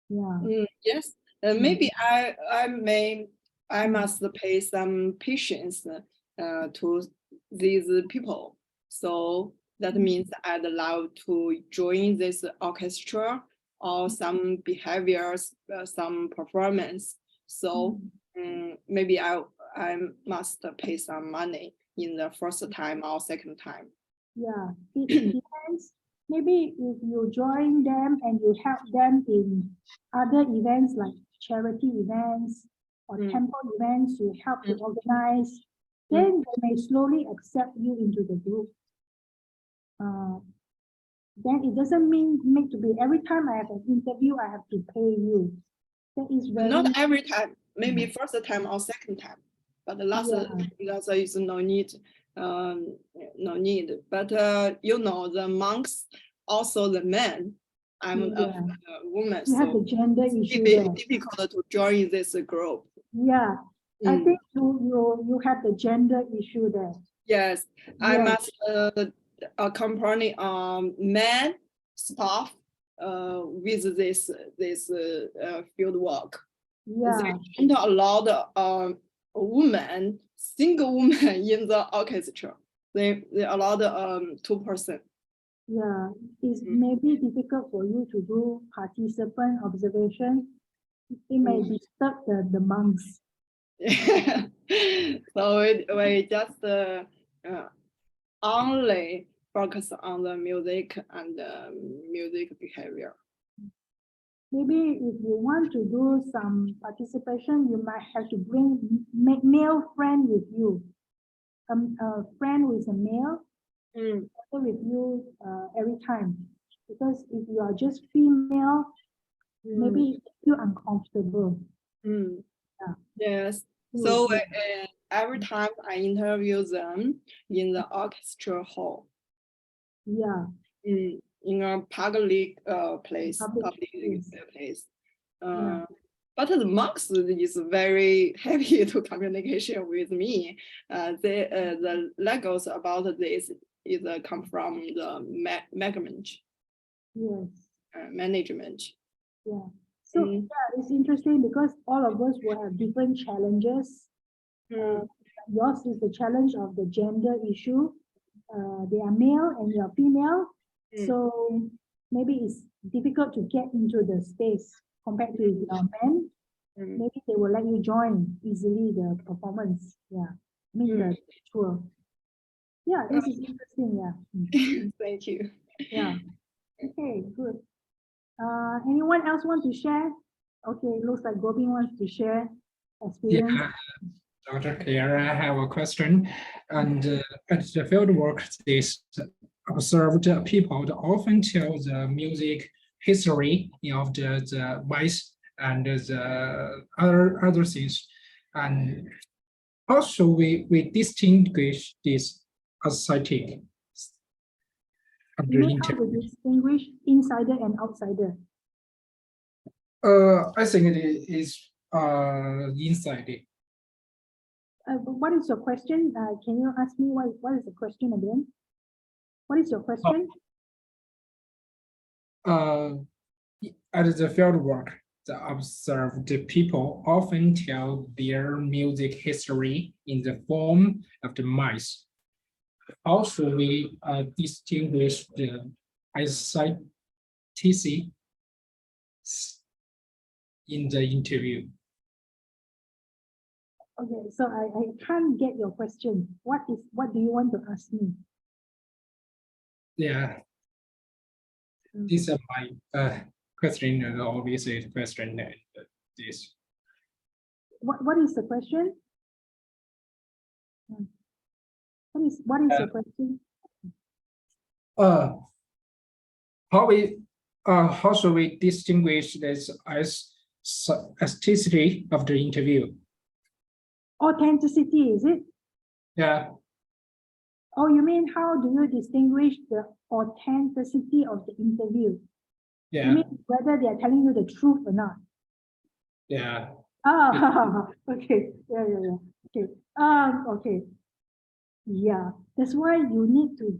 Yeah. Yes, maybe I must pay some patience to these people. So that means I'd love to join this orchestra or some behaviors, some performance. So maybe I must pay some money in the first time or second time. Yeah, it depends. Maybe if you join them and you help them in other events like charity events or temple events, you help to organize, then they may slowly accept you into the group. Then it doesn't make to be every time I have an interview, I have to pay you. That is very Not every time, maybe first time or second time, but the last is no need. No need. But you know, the monks, also the men. I'm a woman, you have so the gender issue it's there. difficult to join this group. Yeah, I think you have the gender issue there. Yes, I must accompany men staff with this field work. Yeah, They don't allow woman, single woman in the orchestra. They allowed 2 person. yeah, it's maybe difficult for you to do participant observation. It may disturb the monks. So we just only focus on the music and music behavior. Maybe if you want to do some participation, you might have to bring male friend with you. A friend who is a male with you every time. Because if you are just female, maybe you feel uncomfortable. Yeah. Yes. So every time I interview them in the orchestra hall. Yeah. In a public place, public place. But the monks is very happy to communication with me. The legals about this is come from the management. Yes. Management. Yeah. So yeah, it's interesting because all of us will have different challenges. Yours is the challenge of the gender issue. They are male and you are female. So maybe it's difficult to get into the space compared to if you are men. Maybe they will let you join easily the performance. Yeah. I mean the tour. Yeah, this is interesting. Yeah. Thank you. Yeah. Okay, good. Anyone else want to share? Okay, looks like Gobin wants to share experience. Yeah, Dr. Claire, I have a question. And at the field work, this observed people often tell the music history of the mice and the other things. And how should we distinguish this aesthetic? You mean how to distinguish insider and outsider? I think it is insider. What is your question? Can you ask me what is the question again? What is your question? At the field work, the observed people often tell their music history in the form of the mice. How should we distinguish the aesthetic in the interview? Okay, so I can't get your question. What do you want to ask me? Yeah, these are my question, and obviously the question and this. What is the question? What is the question? How should we distinguish this as aestheticity of the interview? Authenticity, is it? Yeah. Oh, you mean how do you distinguish the authenticity of the interview? You Yeah, mean whether they are telling you the truth or not? yeah. Ah, okay, yeah. Okay, okay. Yeah, that's why you need to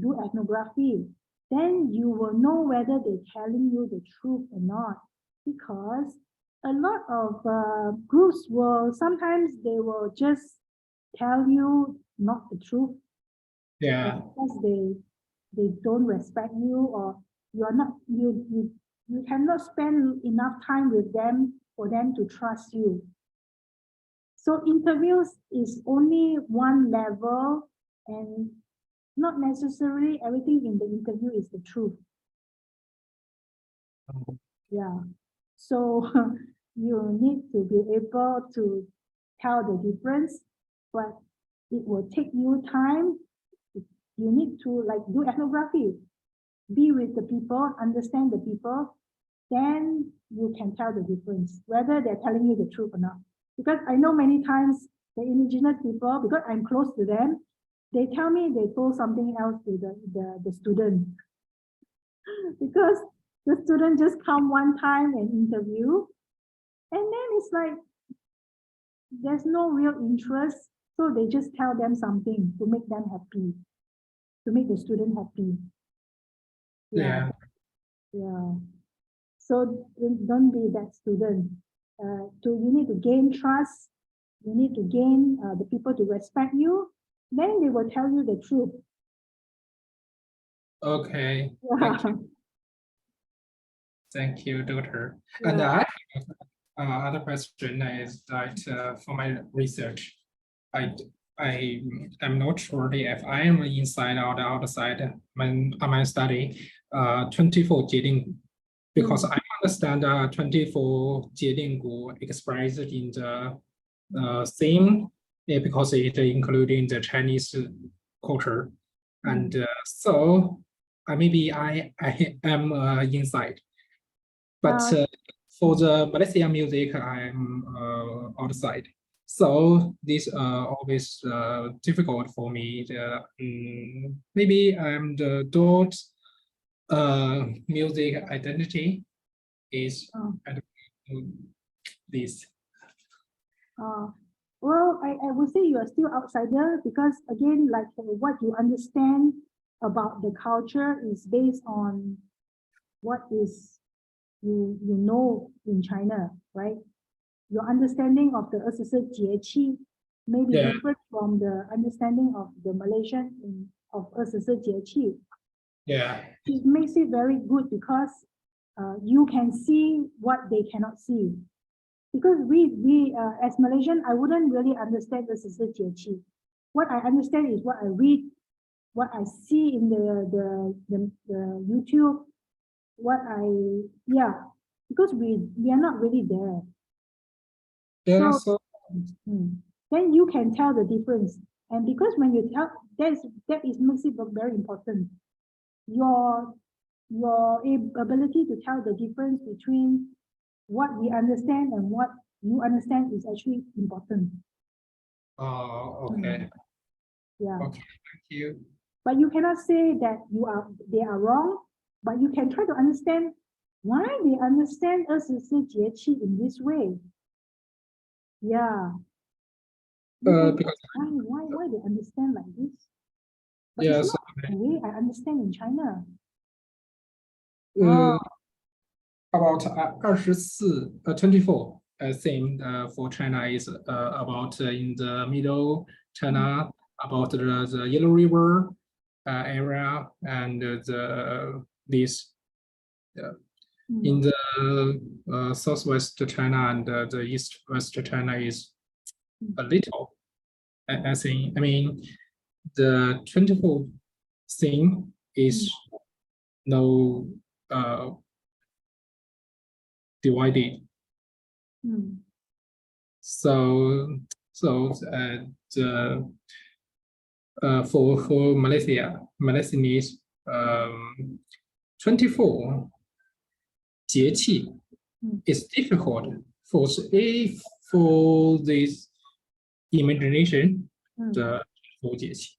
do ethnography. Then you will know whether they're telling you the truth or not. Because a lot of groups will sometimes they will just tell you not the truth. Yeah. Because they don't respect you, or you're not you cannot spend enough time with them for them to trust you. So interviews is only one level, and not necessarily everything in the interview is the truth. Yeah. So you need to be able to tell the difference, but it will take you time. You need to like do ethnography, be with the people, understand the people, then you can tell the difference, whether they're telling you the truth or not. Because I know many times the indigenous people, because I'm close to them, they tell me they told something else to the student. Because the student just come one time and interview, and then it's like there's no real interest, so they just tell them something to make them happy, to make the student happy. Yeah. So don't be that student. You need to gain trust. You need to gain the people to respect you. Then they will tell you the truth. Okay. Yeah. Thank you, Doctor. And I have other question is that for my research, I am not sure if I am inside or outside my study 24 Jieding, because I understand 24 Jieding expressed in the same because it including the Chinese culture, and so maybe I am inside. But for the Malaysian music, I'm outside. So this always difficult for me. Maybe I'm the dot music identity is this. Well, I would say you are still outsider because again, like what you understand about the culture is based on what is you know in China, right? Your understanding of the 24节气 may be different from the understanding of the Malaysian of 24节气. Yeah. It makes it very good because you can see what they cannot see. Because we as Malaysian, I wouldn't really understand 24节气. What I understand is what I read, what I see in the YouTube, because we are not really there. Yeah, so then you can tell the difference. And because when you tell, that makes it very important. Your ability to tell the difference between what we understand and what you understand is actually important. Okay. Yeah. Okay, thank you. But you cannot say that they are wrong, but you can try to understand why they understand 24节气 in this way. Yeah. Because why they understand like this? But yes, it's not the way I understand in China. about 24 thing for China is about in the middle China, about the Yellow River area, and this in the southwest China and the east-west China is a little. I think, I mean, the 24 thing is no divided. So the for Malaysianese 24 节气 is difficult for this imagination the 24节气.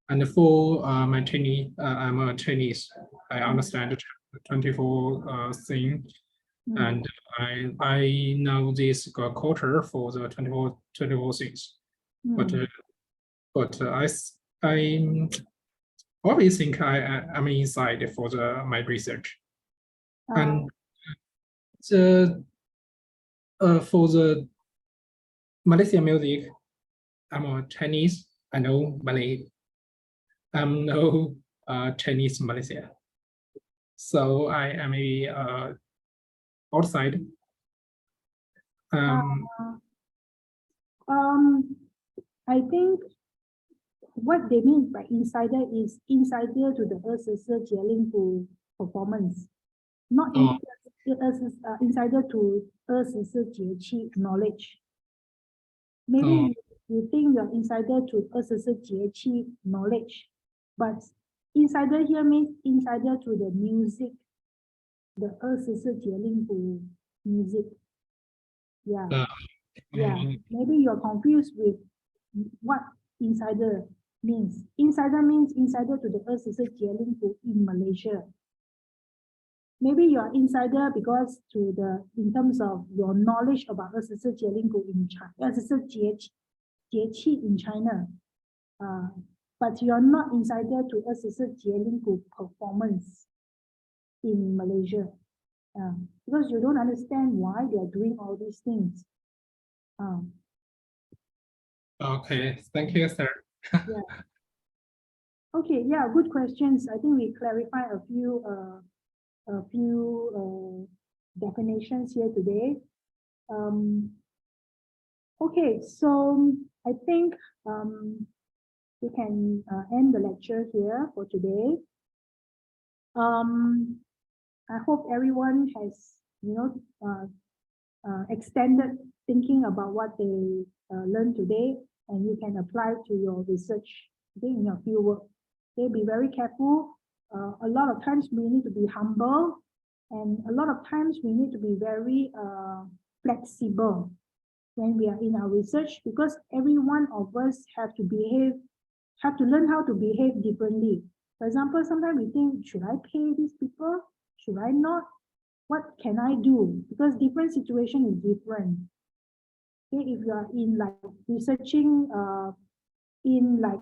And for my Chinese, I'm a Chinese. I understand the 24 thing, and I know this culture for the 24 things. But I always think I'm inside for my research. And the for the Malaysian music, I'm a Chinese. I know Malay. I'm no Chinese Malaysia. So I am a outside. I think what they mean by insider is insider to the 24节令谱 performance, not insider to 24节气 knowledge. Maybe you think you're insider to 24节气 knowledge, but insider here means insider to the music, the 24节令谱 music. Yeah. Maybe you're confused with what insider means. Insider means insider to the 24节令谱 in Malaysia. Maybe you're insider because in terms of your knowledge about 24节令谱 in China, 24节气 in China. But you're not insider to 24节令谱 performance in Malaysia. Because you don't understand why they're doing all these things. Okay, thank you, sir. Yeah. Okay, yeah, good questions. I think we clarify a few definitions here today. Okay, so I think we can end the lecture here for today. I hope everyone has, extended thinking about what they learned today, and you can apply to your research in your field work. Okay, be very careful. A lot of times we need to be humble, and a lot of times we need to be very flexible when we are in our research, because every one of us have to learn how to behave differently. For example, sometimes we think, should I pay these people? Should I not? What can I do? Because different situation is different. Okay, if you are in like researching in like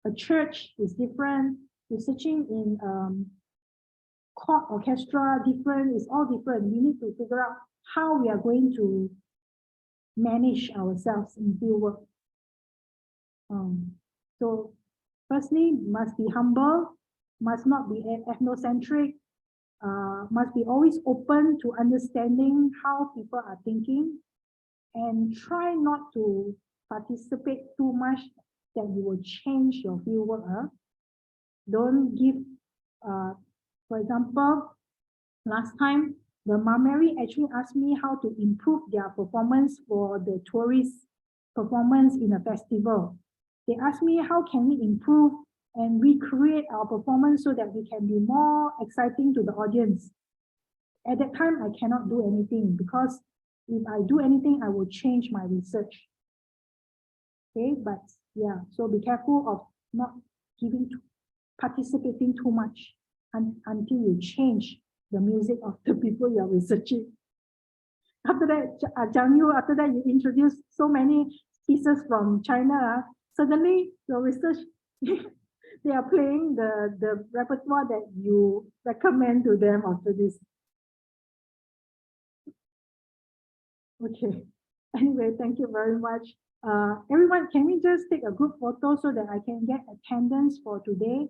a church is different. Researching in court orchestra different. It's all different. We need to figure out how we are going to manage ourselves in field work. So firstly, must be humble, must not be ethnocentric, must be always open to understanding how people are thinking, and try not to participate too much that you will change your field work. Don't give, for example, last time, the Mameri actually asked me how to improve their performance for the tourist performance in a festival. They asked me how can we improve and recreate our performance so that we can be more exciting to the audience. At that time, I cannot do anything, because if I do anything, I will change my research. Okay, but yeah, so be careful of not participating too much until you change the music of the people you are researching. After that, Zhang Yu, after that you introduce so many pieces from China, suddenly your research, they are playing the repertoire that you recommend to them after this. Okay, anyway, thank you very much. Everyone, can we just take a group photo so that I can get attendance for today?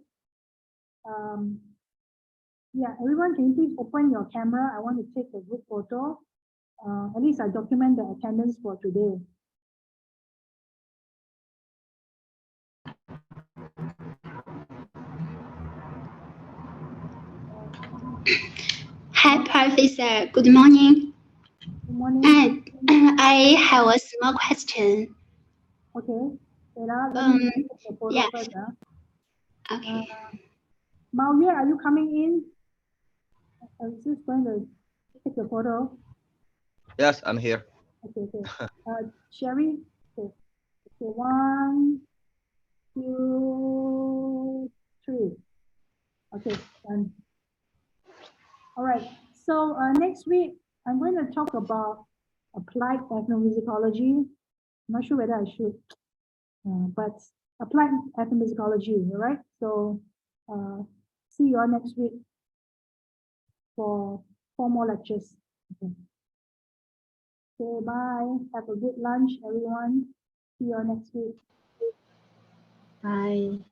Yeah, everyone, can you please open your camera? I want to take a group photo. At least I document the attendance for today. Hi, Professor. Good morning. Good morning. I have a small question. Okay. Let me take the photo first. Okay. Mao Yue, are you coming in? I was just going to take the photo. Yes, I'm here. Okay. Sherry. Okay. 1, 2, 2, 3. Okay, done. All right. So next week, I'm going to talk about applied ethnomusicology. I'm not sure whether I should, but applied ethnomusicology, all right? So see you all next week for 4 more lectures. Okay. Okay, bye. Have a good lunch, everyone. See you all next week. Bye.